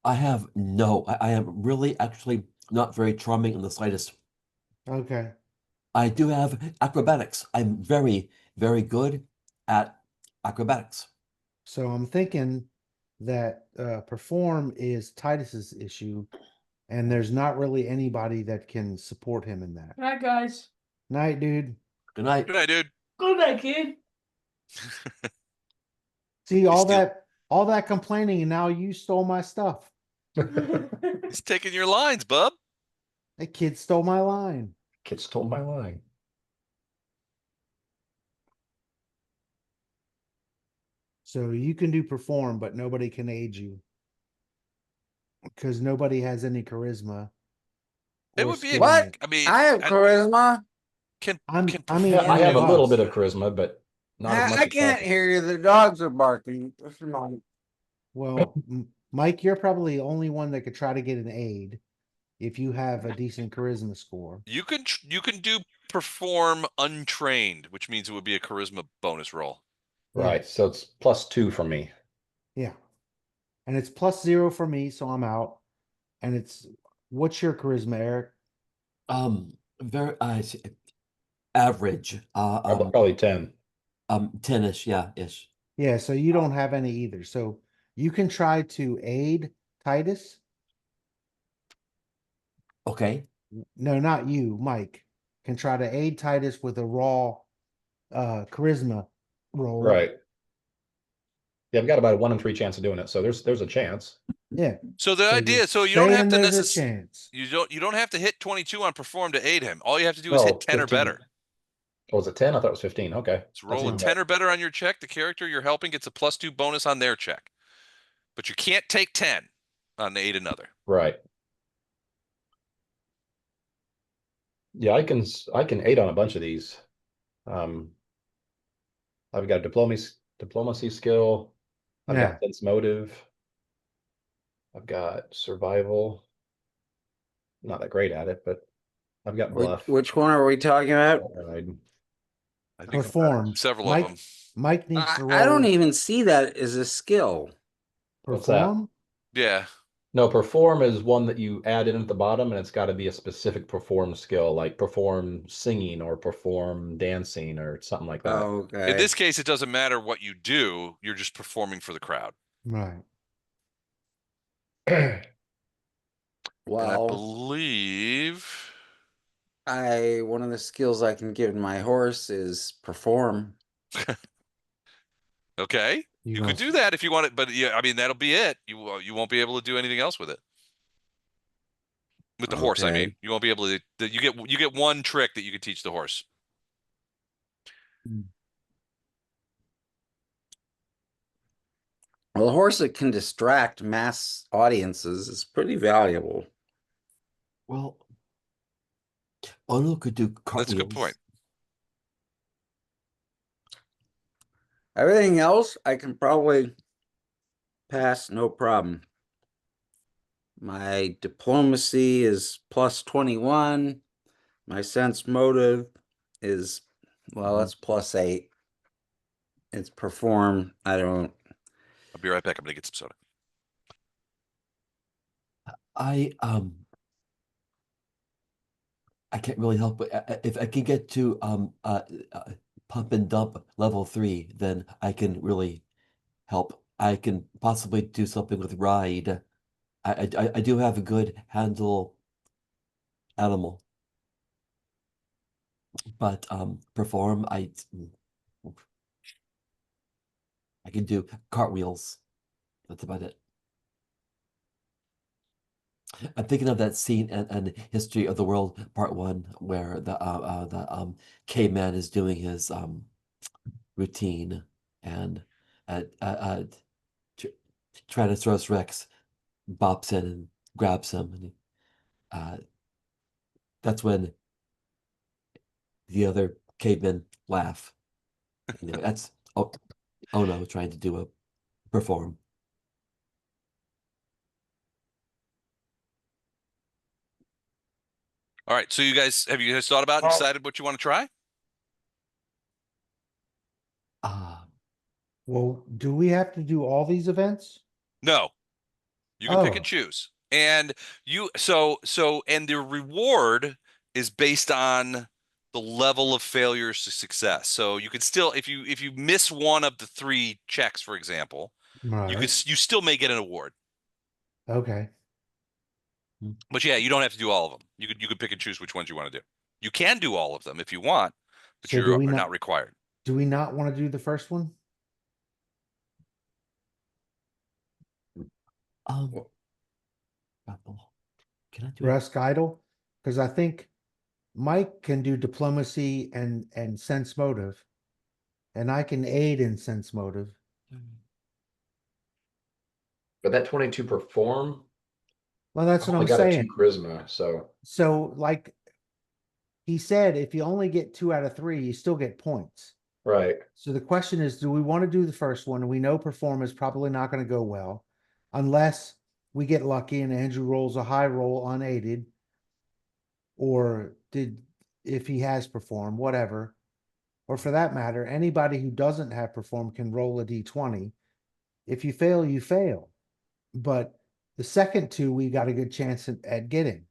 I have no. I am really actually not very charming in the slightest. Okay. I do have acrobatics. I'm very, very good at acrobatics. So I'm thinking that perform is Titus's issue, and there's not really anybody that can support him in that. Good night, guys. Night, dude. Good night. Good night, dude. Good night, kid. See all still- that complaining, and now you stole my stuff. He's taking your lines, bub. That kid stole my line. Kid stole my line. So you can do perform, but nobody can aid you because nobody has any charisma. It or would be skill in What? it. I mean, I have charisma. can I mean, perform- I have a any of little us. bit of charisma, but not as much I as can't Mike. hear you. The dogs are barking. Well, Mike, you're probably the only one that could try to get an aid if you have a decent charisma score. you can do perform untrained, which means it would be a charisma bonus roll. Right, so it's +2 for me. Yeah. And it's +0 for me, so I'm out. And it's what's your charisma, Eric? Very average. Probably 10. 10-ish, yeah, ish. Yeah, so you don't have any either. So you can try to aid Titus. Okay. No, not you, Mike. Can try to aid Titus with a raw charisma roll. Right. Yeah, I've got about a 1 in 3 chance of doing it, so there's a chance. Yeah. So the So idea, so you saying don't have to there's a necessarily chance. you don't have to hit 22 on perform to aid him. All you have to do is No, hit 10 or 15. better. Oh, was it 10? I thought it was 15. Okay. So roll a even 10 better. or better on your check. The character you're helping gets a +2 bonus on their check. But you can't take 10 on the aid another. Right. Yeah, I can aid on a bunch of these. I've got diplomacy skill. I've Yeah. got sense motive. I've got survival. Not that great at it, but I've got bluff. Which one are we talking about? I think Perform. several Mike, of them. Mike needs to roll. I don't even see that as a skill. What's that? perform. Yeah. No, perform is one that you add in at the bottom, and it's got to be a specific perform skill, like perform singing or perform dancing or something like that. Okay. In this case, it doesn't matter what you do. You're just performing for the crowd. Right. And I Well, believe. one of the skills I can give my horse is perform. Okay, You you could must. do that if you want it, but yeah, I mean that'll be it. You won't be able to do anything else with it. With the horse, I Okay. mean, you won't be able to. You get one trick that you could teach the horse. Well, a horse that can distract mass audiences is pretty valuable. Well, Ono could do That's a good point. cartwheels. Everything else I can probably pass, no problem. My diplomacy is plus 21. My sense motive is, well, Mhm. it's plus 8. It's perform. I don't. I'll be right back. I'm gonna get some soda. I I can't really help but if I can get to pump and dump level 3, then I can really help. I can possibly do something with ride. I do have a good handle animal, but perform I can do cartwheels. That's about it. I'm thinking of that scene and History of the World Part 1 where the caveman is doing his routine and uh, uh, uh, Tr- Tyrannosaurus Rex bops in and grabs him, and uh, that's when the other cavemen laugh. Anyway, that's Ono trying to do a perform. All right. So have you guys thought about and decided what you want to try? Ah, Well, do we have to do all these events? No. You can pick and Oh, choose. And and the reward is based on the level of failures to success. So you could still if you miss one of the 3 checks, for example, right. you still may get an award. Okay. But yeah, you don't have to do all of them. You could pick and choose which ones you want to do. You can do all of them if you want, but So you are not required. do we not want to do the first one? um, Well, can I do it? Bresk idle? Because I think Mike can do diplomacy and sense motive, and I can aid in sense motive. But that 22 perform, Well, that's I've what only I'm got a 2 saying. charisma, so So, like he said, if you only get 2 out of 3, you still get points. right. So the question is, do we want to do the first one? We know perform is probably not going to go well unless we get lucky and Andrew rolls a high roll unaided, or if he has performed, whatever. Or for that matter, anybody who doesn't have performed can roll a d20. If you fail, you fail. But the second 2, we got a good chance at getting.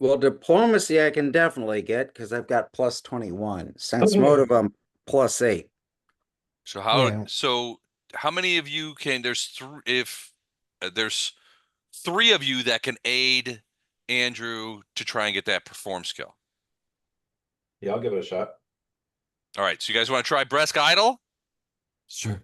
well, diplomacy I can definitely get because I've got plus 21. Sense motive, I'm plus 8. Yeah. So how many of you can there's 3 of you that can aid Andrew to try and get that perform skill. Yeah, I'll give it a shot. All right, so you guys want to try Bresk Idol? Sure.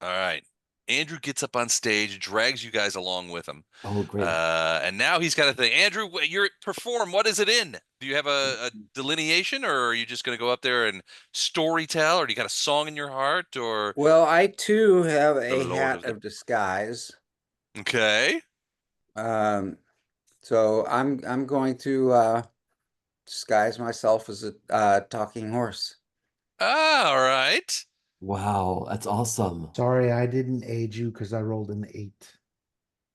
All right. Andrew gets up on stage, drags you guys along with him. Oh, great. And now he's got a thing. Andrew, you're perform. What is it in? Do you have a delineation, or are you just going to go up there and story tell, or do you got a song in your heart, or Well, I too have the a Lord hat of the... of disguise. Okay. So I'm going to disguise myself as a talking horse. Ah, all right. Wow, that's awesome. Sorry, I didn't aid you because I rolled an 8.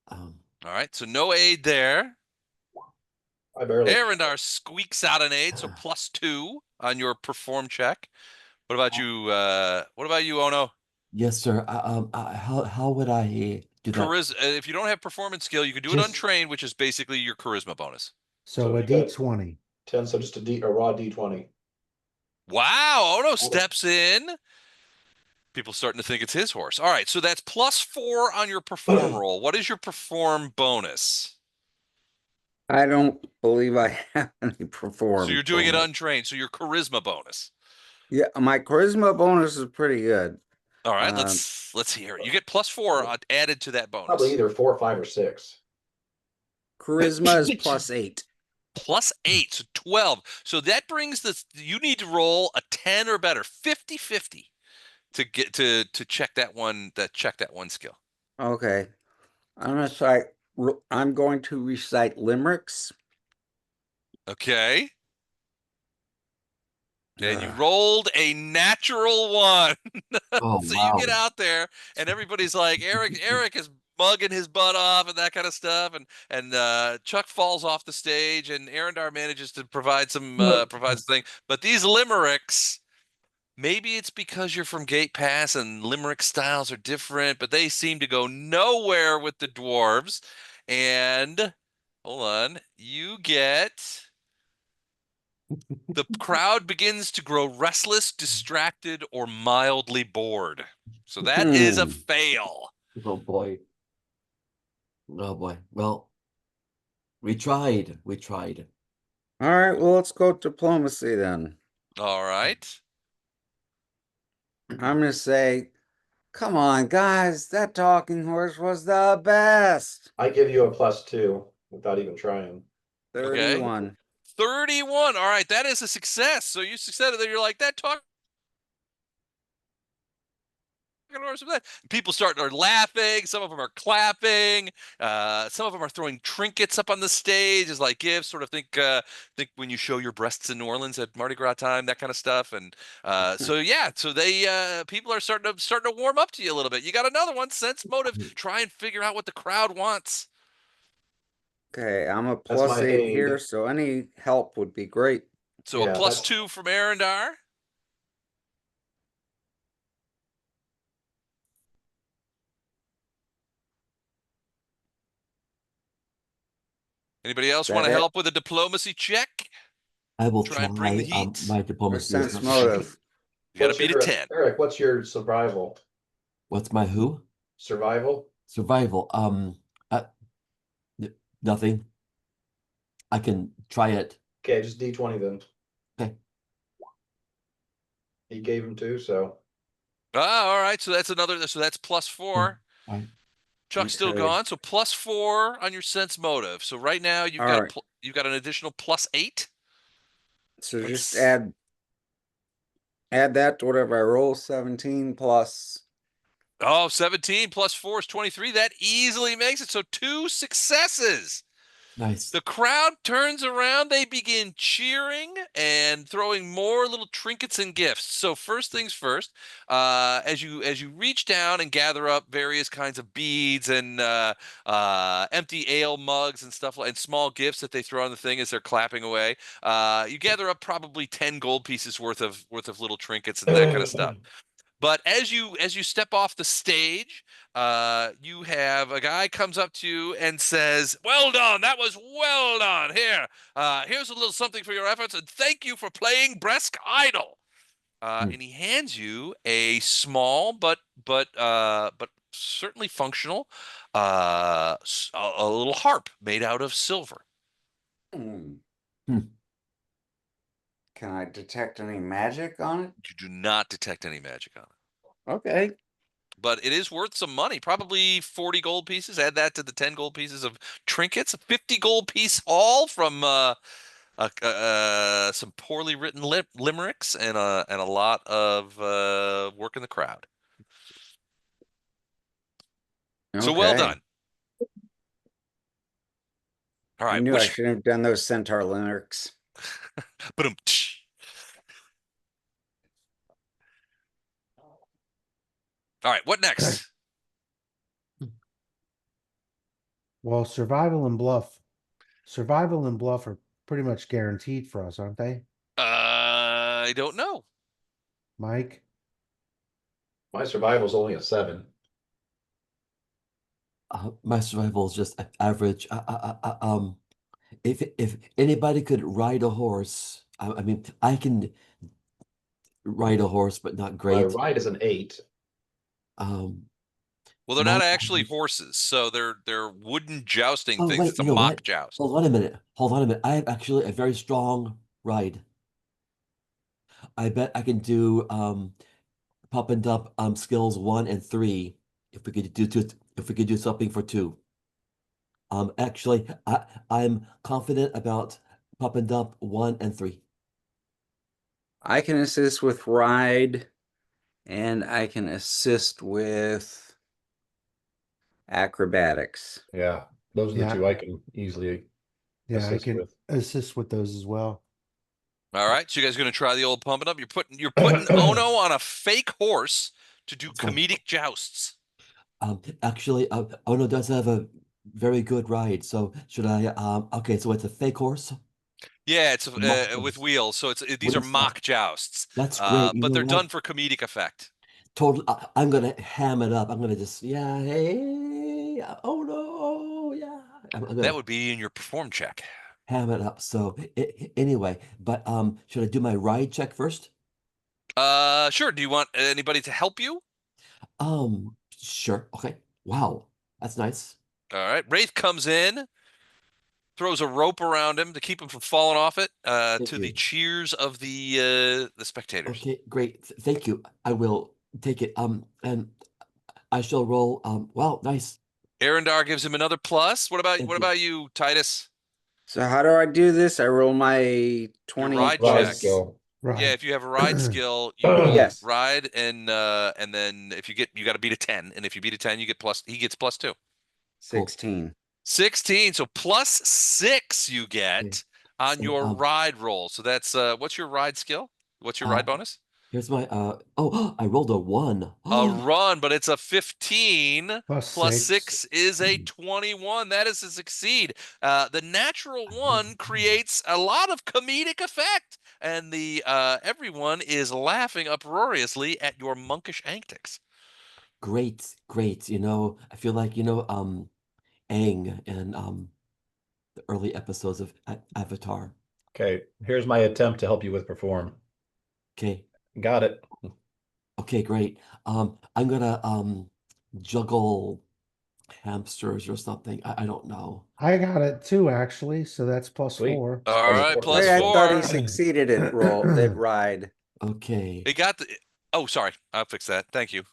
Um, All right. So no aid there. I barely. Arendar squeaks out an aid, so +2 on your perform check. What about you? What about you, Ono? yes, sir. How would I do that? Charisma. If you don't have performance skill, you can do it Just untrained, which is basically your charisma bonus. So so if a you got d20. 10, so just a raw D20. Wow, Ono steps in. People starting to think it's his horse. All right, so that's +4 on your perform roll. What is your perform bonus? I don't believe I have any So you're perform doing it bonus. untrained, so your charisma bonus. Yeah, my charisma bonus is pretty good. All right, let's hear it. You get +4 added to that bonus. Probably either 4, 5, or 6. Charisma is +8. +8, so 12. So that brings you need to roll a 10 or better, 50-50 to get to check that one skill. Okay. I'm going to recite limericks. Okay. And you rolled a natural 1. Oh, So you wow. get out there and everybody's like, Eric is mugging his butt off and that kind of stuff. And Chuck falls off the stage and Arendar manages to provide provides the thing. But these limericks, maybe it's because you're from Gate Pass and limerick styles are different, but they seem to go nowhere with the dwarves. And hold on, you get the crowd begins to grow restless, distracted, or mildly bored. So that is a fail. Oh boy. Oh boy. Well, we tried. We tried. All right, well, let's go diplomacy then. All right. I'm going to say, come on, guys, that talking horse was the best. I give you a +2 without even trying. 31. 31. All right, that is a success. So you succeeded. You're like, that talking horse. People are laughing. Some of them are clapping. Some of them are throwing trinkets up on the stage as like gifts. Sort of think when you show your breasts in New Orleans at Mardi Gras time, that kind of stuff. And so they people are starting to warm up to you a little bit. You got another one, sense motive. Try and figure out what the crowd wants. Okay, I'm a That's my +8 aid. here, so any help would be great. So Yeah, a that's- +2 from Arendar. Anybody else want to it? help with a diplomacy check? I will Try and bring the try. heat. My Or diplomacy is sense not motive. You got to What's beat a your- 10. Eric, what's your survival? What's my who? Survival? Survival. Nothing. I can try it. Okay, just D20 then. Okay. He gave him 2, so. All right. So that's +4. All right. Chuck's still Okay. gone. So +4 on your sense motive. So right now you've got right. you've got an additional +8. So just add that to whatever I roll, 17 plus. Oh, 17 +4 is 23. That easily makes it. So 2 successes. Nice. The crowd turns around. They begin cheering and throwing more little trinkets and gifts. So first things first, as you reach down and gather up various kinds of beads and empty ale mugs and stuff and small gifts that they throw on the thing as they're clapping away, you gather up probably 10 gold pieces worth of little trinkets and that kind of stuff. But as you step off the stage, you have a guy comes up to you and says, "Well done. That was well done. Here's a little something for your efforts, and thank you for playing Bresk Idol." And he hands you a small but certainly functional a little harp made out of silver. Can I detect any magic on it? You do not detect any magic on it. Okay. But it is worth some money, probably 40 gold pieces. Add that to the 10 gold pieces of trinkets, a 50 gold piece haul from some poorly written limericks and a lot of work in the crowd. So well Okay. done. All I right, knew I should have done those centaur lyrics. But all right, what next? Well, survival and bluff are pretty much guaranteed for us, aren't they, I don't know. Mike? My survival's only a 7. My survival is just average. If anybody could ride a horse, I mean, I can ride a horse, but not My great. ride is an 8. Well, they're my not actually horses, so they're wooden jousting oh things. wait, It's a you know mock what? joust. Hold on a minute. Hold on a minute. I have actually a very strong ride. I bet I can do pop and dump skills 1 and 3 if we could do something for 2. Actually, I'm confident about pop and dump 1 and 3. I can assist with ride, and I can assist with acrobatics. Yeah, those are the Yeah. two I can easily Yeah, I assist can with. assist with those as well. All right, so you guys are gonna try the old pump it up. You're putting Ono on a fake horse to do That's right. comedic jousts. Actually, Ono does have a very good ride. So should I? Okay, so it's a fake horse. Yeah, it's Mock with horse. wheels, so these are Wheels, yeah. mock jousts. That's great. You But know they're what? done for comedic effect. Totally. I'm gonna ham it up. I'm gonna just yeah. Hey. Oh no. Yeah. I'm That gonna would be in your perform check. ham it up. So anyway, but should I do my ride check first? Sure. Do you want anybody to help you? Sure. Okay. Wow. That's nice. All right. Wraith comes in, throws a rope around him to keep him from falling off it, Thank to the you. cheers of the spectators. Okay, great. Thank you. I will take it. And I shall roll. Wow, nice. Arendar gives him another plus. What Thank you. about you, Titus? So how do I do this? I roll my Your 20 ride Ride check. plus. skill. Right. Yeah, if you have a ride skill, you roll Yes. ride, and then if you got to beat a 10, and if you beat a 10, you get plus. He gets plus 2. 16. 16. So plus 6 you Okay. get on So your ride roll. So that's what's your ride skill? What's your ride bonus? here's my oh, I rolled a 1. A run, but it's a 15 plus 6. 6 is a 21. That is a succeed. The natural 1 creates a lot of comedic effect, and the everyone is laughing uproariously at your monkish antics. Great, great. You know, I feel like, Aang and the early episodes of Avatar. Okay, here's my attempt to help you with perform. Okay. Got it. Okay, great. I'm gonna juggle hamsters or something. I don't know. I got it too, actually. So that's plus Sweet. 4. All right, plus Wait, I thought he 4. succeeded at ride. Okay. It got the. Oh, sorry. I'll fix that. Thank you.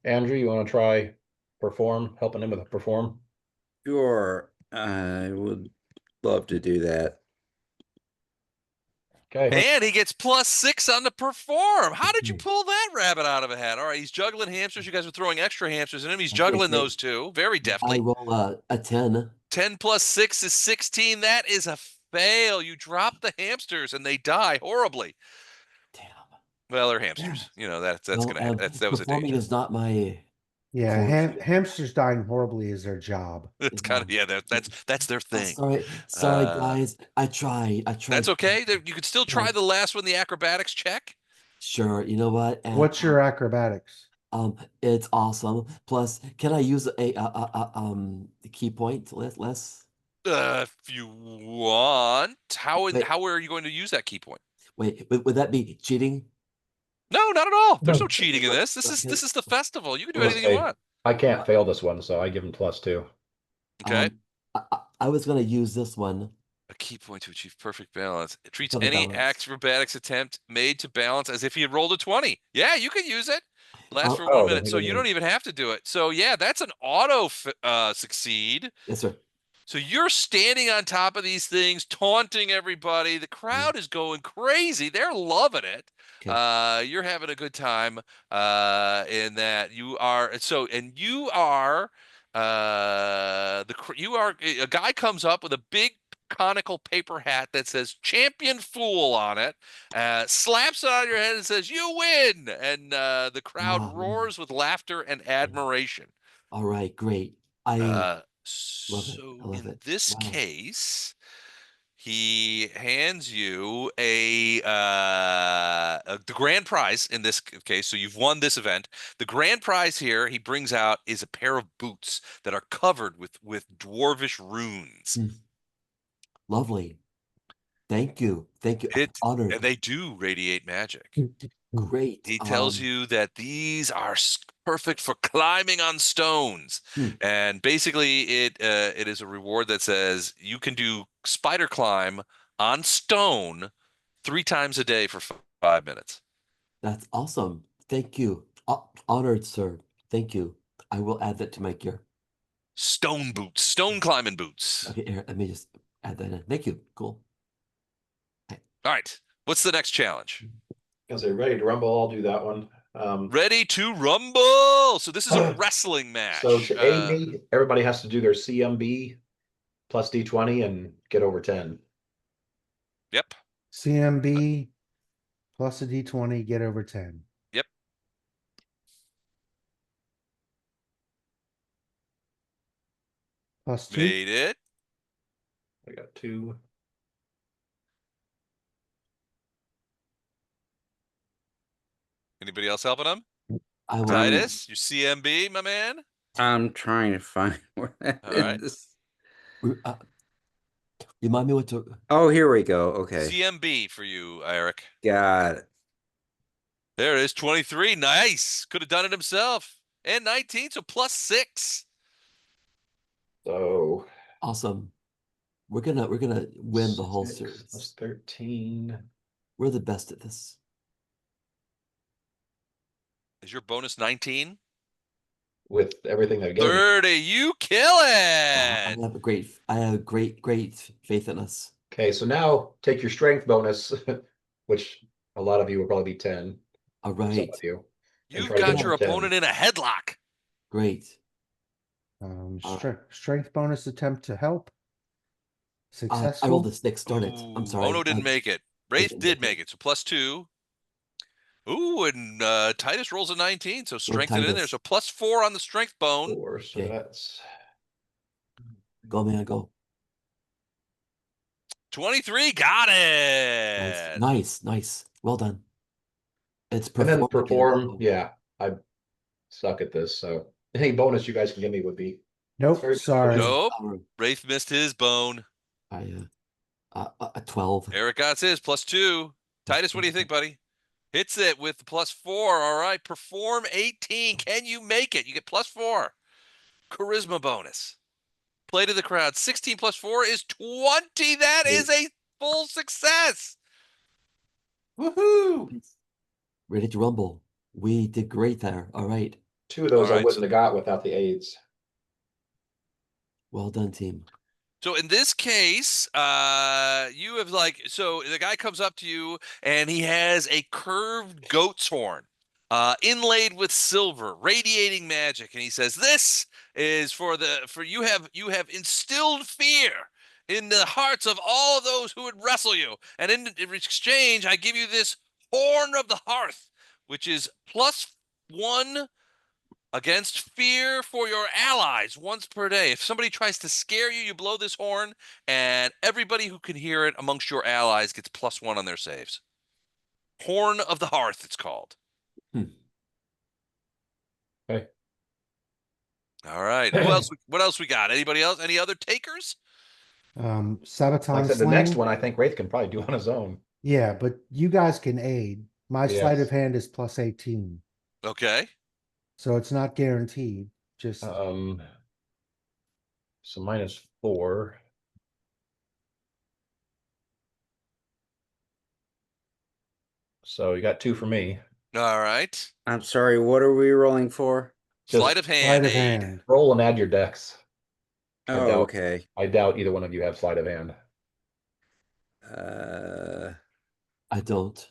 Andrew, you want to try perform, helping him with a perform? Sure, I would love to do that. Okay. And he gets plus 6 on the perform. How did you Okay. pull that rabbit out of a hat? All right, he's juggling hamsters. You guys are throwing extra hamsters in him. He's Okay, juggling great. those two very I deftly. roll a 10. 10 plus 6 is 16. That is a fail. You drop the hamsters and they die horribly. Damn. Well, they're hamsters. You know, that's Well, gonna that was a performing danger. is not my Yeah, forte. hamsters dying horribly is their job. It's kind of that's their thing. Sorry, Uh, guys. I tried. That's okay. You could still try Yeah. the last one, the acrobatics check. Sure. You know what? And What's your acrobatics? it's awesome. Plus, can I use the key point less? If you want, Wait. how are you going to use that key point? Wait, would that be cheating? No, not at all. There's No. no cheating in this. This Okay. is the festival. You can do Let's anything you say want. I can't fail this one, so I give him +2. Okay. I was gonna use this one. A key point to achieve perfect balance. It treats For the any balance. acrobatics attempt made to balance as if he had rolled a 20. Yeah, you can use it. Lasts for Oh, 1 then minute, he so you didn't don't even have to do it. So yeah, that's an auto succeed. Yes, sir. So you're standing on top of these things, taunting everybody. The crowd is going crazy. They're loving it. Okay. You're having a good time. In that you are and you are you are a guy comes up with a big conical paper hat that says champion fool on it, slaps it on your head and says you win, and the crowd Wow. roars with laughter and admiration. All right, great. I love it. I So love in it. this Wow. case, he hands you the grand prize in this case. So you've won this event. The grand prize here he brings out is a pair of boots that are covered with dwarvish runes. Lovely. Thank you. Thank you. And Honored. they do radiate magic. Great. He tells you that these are perfect for climbing on stones, and basically it is a reward that says you can do spider climb on stone 3 times a day for 5 minutes. That's awesome. Thank you. Honored, sir. Thank you. I will add that to my gear. Stone boots, stone climbing boots. Okay, here, let me just add that in. Thank you. Cool. All right, what's the next challenge? Guys are ready to rumble. I'll do that one. Ready to rumble. So this is a wrestling match. So to aid me, everybody has to do their CMB plus D20 and get over 10. Yep. CMB plus a D20, get over 10. Yep. Plus 2. Made it. I got 2. Anybody else helping him? I will. Titus, your CMB, my man. I'm trying to find where that All right. is. Remind me what to. Oh, here we go. Okay. CMB for you, Eric. Got it. There it is, 23. Nice. Could have done it himself. And 19, so +6. So Awesome. We're gonna win the whole 6 series. plus 13. We're the best at this. Is your bonus 19? With everything they've given me. 30. You kill I it. have great faith in us. Okay, so now take your strength bonus, which a lot of you will probably be 10. All Some right. of you. And You've try to got get your over 10. opponent in a headlock. Great. Strength bonus attempt to help. I Successful. rolled a 6. Darn it. Ooh, I'm sorry. Ono didn't make it. Wraith didn't did make make it, so +2. Ooh, and Titus rolls a 19, so strengthen it in there. Titus. So +4 on the strength bone. 4, so Okay. that's Go, man, go. 23, got it. Nice. Well done. It's and then perform. perform. Yeah, I suck at this, so any bonus you guys can give me would be Nope, very sorry. Nope. Wraith missed his bone. A 12. Eric got his +2. Titus, what do you think, buddy? Hits it with the +4. All right. Perform 18. Can you make it? You get +4. Charisma bonus. Play to the crowd. 16 + 4 is 20. That is a full success. Woohoo! Ready to rumble. We did great there. All right. 2 of those All I right, wouldn't have got without the aids. Well done, team. So in this case, you have so the guy comes up to you and he has a curved goat's horn, inlaid with silver, radiating magic, and he says, "This is for you have instilled fear in the hearts of all those who would wrestle you, and in exchange, I give you this horn of the hearth, which is +1." Against fear for your allies once per day. If somebody tries to scare you, you blow this horn, and everybody who can hear it amongst your allies gets +1 on their saves. Horn of the Hearth, it's called. Okay. All right. What else we got? Anybody else? Any other takers? Sabaton Like I said, the sling. next one I think Wraith can probably do on his own. Yeah, but you guys can aid. My sleight Yes. of hand is +18. Okay. So it's not guaranteed. Just So -4. So you got 2 for me. All right. I'm sorry, what are we rolling for? Just Sleight of hand. sleight of Aid. hand. roll and add your decks. Oh, okay. I doubt either one of you have sleight of hand. I don't.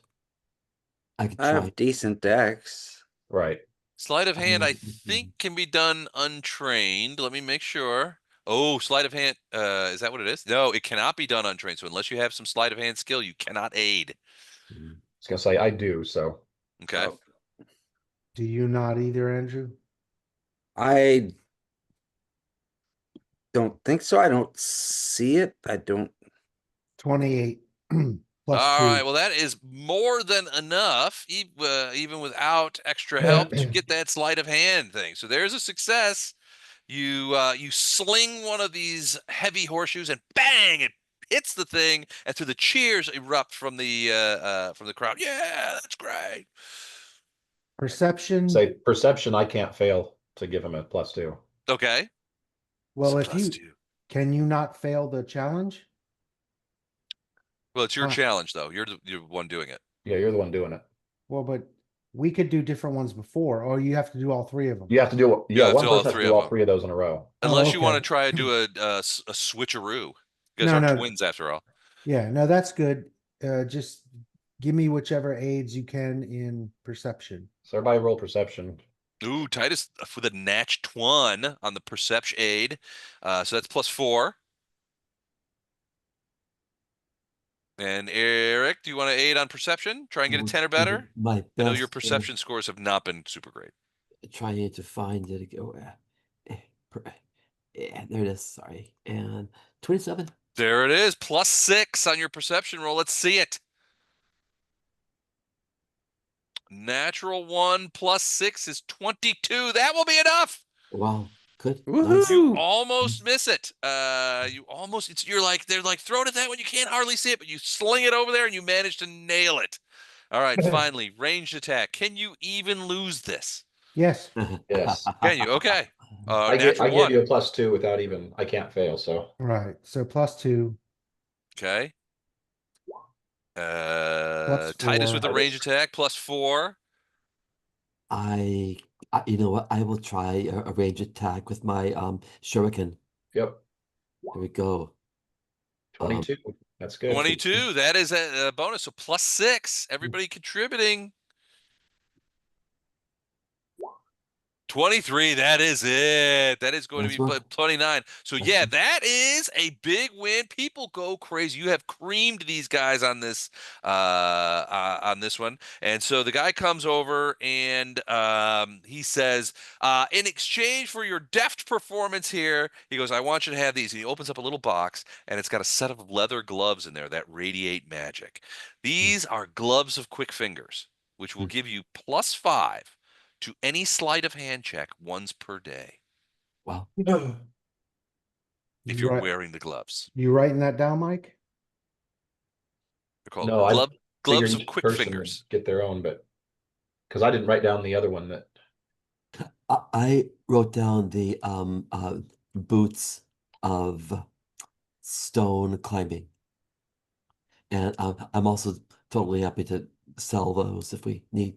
I could I try. have decent decks. Right. Sleight of hand, I Mhm. think, can be done untrained. Let me make sure. Oh, sleight of hand. Is that what it is? No, it cannot be done untrained. So unless you have some sleight of hand skill, you cannot aid. I was gonna say I do, so Okay. Do you not either, Andrew? I don't think so. I don't see it. I don't. 28 plus All 2. right. Well, that is more than enough, even without extra help, to get that sleight of hand thing. So there's a success. You sling one of these heavy horseshoes, and bang! It hits the thing, and through the cheers erupt from the crowd. Yeah, that's great. Perception. Say perception, I can't fail to give him a +2. Okay. Well, So if you +2. can you not fail the challenge? Well, it's your Uh, challenge though. You're the one doing it. Yeah, you're the one doing it. well, but we could do different ones before, or you have to do all three of them. You have to do, You yeah, have to one do all person has to three do of all them. 3 of those in a row. Unless you want to Okay. try to do a switcheroo. You guys No, are no. twins after all. Yeah, no, that's good. Just give me whichever aids you can in perception. So everybody roll perception. Ooh, Titus with a natch 1 on the perception aid. So that's +4. And Eric, do you want to aid on perception? Try and get a 10 or better? My I know your best. perception scores have not been super great. Trying to find it. Yeah, there it is. Sorry. And 27. There it is, +6 on your perception roll. Let's see it. Natural 1 +6 is 22. That will be enough. Wow. Good. Woohoo! You almost miss it. You almost, you're like, they're like, throw it at that one. You can't hardly see it, but you sling it over there and you manage to nail it. All right, finally, ranged attack. Can you even lose this? Yes. Yes. Can you? Okay. I Natural give 1. you a +2 without even, I can't fail, so. Right. So +2, Okay. plus Titus 4. with a range attack, +4. I, you know what? I will try a range attack with my shuriken. Yep, Here we go. 22. That's good. 22. That is a bonus. So +6. Everybody contributing. 23, that is it. That is going That's to be what- 29. So that's yeah, what- that is a big win. People go crazy. You have creamed these guys on this one. And so the guy comes over and he says, in exchange for your deft performance here, he goes, I want you to have these. And he opens up a little box and it's got a set of leather gloves in there that radiate magic. These are gloves of quick fingers, which will give you +5 to any sleight of hand check once per day Wow. if You you're write, wearing the gloves. you writing that down, Mike? They're called No, I figure gloves of each quick person fingers. would get their own, but, because I didn't write down the other one that, I wrote down the boots of stone climbing. And I'm also totally happy to sell those if we need.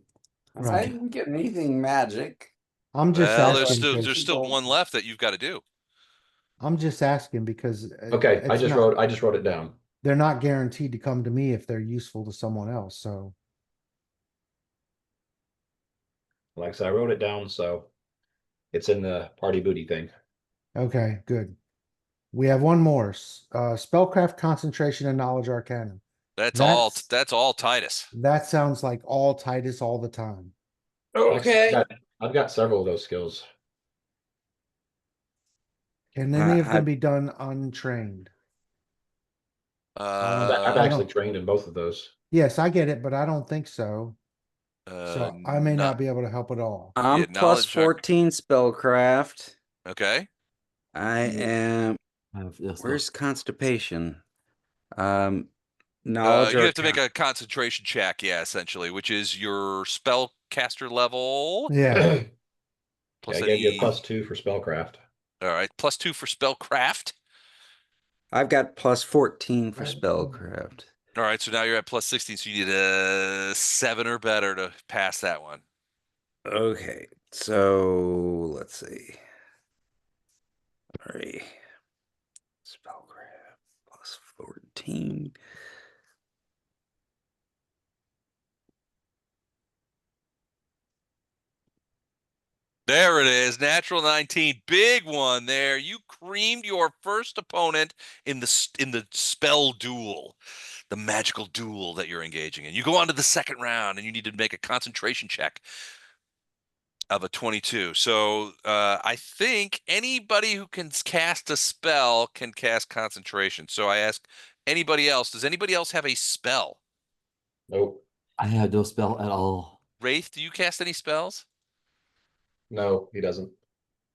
I Right. didn't get anything magic. I'm just Well, asking. there's still one left that you've got to do. I'm just asking because okay, I it's just wrote it down. they're not guaranteed to come to me if they're useful to someone else. So Like I said, I wrote it down, so it's in the party booty thing. okay, good. We have one more. Spellcraft, concentration, and knowledge arcana. That's That's- all Titus. That sounds like all Titus all the time. Okay. I've got several of those skills. Can any of I- them be done untrained? I've I actually don't- trained in both of those. Yes, I get it, but I don't think so. So I may not be able to help at all. Yeah, I'm knowledge check. +14 spellcraft. Okay. I am. I have no stuff. Where's constipation? Knowledge. You have to make a concentration check, yeah, essentially, which is your spellcaster level. Yeah. Plus I gave you a any- +2 for spellcraft. All right, +2 for spellcraft. I've got +14 for spellcraft. All right, so now you're at +16, so you need a 7 or better to pass that one. Okay, so let's see. 3 spellcraft +14. There it is, natural 19, big one there. You creamed your first opponent in the spell duel, the magical duel that you're engaging in. You go on to the second round, and you need to make a concentration check of a 22. So I think anybody who can cast a spell can cast concentration. So I ask anybody else, does anybody else have a spell? Nope. I have no spell at all. Wraith, do you cast any spells? No, he doesn't.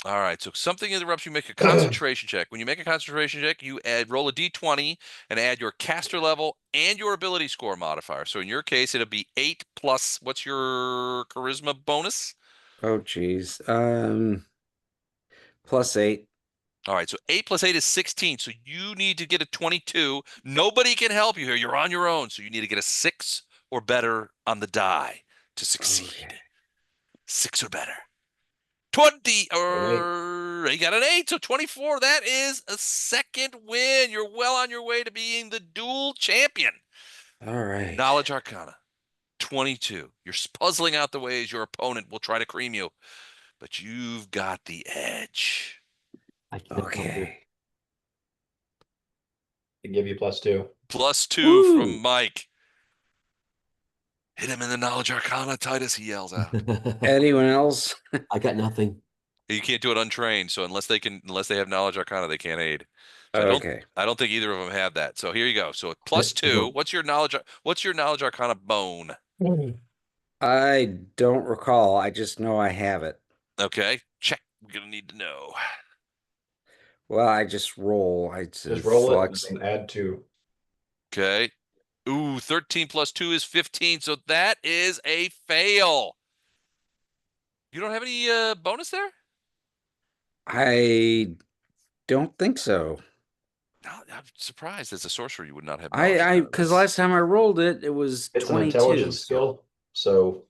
All right, so something interrupts you. Make a concentration check. When you make a concentration check, you roll a d20 and add your caster level and your ability score modifier. So in your case, it'll be 8 plus. What's your charisma bonus? Oh, geez. +8. All right, so 8 plus 8 is 16. So you need to get a 22. Nobody can help you here. You're on your own. So you need to get a 6 or better on the die to succeed. Okay. 6 or better. 20 An or you got an 8, so 24. That is a second win. You're well on your way to being the dual champion. All right. Knowledge Arcana, 22. You're puzzling out the ways your opponent will try to cream you, but you've got the edge. I can't help you. Okay. Can give you +2. +2 Woo! from Mike. Hit him in the Knowledge Arcana, Titus, he yells out. Anyone else? I got nothing. You can't do it untrained, so unless they have Knowledge Arcana, they can't aid. So Okay. I don't think either of them have that. So here you go. So +2. What's your knowledge Arcana bone? I don't recall. I just know I have it. Okay. Check. We're gonna need to know. Well, I just roll. I Just roll flux. it and add 2. Okay. Ooh, 13 plus 2 is 15. So that is a fail. You don't have any bonus there? I don't think so. No, I'm surprised as a sorcerer you would not have knowledge. Because last time I rolled it, it was It's an 22. intelligence skill, so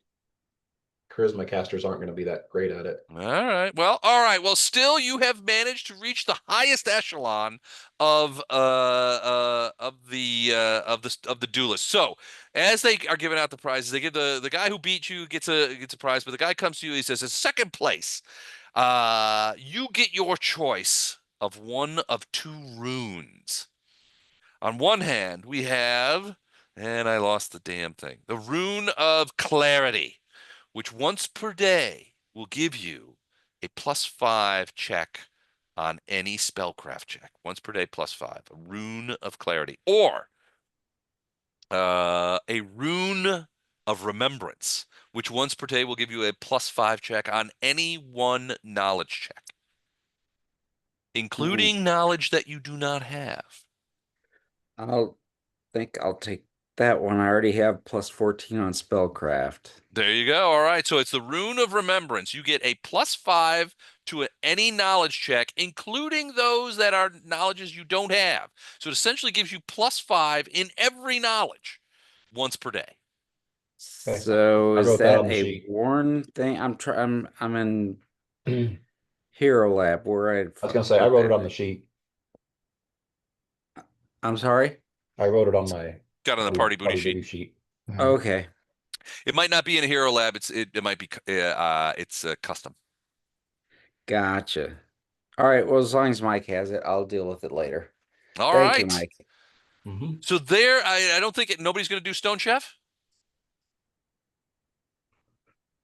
charisma casters aren't going to be that great at it. All right. Well, still you have managed to reach the highest echelon of the duelists. So, as they are giving out the prizes, they give the guy who beat you gets a prize, but the guy comes to you, he says, "In second place, you get your choice of one of 2 runes." On one hand, we have, and I lost the damn thing, the rune of clarity, which once per day will give you a +5 check on any spellcraft check. Once per day, +5. A rune of clarity. Or a rune of remembrance, which once per day will give you a +5 check on any one knowledge check, including knowledge that you do not have. I'll take that one. I already have +14 on spellcraft. There you go. All right. So it's the rune of remembrance. You get a +5 to any knowledge check, including those that are knowledges you don't have. So it essentially gives you +5 in every knowledge once per day. Okay. So I is wrote that that on the a sheet. worn thing? I'm in Hero Lab where I was going to say, I wrote it on the sheet. I'm sorry? I wrote it on my Got on the party booty sheet. sheet. Okay. It might not be in a hero lab. It might be it's custom. Gotcha. All right. Well, as long as Mike has it, I'll deal with it later. All Thank right. you, Mike. So there, I don't think nobody's going to do Stone Chef.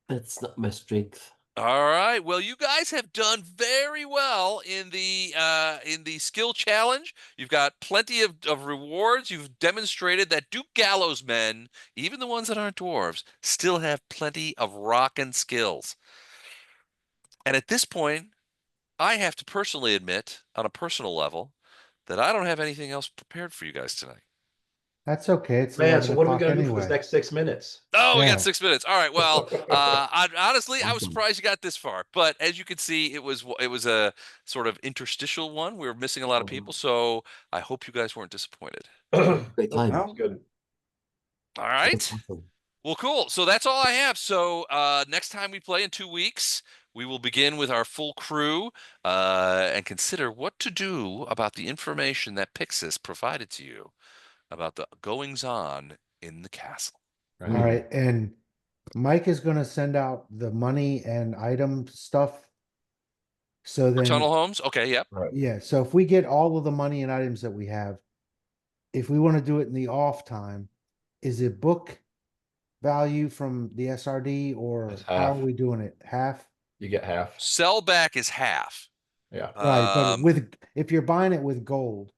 That's not my strength. All right. Well, you guys have done very well in the skill challenge. You've got plenty of rewards. You've demonstrated that Duke Gallows men, even the ones that aren't dwarves, still have plenty of rockin' skills. And at this point, I have to personally admit, on a personal level, that I don't have anything else prepared for you guys tonight. That's okay. It's Man, 11 so what are we o'clock going to do for this anyway. next 6 minutes? Oh, we Yeah. got 6 minutes. All right. Well, honestly, I was surprised you got this far. But as you can see, it was a sort of interstitial one. We were missing a lot of people, so I hope you guys weren't disappointed. Great time. Sounds good. All right. Awesome. Well, cool. So that's all I have. So next time we play in 2 weeks, we will begin with our full crew and consider what to do about the information that Pixis provided to you about the goings-on in the castle. All right. And Mike is going to send out the money and item stuff. So For then, Tunnel Homes? Okay, yep. yeah. So if we get all of the money and items that we have, if we want to do it in the off time, is it book value from the SRD or It's how are half. we doing it? Half? You get half. Sell back is half. Yeah. Right. But if you're buying it with gold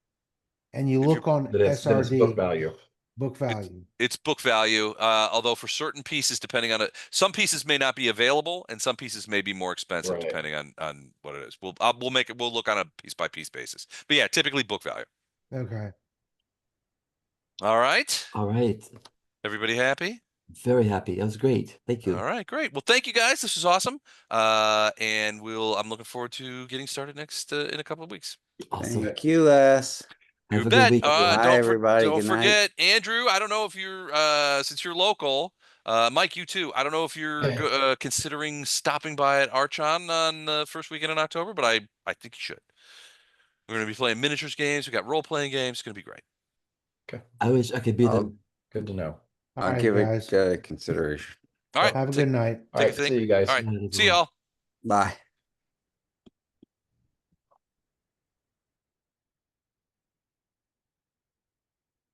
and you if look on Then it's book SRD, value. book value. It's book value. Although for certain pieces, depending on it, some pieces may not be available, and some pieces may be more expensive Right. depending on what it is. We'll make it. We'll look on a piece by piece basis. But yeah, typically book value. Okay. All right. All right. Everybody happy? Very happy. That was great. Thank you. All right, great. Well, thank you guys. This was awesome. And I'm looking forward to getting started next in a couple of weeks. Awesome. Thank you, Les. You Have a bet. good week. Bye, everyone. everybody. Don't Good night. forget, Andrew. I don't know if you're since you're local. Mike, you too. I don't know if you're considering stopping by at Archon on the first weekend in October, but I think you should. We're going to be playing miniatures games. We got role playing games. It's going to be great. Okay. I wish I could be there. Good to know. All I'll right, give guys. it consideration. All right. Have a good night. All right. See you guys. All right. Good night, See everyone. y'all. Bye.